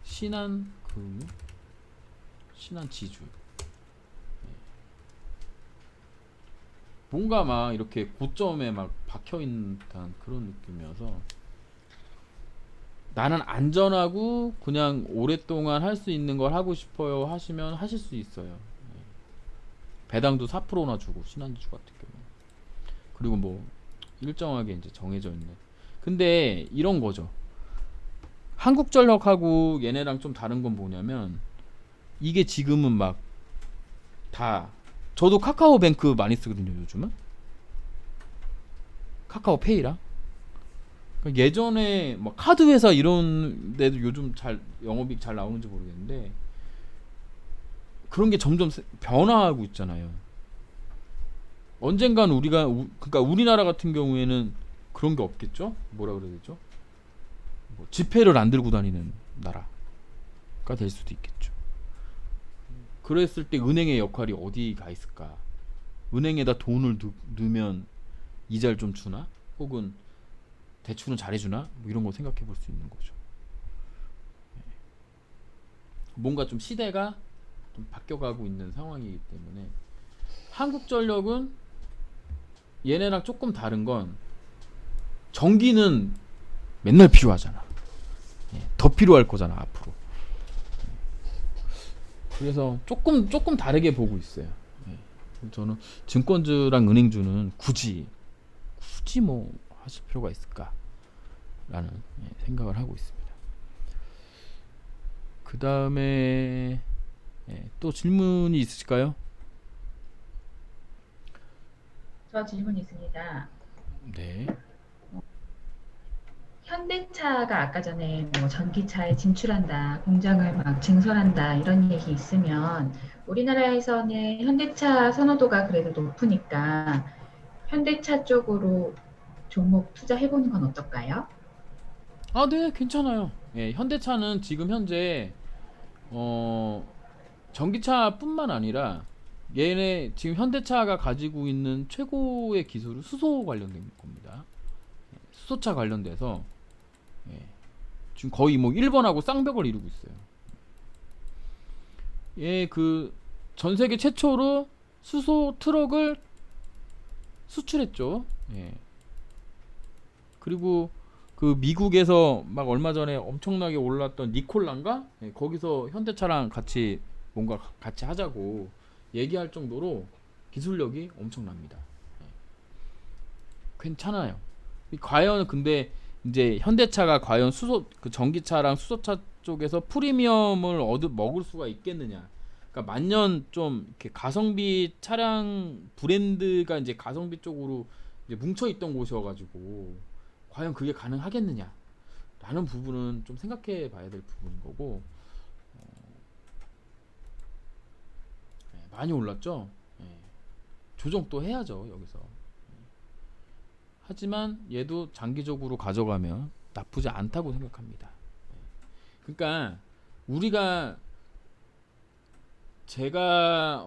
신한금융, 신한지주. 뭔가 막 이렇게 고점에 막 박혀있는 듯한 그런 느낌이어서 나는 안전하고 그냥 오랫동안 할 수 있는 걸 하고 싶어요 하시면 하실 수 있어요. 배당도 4%나 주고 신한지주 같은 경우. 그리고 뭐 일정하게 이제 정해져 있는. 근데 이런 거죠. 한국전력하고 얘네랑 좀 다른 건 뭐냐면 이게 지금은 막 다 저도 카카오뱅크 많이 쓰거든요. 요즘은 카카오페이랑 그러니까 예전에 뭐 카드 회사 이런 데도 요즘 잘 영업이익 잘 나오는지 모르겠는데 그런 게 점점 변화하고 있잖아요. 언젠간 우리가 그러니까 우리나라 같은 경우에는 그런 게 없겠죠? 뭐라 그래야 되죠? 뭐 지폐를 안 들고 다니는 나라가 될 수도 있겠죠. 그랬을 때 은행의 역할이 어디가 있을까? 은행에다 돈을 넣으면 이자를 좀 주나? 혹은 대출은 잘해주나? 뭐 이런 거 생각해 볼 수 있는 거죠. 뭔가 좀 시대가 좀 바뀌어가고 있는 상황이기 때문에 한국전력은 얘네랑 조금 다른 건 전기는 맨날 필요하잖아. 더 필요할 거잖아 앞으로. 그래서 조금 다르게 보고 있어요. 저는 증권주랑 은행주는 굳이 뭐 하실 필요가 있을까라는 생각을 하고 있습니다. 그 다음에 또 질문이 있으실까요? 저 질문 있습니다. 네. 현대차가 아까 전에 뭐 전기차에 진출한다, 공장을 막 증설한다 이런 얘기 있으면 우리나라에서는 현대차 선호도가 그래도 높으니까 현대차 쪽으로 종목 투자해보는 건 어떨까요? 아, 네, 괜찮아요. 현대차는 지금 현재 어, 전기차뿐만 아니라 얘네 지금 현대차가 가지고 있는 최고의 기술은 수소 관련된 겁니다. 수소차 관련돼서 예, 지금 거의 뭐 1번하고 쌍벽을 이루고 있어요. 그 전 세계 최초로 수소 트럭을 수출했죠. 예. 그리고 그 미국에서 막 얼마 전에 엄청나게 올랐던 니콜란가 거기서 현대차랑 같이 뭔가 같이 하자고 얘기할 정도로 기술력이 엄청납니다. 예. 괜찮아요. 과연 근데 이제 현대차가 과연 수소 그 전기차랑 수소차 쪽에서 프리미엄을 먹을 수가 있겠느냐? 그러니까 만년 좀 이렇게 가성비 차량 브랜드가 이제 가성비 쪽으로 이제 뭉쳐 있던 곳이어가지고 과연 그게 가능하겠느냐? 라는 부분은 좀 생각해 봐야 될 부분인 거고 많이 올랐죠? 예. 조정 또 해야죠 여기서. 하지만 얘도 장기적으로 가져가면 나쁘지 않다고 생각합니다. 그러니까 우리가 제가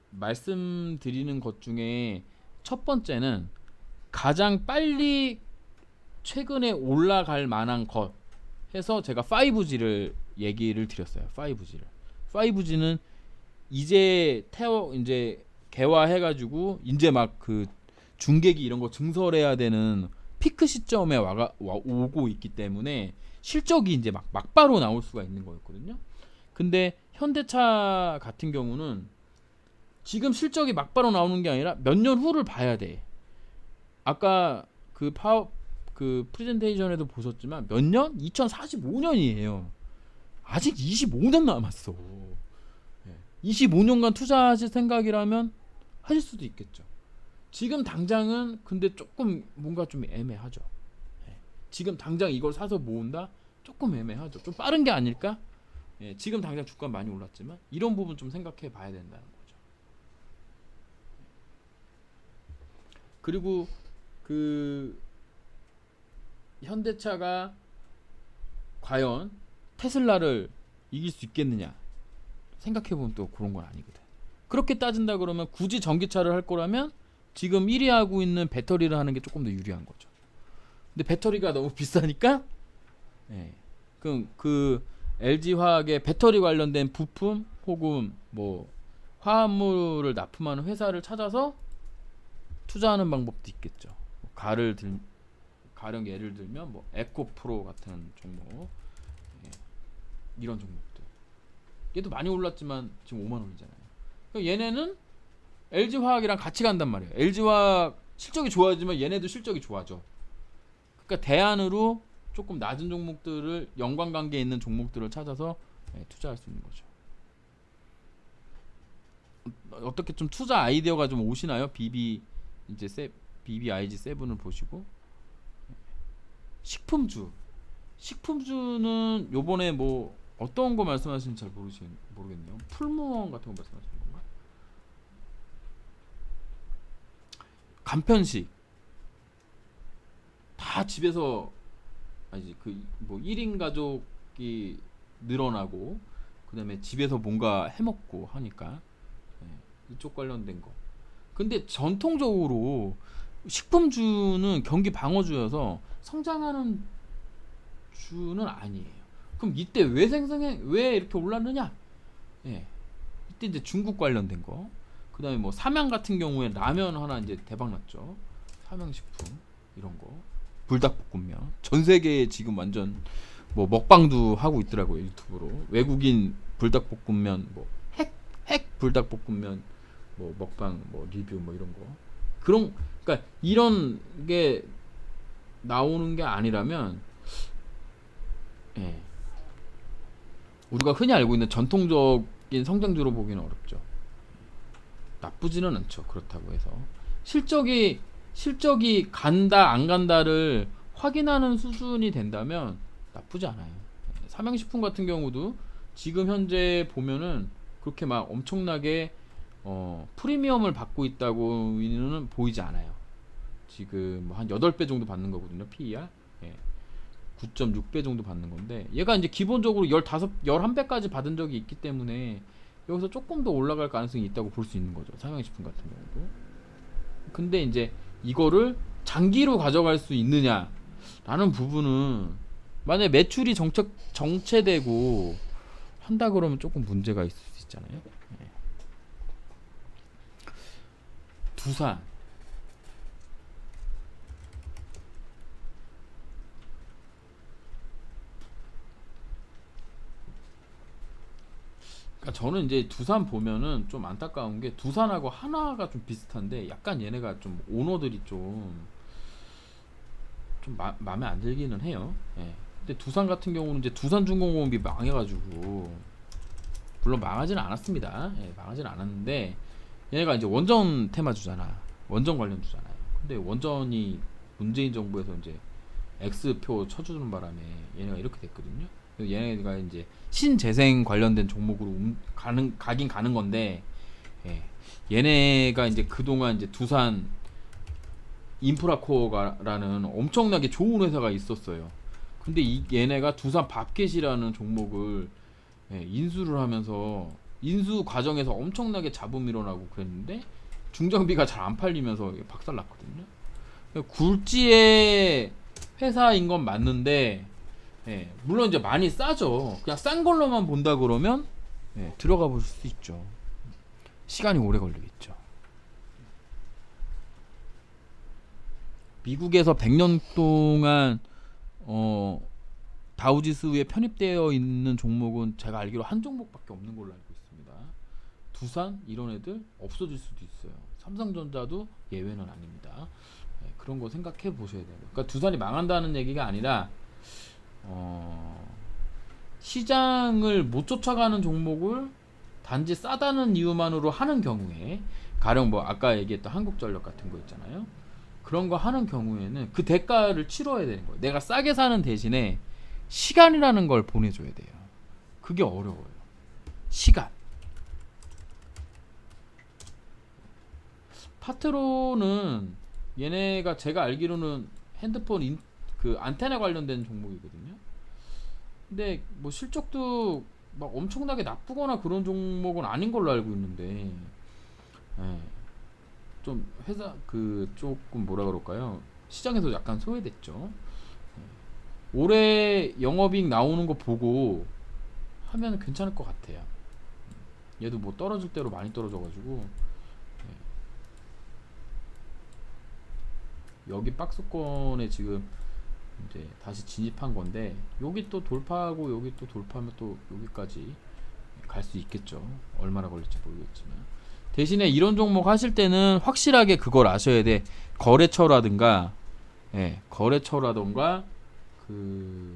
말씀드리는 것 중에 첫 번째는 가장 빨리 최근에 올라갈 만한 것 해서 제가 5G를 얘기를 드렸어요. 5G를. 5G는 이제 개화해가지고 이제 막 그 중계기 이런 거 증설해야 되는 피크 시점에 오고 있기 때문에 실적이 이제 막 막바로 나올 수가 있는 거였거든요. 근데 현대차 같은 경우는 지금 실적이 막바로 나오는 게 아니라 몇 년 후를 봐야 돼. 아까 그 프레젠테이션에도 보셨지만 몇 년? 2045년이에요. 아직 25년 남았어. 25년간 투자하실 생각이라면 하실 수도 있겠죠. 지금 당장은 근데 조금 뭔가 좀 애매하죠. 지금 당장 이걸 사서 모은다? 조금 애매하죠. 좀 빠른 게 아닐까? 지금 당장 주가 많이 올랐지만 이런 부분 좀 생각해 봐야 된다는 거죠. 그리고 그 현대차가 과연 테슬라를 이길 수 있겠느냐 생각해보면 또 그런 건 아니거든. 그렇게 따진다 그러면 굳이 전기차를 할 거라면 지금 1위 하고 있는 배터리를 하는 게 조금 더 유리한 거죠. 근데 배터리가 너무 비싸니까 그럼 그 LG 화학의 배터리 관련된 부품 혹은 뭐 화합물을 납품하는 회사를 찾아서 투자하는 방법도 있겠죠. 가령 예를 들면 뭐 에코프로 같은 종목 이런 종목들 얘도 많이 올랐지만 지금 5만 원이잖아요. 그러니까 얘네는 LG 화학이랑 같이 간단 말이에요. LG 화학 실적이 좋아지면 얘네도 실적이 좋아져. 그러니까 대안으로 조금 낮은 종목들을 연관관계 있는 종목들을 찾아서 투자할 수 있는 거죠. 어떻게 좀 투자 아이디어가 좀 오시나요? BBIG 7을 보시고 식품주는 요번에 뭐 어떤 거 말씀하시는지 잘 모르겠네요. 풀무원 같은 거 말씀하시는 건가? 간편식 다 집에서 아니지 그뭐 1인 가족이 늘어나고 그다음에 집에서 뭔가 해먹고 하니까 이쪽 관련된 거. 근데 전통적으로 식품주는 경기 방어주여서 성장하는 주는 아니에요. 그럼 이때 왜 이렇게 올랐느냐? 이때 이제 중국 관련된 거. 그다음에 뭐 삼양 같은 경우에 라면 하나 이제 대박 났죠. 삼양식품 이런 거. 불닭볶음면. 전 세계에 지금 완전 뭐 먹방도 하고 있더라고요, 유튜브로. 외국인 불닭볶음면 핵 불닭볶음면 뭐 먹방, 뭐 리뷰, 뭐 이런 거. 그런, 그러니까 이런 게 나오는 게 아니라면, 예, 우리가 흔히 알고 있는 전통적인 성장주로 보기는 어렵죠. 나쁘지는 않죠. 그렇다고 해서 실적이 간다 안 간다를 확인하는 수준이 된다면 나쁘지 않아요. 삼양식품 같은 경우도 지금 현재 보면은 그렇게 막 엄청나게 프리미엄을 받고 있다고는 보이지 않아요. 지금 뭐한 8배 정도 받는 거거든요. PER. 예. 9.6배 정도 받는 건데 얘가 이제 기본적으로 15, 11배까지 받은 적이 있기 때문에 여기서 조금 더 올라갈 가능성이 있다고 볼 수 있는 거죠. 삼양식품 같은 경우도. 근데 이제 이거를 장기로 가져갈 수 있느냐라는 부분은 만약에 매출이 정체되고 한다 그러면 조금 문제가 있을 수 있잖아요. 네. 두산. 그러니까 저는 이제 두산 보면은 좀 안타까운 게 두산하고 하나가 좀 비슷한데 약간 얘네가 좀 오너들이 좀 마음에 안 들기는 해요. 예. 근데 두산 같은 경우는 이제 두산중공업이 망해가지고 물론 망하지는 않았습니다. 예, 망하지는 않았는데 얘네가 이제 원전 테마주잖아. 원전 관련주잖아요. 근데 원전이 문재인 정부에서 이제 X표 쳐주는 바람에 얘네가 이렇게 됐거든요. 그래서 얘네가 이제 신재생 관련된 종목으로 가긴 가는 건데, 예, 얘네가 이제 그동안 이제 두산 인프라코어라는 엄청나게 좋은 회사가 있었어요. 근데 얘네가 두산 밥켓이라는 종목을 인수를 하면서 인수 과정에서 엄청나게 잡음 일어나고 그랬는데 중장비가 잘 안 팔리면서 박살났거든요. 굴지의 회사인 건 맞는데 물론 이제 많이 싸죠. 그냥 싼 걸로만 본다 그러면 들어가 볼 수 있죠. 시간이 오래 걸리겠죠. 미국에서 100년 동안 다우지수에 편입되어 있는 종목은 제가 알기로 한 종목밖에 없는 걸로 알고 있습니다. 두산 이런 애들 없어질 수도 있어요. 삼성전자도 예외는 아닙니다. 그런 거 생각해 보셔야 돼요. 그러니까 두산이 망한다는 얘기가 아니라 시장을 못 쫓아가는 종목을 단지 싸다는 이유만으로 하는 경우에 가령 뭐 아까 얘기했던 한국전력 같은 거 있잖아요. 그런 거 하는 경우에는 그 대가를 치러야 되는 거예요. 내가 싸게 사는 대신에 시간이라는 걸 보내줘야 돼요. 그게 어려워요. 시간. 파트로는 얘네가 제가 알기로는 핸드폰 그 안테나 관련된 종목이거든요. 근데 뭐 실적도 막 엄청나게 나쁘거나 그런 종목은 아닌 걸로 알고 있는데, 예, 좀 회사 그 조금 뭐라 그럴까요? 시장에서 약간 소외됐죠. 올해 영업이익 나오는 거 보고 하면 괜찮을 것 같아요. 얘도 뭐 떨어질 대로 많이 떨어져가지고 여기 박스권에 지금 이제 다시 진입한 건데 여기 또 돌파하고 여기 또 돌파하면 또 여기까지 갈 수 있겠죠. 얼마나 걸릴지 모르겠지만 대신에 이런 종목 하실 때는 확실하게 그걸 아셔야 돼. 거래처라든가 거래처라든가 그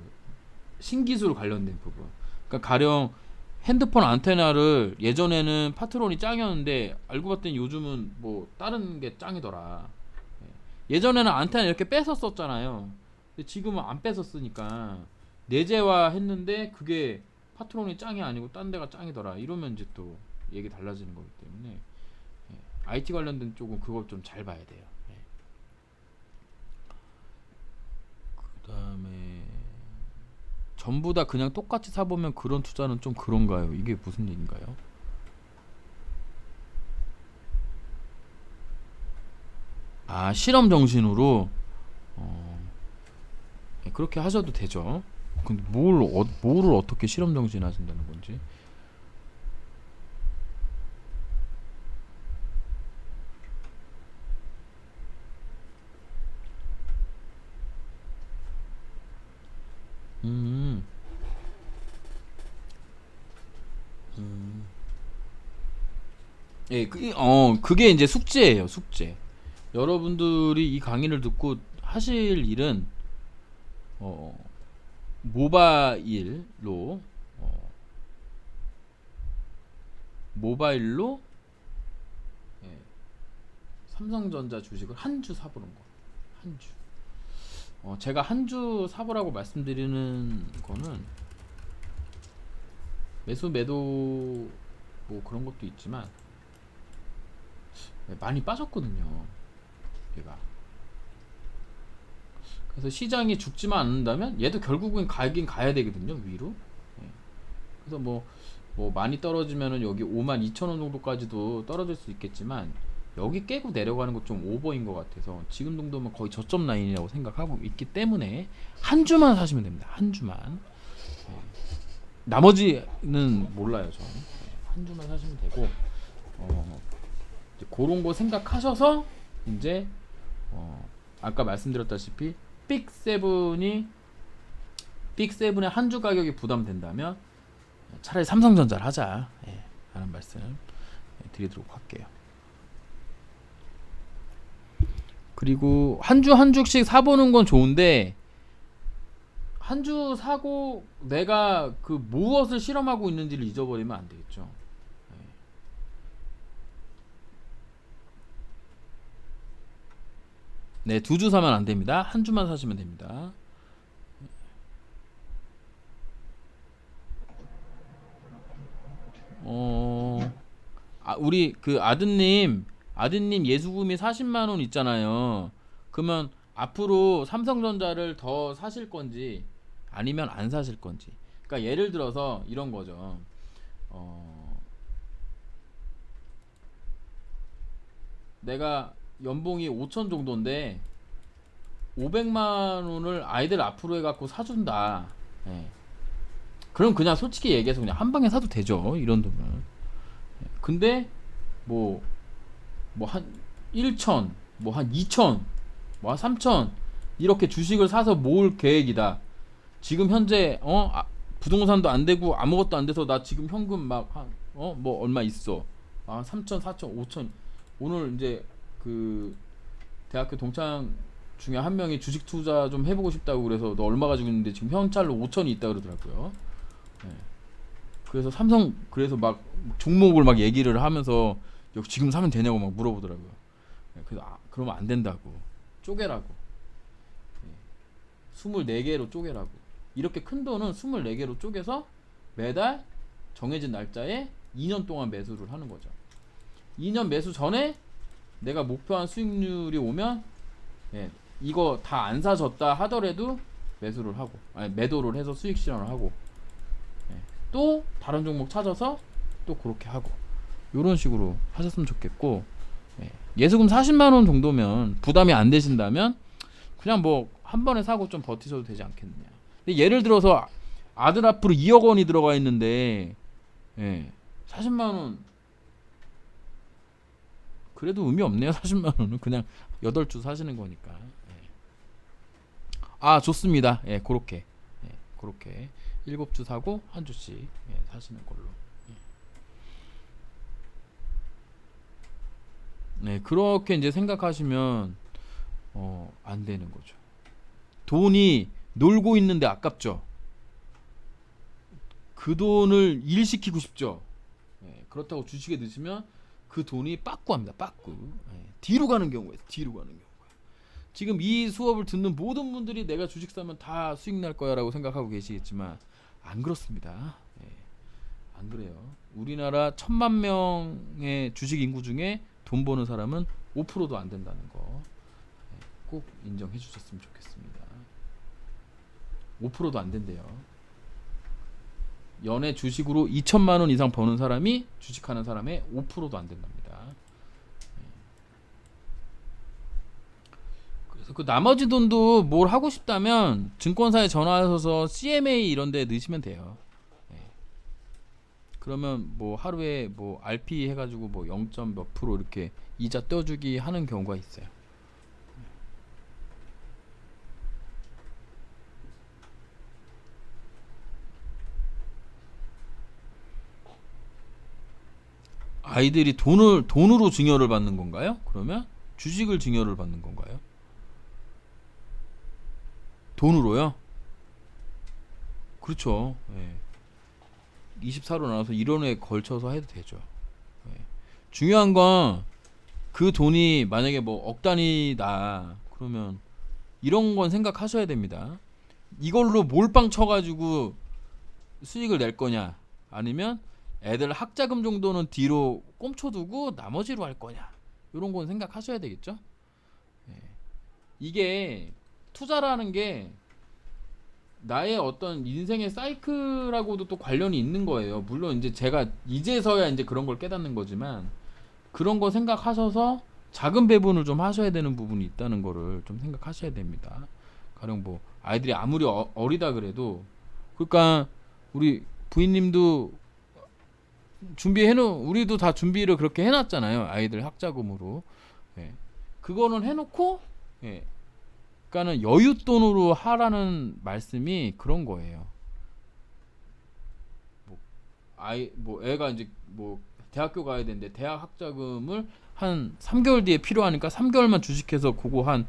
신기술 관련된 부분. 그러니까 가령 핸드폰 안테나를 예전에는 파트론이 짱이었는데 알고 봤더니 요즘은 뭐 다른 게 짱이더라. 예전에는 안테나 이렇게 뺏었었잖아요. 근데 지금은 안 뺏었으니까 내재화 했는데 그게 파트론이 짱이 아니고 딴 데가 짱이더라. 이러면 이제 또 얘기 달라지는 거기 때문에 IT 관련된 쪽은 그걸 좀 잘 봐야 돼요. 그 다음에 전부 다 그냥 똑같이 사보면 그런 투자는 좀 그런가요? 이게 무슨 얘기인가요? 아, 실험 정신으로 그렇게 하셔도 되죠. 근데 뭐를 어떻게 실험 정신 하신다는 건지. 음, 음. 예, 그게 이제 숙제예요, 숙제. 여러분들이 이 강의를 듣고 하실 일은 어, 모바일로 어, 모바일로 예, 삼성전자 주식을 한 주 사보는 거. 한 주. 제가 한 주 사보라고 말씀드리는 거는 매수 매도 뭐 그런 것도 있지만 많이 빠졌거든요. 얘가. 그래서 시장이 죽지만 않는다면 얘도 결국은 가긴 가야 되거든요, 위로. 예. 그래서 뭐 많이 떨어지면은 여기 52,000원 정도까지도 떨어질 수 있겠지만 여기 깨고 내려가는 것 좀 오버인 것 같아서 지금 정도면 거의 저점 라인이라고 생각하고 있기 때문에 한 주만 사시면 됩니다. 한 주만. 예. 나머지는 몰라요, 저는. 예. 한 주만 사시면 되고 이제 그런 거 생각하셔서 이제 아까 말씀드렸다시피 빅7이 빅7의 한 주 가격이 부담된다면 차라리 삼성전자를 하자, 예, 라는 말씀 드리도록 할게요. 그리고 한 주 한 주씩 사보는 건 좋은데 한 주 사고 내가 그 무엇을 실험하고 있는지를 잊어버리면 안 되겠죠. 네, 두 주 사면 안 됩니다. 한 주만 사시면 됩니다. 우리 그 아드님 예수금이 40만 원 있잖아요. 그러면 앞으로 삼성전자를 더 사실 건지 아니면 안 사실 건지. 그러니까 예를 들어서 이런 거죠. 내가 연봉이 5천 정도인데 500만 원을 아이들 앞으로 해갖고 사준다. 예. 그럼 그냥 솔직히 얘기해서 그냥 한 방에 사도 되죠. 이런 돈은. 근데 뭐 한 1천, 뭐 한 2천, 뭐 한 3천 이렇게 주식을 사서 모을 계획이다. 지금 현재 부동산도 안 되고 아무것도 안 돼서 나 지금 현금 막 뭐 얼마 있어. 3천, 4천, 5천. 오늘 이제 그 대학교 동창 중에 한 명이 주식 투자 좀 해보고 싶다고 그래서 너 얼마 가지고 있는데 지금 현찰로 5천이 있다 그러더라고요. 네. 그래서 그래서 막 종목을 막 얘기를 하면서 여기 지금 사면 되냐고 막 물어보더라고요. 네, 그래서 그러면 안 된다고. 쪼개라고. 네. 24개로 쪼개라고. 이렇게 큰 돈은 24개로 쪼개서 매달 정해진 날짜에 2년 동안 매수를 하는 거죠. 2년 매수 전에 내가 목표한 수익률이 오면 이거 다 안 사졌다 하더라도 매수를 하고 매도를 해서 수익 실현을 하고 또 다른 종목 찾아서 또 그렇게 하고 이런 식으로 하셨으면 좋겠고 예수금 40만 원 정도면 부담이 안 되신다면 그냥 뭐 한 번에 사고 좀 버티셔도 되지 않겠느냐. 근데 예를 들어서 아들 앞으로 2억 원이 들어가 있는데 40만 원 그래도 의미 없네요. 40만 원은 그냥 8주 사시는 거니까. 좋습니다. 그렇게. 그렇게 7주 사고 한 주씩 사시는 걸로. 그렇게 이제 생각하시면 안 되는 거죠. 돈이 놀고 있는데 아깝죠. 그 돈을 일시키고 싶죠. 그렇다고 주식에 넣으시면 그 돈이 빠꾸합니다. 빠꾸. 뒤로 가는 경우에 뒤로 가는 경우. 지금 이 수업을 듣는 모든 분들이 내가 주식 사면 다 수익 날 거야라고 생각하고 계시겠지만 안 그렇습니다. 안 그래요. 우리나라 1,000만 명의 주식 인구 중에 돈 버는 사람은 5%도 안 된다는 거 꼭 인정해 주셨으면 좋겠습니다. 5%도 안 된대요. 연애 주식으로 2천만 원 이상 버는 사람이 주식하는 사람의 5%도 안 된답니다. 그래서 그 나머지 돈도 뭘 하고 싶다면 증권사에 전화하셔서 CMA 이런 데 넣으시면 돼요. 그러면 뭐 하루에 뭐 RP 해가지고 뭐 0. 몇 프로 이렇게 이자 떼어주기 하는 경우가 있어요. 아이들이 돈으로 증여를 받는 건가요? 그러면 주식을 증여를 받는 건가요? 돈으로요? 그렇죠. 예. 24로 나눠서 1원에 걸쳐서 해도 되죠. 예. 중요한 건 그 돈이 만약에 뭐 억 단위다 그러면 이런 건 생각하셔야 됩니다. 이걸로 몰빵 쳐가지고 수익을 낼 거냐, 아니면 애들 학자금 정도는 뒤로 꼼쳐두고 나머지로 할 거냐, 이런 건 생각하셔야 되겠죠. 예. 이게 투자라는 게 나의 어떤 인생의 사이클하고도 또 관련이 있는 거예요. 물론 이제 제가 이제서야 이제 그런 걸 깨닫는 거지만, 그런 거 생각하셔서 작은 배분을 좀 하셔야 되는 부분이 있다는 거를 좀 생각하셔야 됩니다. 가령 뭐 아이들이 아무리 어리다 그래도, 그러니까 우리 부인님도 우리도 다 준비를 그렇게 해놨잖아요. 아이들 학자금으로. 예. 그거는 해놓고, 예. 그러니까는 여윳돈으로 하라는 말씀이 그런 거예요. 뭐 애가 이제 뭐 대학교 가야 되는데 대학 학자금을 한 3개월 뒤에 필요하니까 3개월만 주식해서 그거 한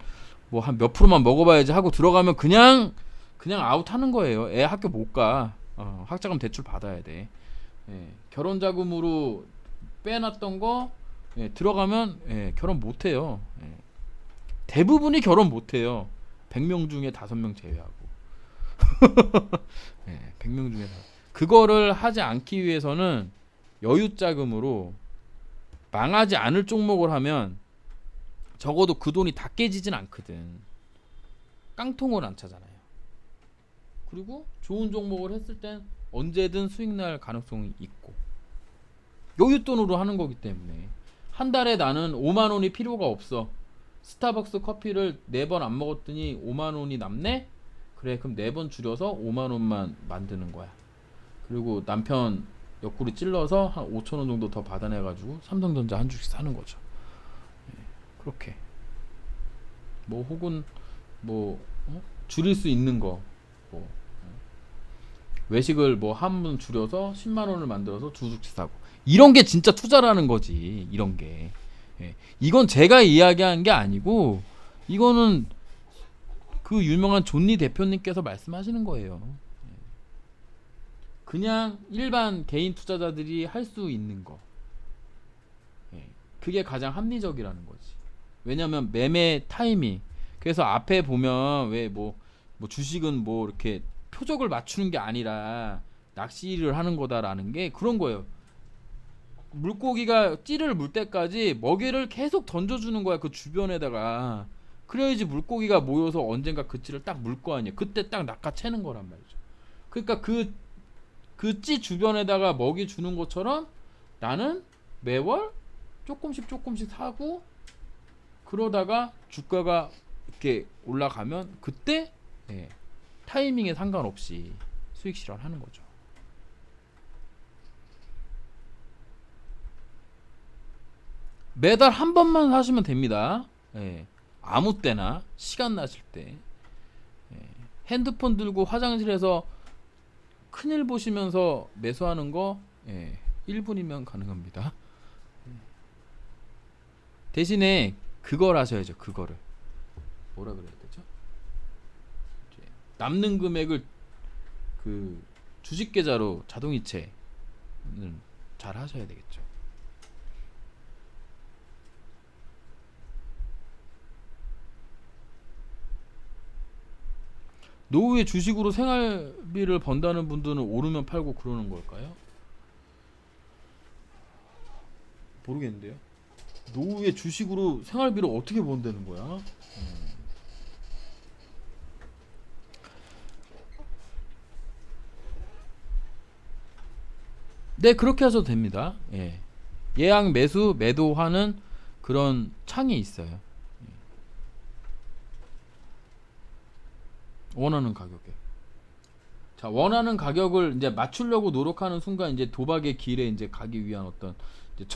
몇 프로만 먹어봐야지 하고 들어가면 그냥 아웃하는 거예요. 애 학교 못 가. 학자금 대출 받아야 돼. 예, 결혼 자금으로 빼놨던 거, 예, 들어가면, 예, 결혼 못 해요. 예. 대부분이 결혼 못 해요. 100명 중에 5명 제외하고. 예, 100명 중에 그거를 하지 않기 위해서는 여유 자금으로 망하지 않을 종목을 하면 적어도 그 돈이 다 깨지진 않거든. 깡통을 안 차잖아요. 그리고 좋은 종목을 했을 땐 언제든 수익 날 가능성이 있고, 여윳돈으로 하는 거기 때문에 한 달에 나는 5만 원이 필요가 없어. 스타벅스 커피를 4번 안 먹었더니 5만 원이 남네? 그래, 그럼 4번 줄여서 5만 원만 만드는 거야. 그리고 남편 옆구리 찔러서 한 5천 원 정도 더 받아내가지고 삼성전자 한 주씩 사는 거죠. 그렇게 뭐 혹은 뭐 줄일 수 있는 거, 뭐 외식을 뭐 한 번 줄여서 10만 원을 만들어서 2주씩 사고, 이런 게 진짜 투자라는 거지. 이런 게, 예. 이건 제가 이야기한 게 아니고 이거는 그 유명한 존리 대표님께서 말씀하시는 거예요. 그냥 일반 개인 투자자들이 할 수 있는 거, 예. 그게 가장 합리적이라는 거지. 왜냐면 매매 타이밍. 그래서 앞에 보면 왜 뭐 주식은 뭐 이렇게 표적을 맞추는 게 아니라 낚시를 하는 거다라는 게 그런 거예요. 물고기가 찌를 물 때까지 먹이를 계속 던져주는 거야, 그 주변에다가. 그래야지 물고기가 모여서 언젠가 그 찌를 딱 물 거 아니야. 그때 딱 낚아채는 거란 말이죠. 그러니까 그 찌 주변에다가 먹이 주는 것처럼 나는 매월 조금씩 사고, 그러다가 주가가 이렇게 올라가면 그때, 예, 타이밍에 상관없이 수익 실현하는 거죠. 매달 한 번만 사시면 됩니다. 예, 아무 때나 시간 나실 때, 예, 핸드폰 들고 화장실에서 큰일 보시면서 매수하는 거, 예, 1분이면 가능합니다. 대신에 그걸 하셔야죠. 그거를 뭐라 그래야 되죠? 이제 남는 금액을 그 주식 계좌로 자동이체는 잘 하셔야 되겠죠. 노후에 주식으로 생활비를 번다는 분들은 오르면 팔고 그러는 걸까요? 모르겠는데요. 노후에 주식으로 생활비를 어떻게 번다는 거야? 네, 그렇게 하셔도 됩니다. 예. 예약 매수 매도하는 그런 창이 있어요. 원하는 가격에. 자, 원하는 가격을 이제 맞추려고 노력하는 순간 이제 도박의 길에 이제 가기 위한 어떤 이제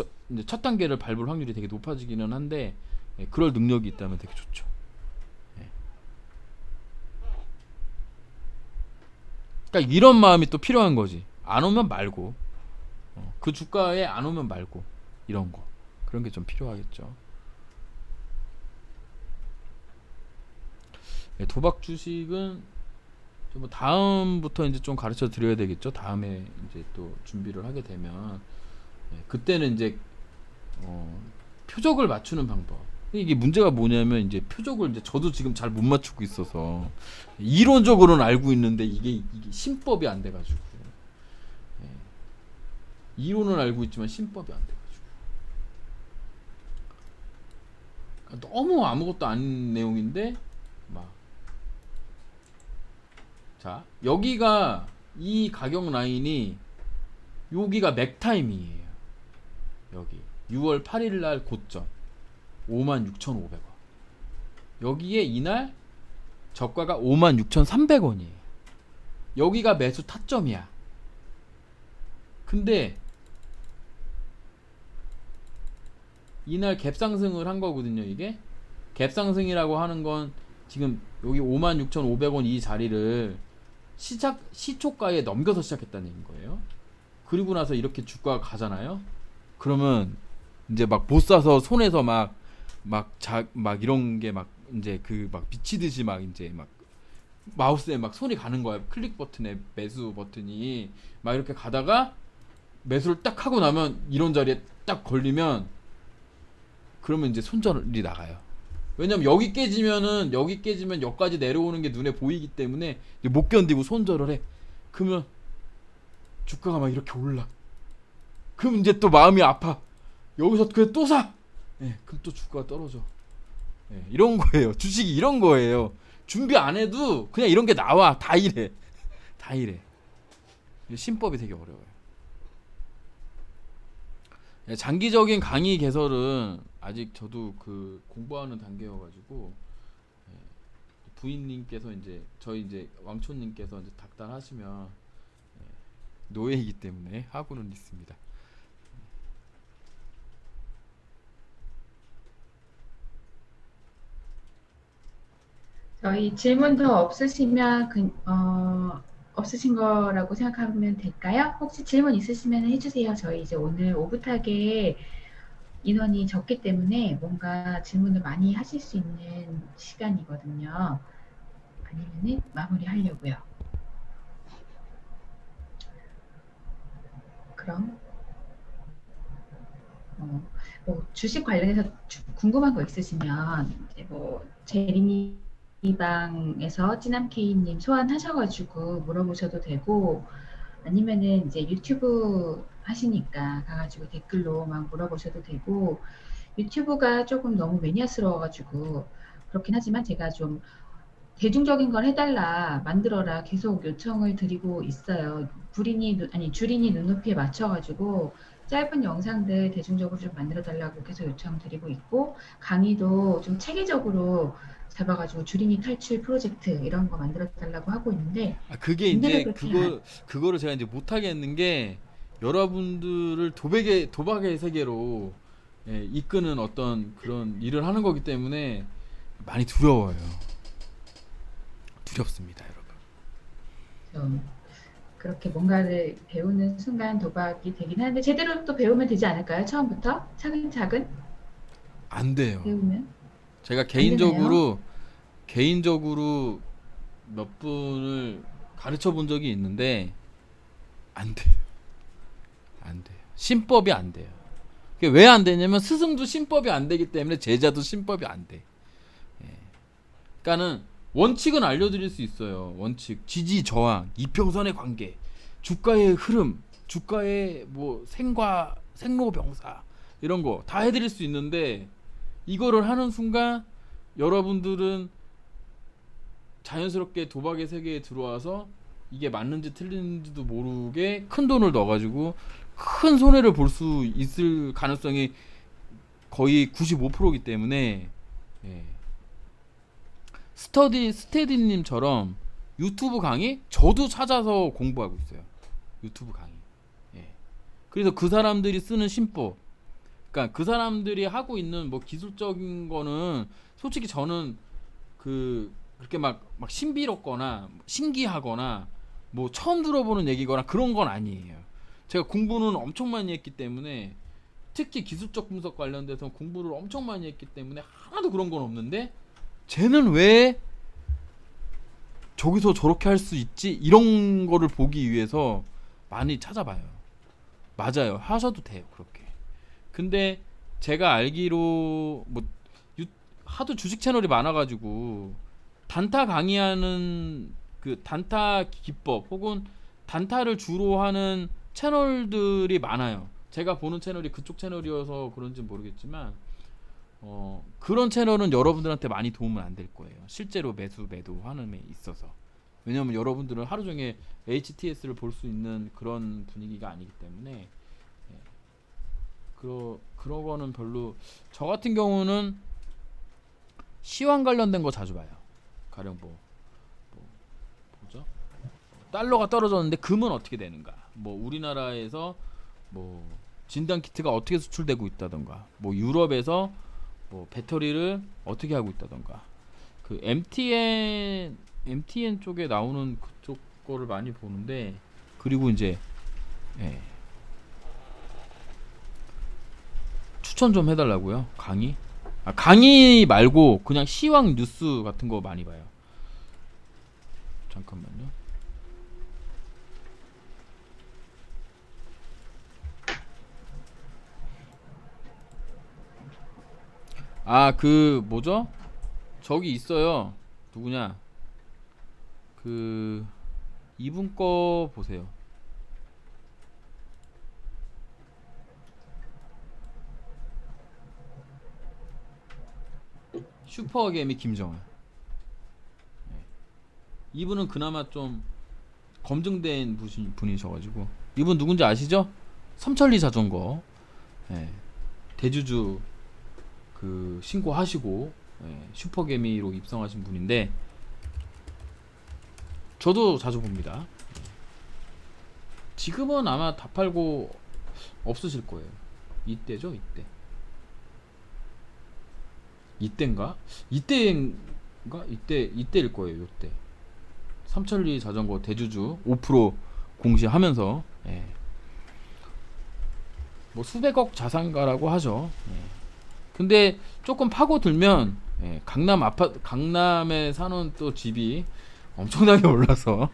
첫 단계를 밟을 확률이 되게 높아지기는 한데, 예, 그럴 능력이 있다면 되게 좋죠. 예. 그러니까 이런 마음이 또 필요한 거지. 안 오면 말고, 그 주가에 안 오면 말고, 이런 거 그런 게 좀 필요하겠죠. 네, 도박 주식은 뭐 다음부터 이제 좀 가르쳐 드려야 되겠죠. 다음에 이제 또 준비를 하게 되면 그때는 이제 표적을 맞추는 방법. 이게 문제가 뭐냐면 이제 표적을 이제 저도 지금 잘 못 맞추고 있어서 이론적으로는 알고 있는데 이게 신법이 안 돼가지고 이론은 알고 있지만 신법이 안 돼가지고 그러니까 너무 아무것도 아닌 내용인데 막 자 여기가 이 가격 라인이 여기가 맥타임이에요. 여기 6월 8일 날 고점 56,500원. 여기에 이날 저가가 56,300원이에요. 여기가 매수 타점이야. 근데 이날 갭 상승을 한 거거든요. 이게 갭 상승이라고 하는 건 지금 여기 56,500원 이 자리를 시초가에 넘겨서 시작했다는 얘기인 거예요. 그리고 나서 이렇게 주가가 가잖아요. 그러면 이제 막 못 사서 손에서 막 이런 게 막 이제 그 막 미치듯이 막 이제 막 마우스에 막 손이 가는 거야. 클릭 버튼에 매수 버튼이 막 이렇게 가다가 매수를 딱 하고 나면 이런 자리에 딱 걸리면 그러면 이제 손절이 나가요. 왜냐면 여기 깨지면 여기까지 내려오는 게 눈에 보이기 때문에 못 견디고 손절을 해. 그러면 주가가 막 이렇게 올라. 그럼 이제 또 마음이 아파. 여기서 그래 또 사. 그럼 또 주가가 떨어져. 이런 거예요. 주식이 이런 거예요. 준비 안 해도 그냥 이런 게 나와. 다 이래. 다 이래. 신법이 되게 어려워요. 장기적인 강의 개설은 아직 저도 그 공부하는 단계여가지고 부인님께서 이제 저희 이제 왕초님께서 이제 닥달하시면 노예이기 때문에 하고는 있습니다. 저희 질문 더 없으시면 없으신 거라고 생각하면 될까요? 혹시 질문 있으시면 해주세요. 저희 이제 오늘 오붓하게 인원이 적기 때문에 뭔가 질문을 많이 하실 수 있는 시간이거든요. 아니면은 마무리하려고요. 그럼 뭐 주식 관련해서 궁금한 거 있으시면 이제 뭐 제리니 방에서 찌남케이님 소환하셔가지고 물어보셔도 되고 아니면은 이제 유튜브 하시니까 가가지고 댓글로 막 물어보셔도 되고 유튜브가 조금 너무 매니아스러워가지고 그렇긴 하지만 제가 좀 대중적인 걸 해달라 만들어라 계속 요청을 드리고 있어요. 주린이 눈높이에 맞춰가지고 짧은 영상들 대중적으로 좀 만들어 달라고 계속 요청드리고 있고 강의도 좀 체계적으로 잡아가지고 주린이 탈출 프로젝트 이런 거 만들어 달라고 하고 있는데 그게 문제가 이제 그렇게 그거를 제가 이제 못하게 했는 게 여러분들을 도박의 세계로 이끄는 어떤 그런 일을 하는 거기 때문에 많이 두려워요. 두렵습니다, 여러분. 좀 그렇게 뭔가를 배우는 순간 도박이 되긴 하는데 제대로 또 배우면 되지 않을까요? 처음부터 차근차근 안 돼요. 배우면 제가 안 되나요? 개인적으로 몇 분을 가르쳐 본 적이 있는데 안 돼요. 안 돼요. 신법이 안 돼요. 그게 왜 안 되냐면 스승도 신법이 안 되기 때문에 제자도 신법이 안 돼. 그러니까는 원칙은 알려드릴 수 있어요. 원칙, 지지 저항, 이평선의 관계, 주가의 흐름, 주가의 뭐 생로병사 이런 거 다 해드릴 수 있는데 이거를 하는 순간 여러분들은 자연스럽게 도박의 세계에 들어와서 이게 맞는지 틀린지도 모르게 큰 돈을 넣어가지고 큰 손해를 볼 수 있을 가능성이 거의 95%이기 때문에 스테디님처럼 유튜브 강의 저도 찾아서 공부하고 있어요. 유튜브 강의. 그래서 그 사람들이 쓰는 신법, 그러니까 그 사람들이 하고 있는 뭐 기술적인 거는 솔직히 저는 그렇게 막 신비롭거나 신기하거나 뭐 처음 들어보는 얘기거나 그런 건 아니에요. 제가 공부는 엄청 많이 했기 때문에 특히 기술적 분석 관련돼서 공부를 엄청 많이 했기 때문에 하나도 그런 건 없는데 쟤는 왜 저기서 저렇게 할 수 있지? 이런 거를 보기 위해서 많이 찾아봐요. 맞아요. 하셔도 돼요. 그렇게. 근데 제가 알기로 뭐 하도 주식 채널이 많아가지고 단타 강의하는 그 단타 기법 혹은 단타를 주로 하는 채널들이 많아요. 제가 보는 채널이 그쪽 채널이어서 그런지 모르겠지만 그런 채널은 여러분들한테 많이 도움은 안 될 거예요. 실제로 매도하는 데 있어서. 왜냐면 여러분들은 하루 종일 HTS를 볼 수 있는 그런 분위기가 아니기 때문에 그런 거는 별로. 저 같은 경우는 시황 관련된 거 자주 봐요. 가령 뭐죠? 달러가 떨어졌는데 금은 어떻게 되는가? 뭐 우리나라에서 뭐 진단 키트가 어떻게 수출되고 있다던가, 뭐 유럽에서 뭐 배터리를 어떻게 하고 있다던가, 그 MTN 쪽에 나오는 그쪽 거를 많이 보는데, 그리고 이제 예, 추천 좀 해달라고요. 강의 말고 그냥 시황 뉴스 같은 거 많이 봐요. 잠깐만요. 그 뭐죠? 저기 있어요. 누구냐? 그 이분 거 보세요. 슈퍼개미 김정은. 이분은 그나마 좀 검증된 분이셔가지고. 이분 누군지 아시죠? 삼천리 자전거 대주주 그 신고하시고 슈퍼개미로 입성하신 분인데 저도 자주 봅니다. 지금은 아마 다 팔고 없으실 거예요. 이때죠, 이때인가? 이때일 거예요. 요때 삼천리 자전거 대주주 5% 공시하면서 뭐 수백억 자산가라고 하죠. 근데 조금 파고들면 강남에 사는 또 집이 엄청나게 올라서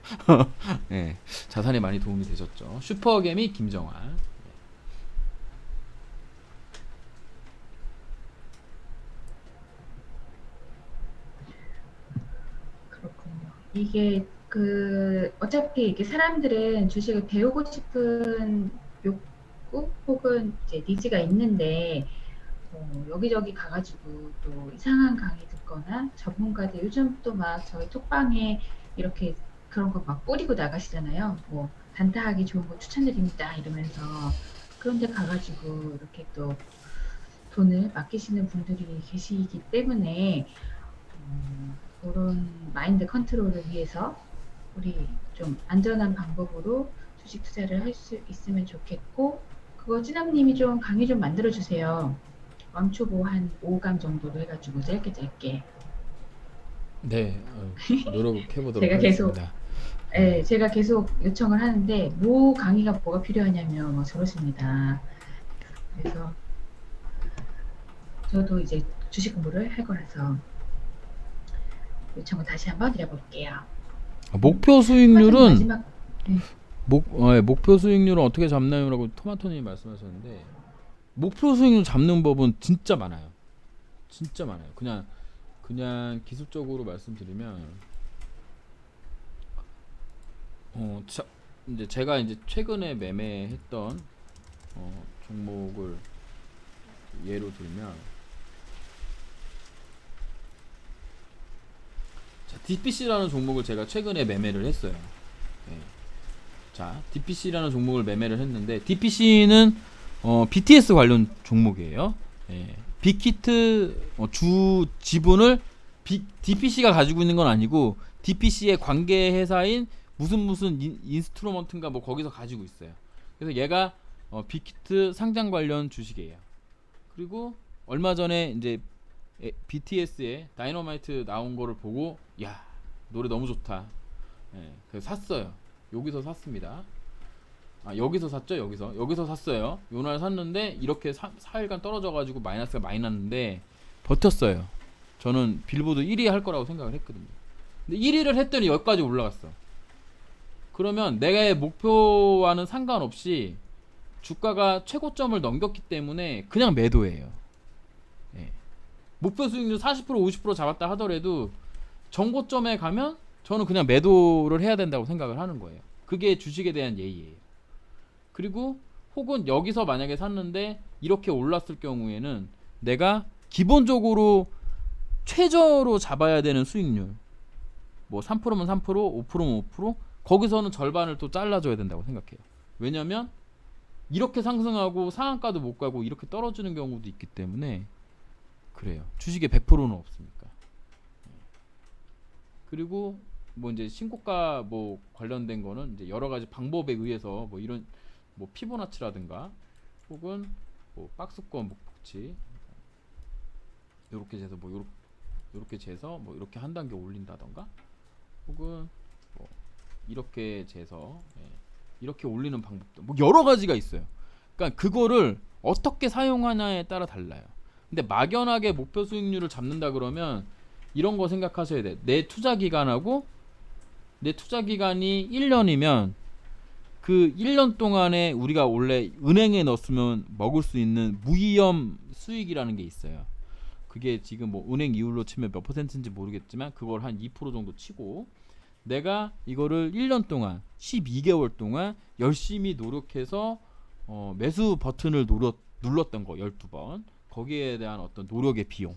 자산에 많이 도움이 되셨죠. 슈퍼개미 김정환. 그렇군요. 이게 어차피 이게 사람들은 주식을 배우고 싶은 욕구 혹은 이제 니즈가 있는데 여기저기 가가지고 또 이상한 강의 듣거나 전문가들 요즘 또 막 저희 톡방에 이렇게 그런 거 막 뿌리고 나가시잖아요. 뭐 단타하기 좋은 거 추천드립니다 이러면서 그런데 가가지고 이렇게 또 돈을 맡기시는 분들이 계시기 때문에 그런 마인드 컨트롤을 위해서 우리 좀 안전한 방법으로 주식 투자를 할 수 있으면 좋겠고 그거 찌남님이 좀 강의 좀 만들어 주세요. 왕초보 한 5강 정도로 해가지고 짧게 네, 노력해 보도록 제가 계속 하겠습니다. 제가 계속 요청을 하는데 뭐 강의가 뭐가 필요하냐면 뭐 저러십니다. 그래서 저도 이제 주식 공부를 할 거라서 요청을 다시 한번 드려볼게요. 목표 수익률은 마지막 네. 목표 수익률은 어떻게 잡나요라고 토마토님이 말씀하셨는데, 목표 수익률 잡는 법은 진짜 많아요. 진짜 많아요. 그냥 기술적으로 말씀드리면 이제 제가 이제 최근에 매매했던 종목을 예로 들면, 자, DPC라는 종목을 제가 최근에 매매를 했어요. 자, DPC라는 종목을 매매를 했는데, DPC는 BTS 관련 종목이에요. 빅히트 주 지분을 DPC가 가지고 있는 건 아니고 DPC의 관계 회사인 무슨 인스트루먼트인가 뭐 거기서 가지고 있어요. 그래서 얘가 빅히트 상장 관련 주식이에요. 그리고 얼마 전에 이제 BTS의 다이너마이트 나온 거를 보고 노래 너무 좋다. 그래서 샀어요. 여기서 샀습니다. 여기서 샀죠. 여기서 샀어요. 요날 샀는데 이렇게 4일간 떨어져가지고 마이너스가 많이 났는데 버텼어요. 저는 빌보드 1위 할 거라고 생각을 했거든요. 근데 1위를 했더니 여기까지 올라갔어. 그러면 내가의 목표와는 상관없이 주가가 최고점을 넘겼기 때문에 그냥 매도예요. 예. 목표 수익률 40% 50% 잡았다 하더라도 정고점에 가면 저는 그냥 매도를 해야 된다고 생각을 하는 거예요. 그게 주식에 대한 예의예요. 그리고 혹은 여기서 만약에 샀는데 이렇게 올랐을 경우에는 내가 기본적으로 최저로 잡아야 되는 수익률 뭐 3%면 3%, 5%면 5%, 거기서는 절반을 또 잘라줘야 된다고 생각해요. 왜냐면 이렇게 상승하고 상한가도 못 가고 이렇게 떨어지는 경우도 있기 때문에 그래요. 주식에 100%는 없으니까. 그리고 뭐 이제 신고가 뭐 관련된 거는 이제 여러 가지 방법에 의해서 뭐 이런 뭐 피보나치라든가 혹은 뭐 박스권 목표치 요렇게 재서 뭐 요렇게 재서 뭐 이렇게 한 단계 올린다던가 혹은 뭐 이렇게 재서 이렇게 올리는 방법도 뭐 여러 가지가 있어요. 그러니까 그거를 어떻게 사용하냐에 따라 달라요. 근데 막연하게 목표 수익률을 잡는다 그러면 이런 거 생각하셔야 돼. 내 투자 기간이 1년이면 그 1년 동안에 우리가 원래 은행에 넣었으면 먹을 수 있는 무위험 수익이라는 게 있어요. 그게 지금 뭐 은행 이율로 치면 몇 퍼센트인지 모르겠지만 그걸 한 2% 정도 치고 내가 이거를 1년 동안 12개월 동안 열심히 노력해서 매수 버튼을 눌렀던 거 12번 거기에 대한 어떤 노력의 비용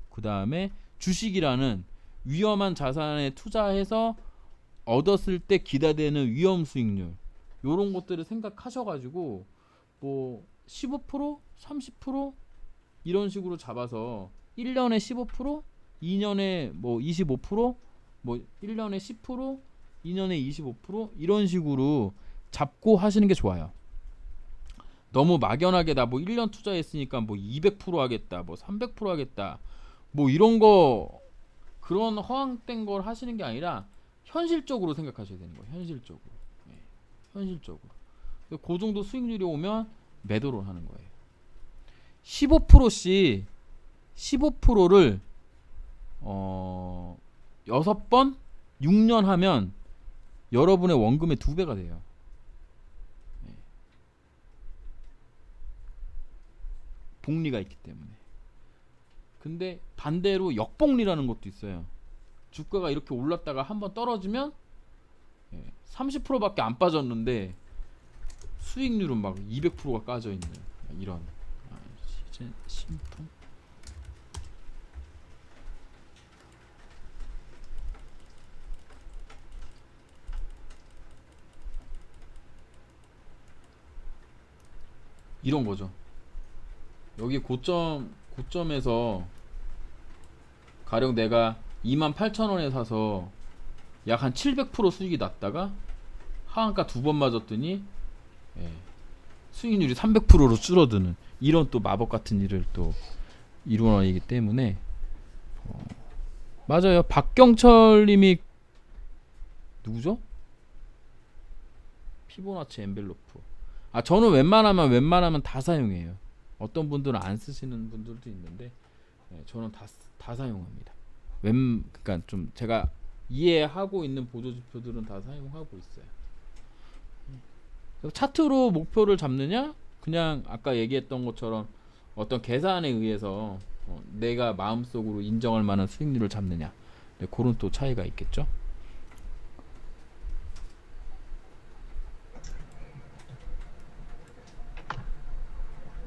그 다음에 주식이라는 위험한 자산에 투자해서 얻었을 때 기대되는 위험 수익률 요런 것들을 생각하셔가지고 뭐 15%, 30% 이런 식으로 잡아서 1년에 15%, 2년에 뭐 25%, 뭐 1년에 10%, 2년에 25% 이런 식으로 잡고 하시는 게 좋아요. 너무 막연하게 나 뭐 1년 투자했으니까 뭐 200% 하겠다, 뭐 300% 하겠다, 뭐 이런 거 그런 허황된 걸 하시는 게 아니라 현실적으로 생각하셔야 되는 거예요. 현실적으로. 네, 현실적으로. 그 정도 수익률이 오면 매도를 하는 거예요. 15%씩 15%를 6번 6년 하면 여러분의 원금의 2배가 돼요. 네. 복리가 있기 때문에. 근데 반대로 역복리라는 것도 있어요. 주가가 이렇게 올랐다가 한번 떨어지면 30%밖에 안 빠졌는데 수익률은 막 200%가 까져 있는 이런 시즌 신품 이런 거죠. 여기 고점에서 가령 내가 28,000원에 사서 약 한 700% 수익이 났다가 하한가 2번 맞았더니 수익률이 300%로 줄어드는 이런 또 마법 같은 일을 또 이루어내기 때문에 맞아요. 박경철님이 누구죠? 피보나치 엔벨로프. 저는 웬만하면 다 사용해요. 어떤 분들은 안 쓰시는 분들도 있는데 저는 다 사용합니다. 그러니까 좀 제가 이해하고 있는 보조지표들은 다 사용하고 있어요. 차트로 목표를 잡느냐? 그냥 아까 얘기했던 것처럼 어떤 계산에 의해서 내가 마음속으로 인정할 만한 수익률을 잡느냐? 그런 또 차이가 있겠죠.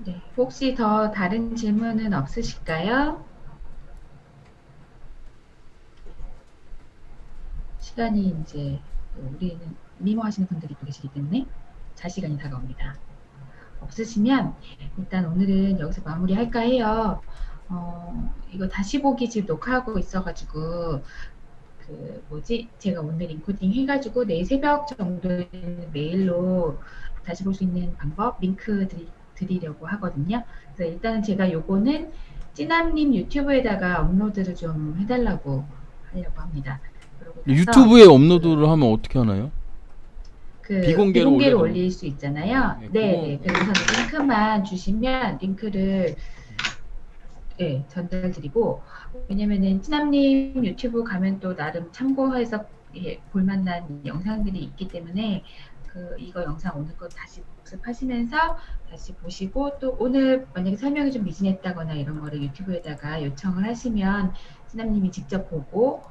네, 혹시 더 다른 질문은 없으실까요? 시간이 이제 우리는 미모하시는 분들이 또 계시기 때문에 잘 시간이 다가옵니다. 없으시면 일단 오늘은 여기서 마무리할까 해요. 이거 다시 보기 지금 녹화하고 있어가지고 제가 오늘 인코딩 해가지고 내일 새벽 정도에 메일로 다시 볼 수 있는 방법 링크 드리려고 하거든요. 그래서 일단은 제가 요거는 찌남님 유튜브에다가 업로드를 좀 해달라고 하려고 합니다. 유튜브에 업로드를 하면 어떻게 하나요? 그 비공개로 비공개로 올려도 올릴 수 있잖아요. 네, 네, 그거 그래서 링크만 주시면 링크를 네, 전달드리고 왜냐면은 찌남님 유튜브 가면 또 나름 참고해서 예, 볼만한 영상들이 있기 때문에 그 이거 영상 오늘 거 다시 복습하시면서 다시 보시고 또 오늘 만약에 설명이 좀 미진했다거나 이런 거를 유튜브에다가 요청을 하시면 찌남님이 직접 보고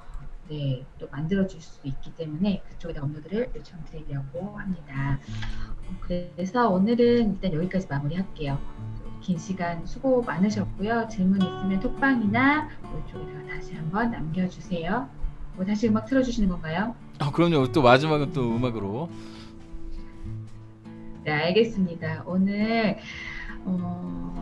네, 또 만들어 줄 수 있기 때문에 그쪽에다 업로드를 요청드리려고 합니다. 그래서 오늘은 일단 여기까지 마무리할게요. 긴 시간 수고 많으셨고요. 질문 있으면 톡방이나 이쪽에다가 다시 한번 남겨주세요. 뭐 다시 음악 틀어주시는 건가요? 그럼요. 또 마지막은 또 음악으로. 네, 알겠습니다. 오늘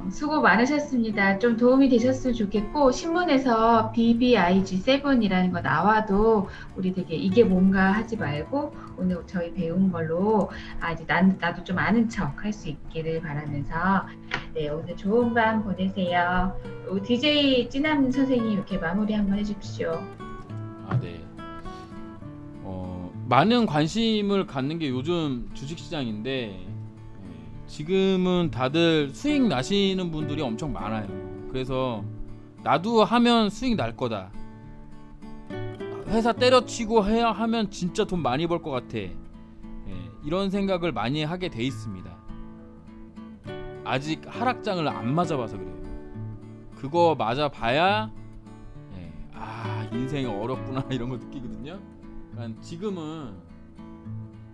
수고 많으셨습니다. 좀 도움이 되셨으면 좋겠고 신문에서 BBIG7이라는 거 나와도 우리 되게 이게 뭔가 하지 말고 오늘 저희 배운 걸로 이제 나도 좀 아는 척 할 수 있기를 바라면서 네, 오늘 좋은 밤 보내세요. DJ 찌남 선생님 이렇게 마무리 한번 해주십시오. 네. 많은 관심을 갖는 게 요즘 주식시장인데 지금은 다들 수익 나시는 분들이 엄청 많아요. 그래서 나도 하면 수익 날 거다. 회사 때려치고 해야 하면 진짜 돈 많이 벌 것 같아. 이런 생각을 많이 하게 돼 있습니다. 아직 하락장을 안 맞아봐서 그래요. 그거 맞아봐야 인생이 어렵구나 이런 거 느끼거든요. 그러니까 지금은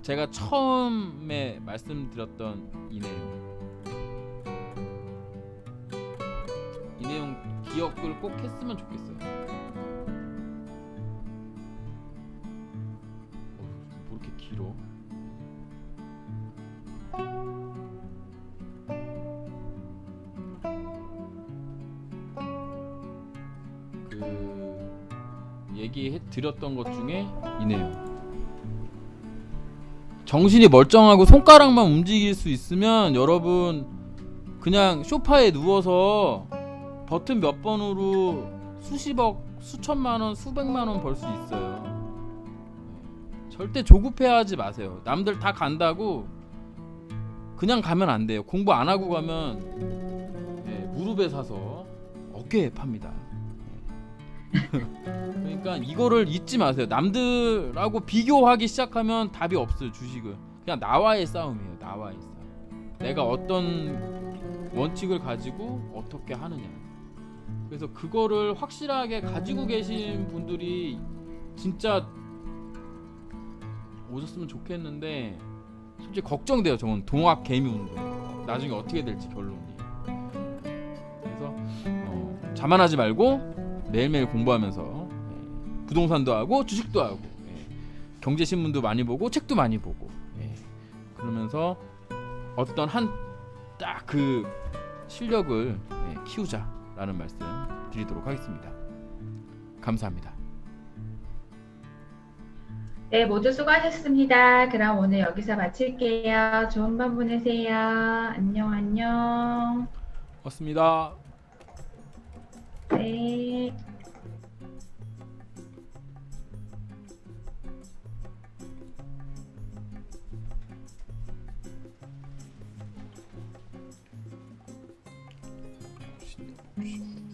제가 처음에 말씀드렸던 이 내용 기억을 꼭 했으면 좋겠어요. 뭐 이렇게 길어? 얘기해 드렸던 것 중에 이 내용. 정신이 멀쩡하고 손가락만 움직일 수 있으면 여러분 그냥 소파에 누워서 버튼 몇 번으로 수십억, 수천만 원, 수백만 원 벌 수 있어요. 절대 조급해하지 마세요. 남들 다 간다고 그냥 가면 안 돼요. 공부 안 하고 가면 무릎에 사서 어깨에 팝니다. 그러니까 이거를 잊지 마세요. 남들하고 비교하기 시작하면 답이 없어요. 주식은 그냥 나와의 싸움이에요. 나와의 싸움. 내가 어떤 원칙을 가지고 어떻게 하느냐. 그래서 그거를 확실하게 가지고 계신 분들이 진짜 오셨으면 좋겠는데 솔직히 걱정돼요. 저건 동학 개미 운동 나중에 어떻게 될지 결론이. 그래서 자만하지 말고 매일매일 공부하면서 부동산도 하고 주식도 하고 경제신문도 많이 보고 책도 많이 보고 그러면서 어떤 한 딱 그 실력을 키우자라는 말씀 드리도록 하겠습니다. 감사합니다. 네, 모두 수고하셨습니다. 그럼 오늘 여기서 마칠게요. 좋은 밤 보내세요. 안녕, 안녕. 고맙습니다. 네. 봅시다.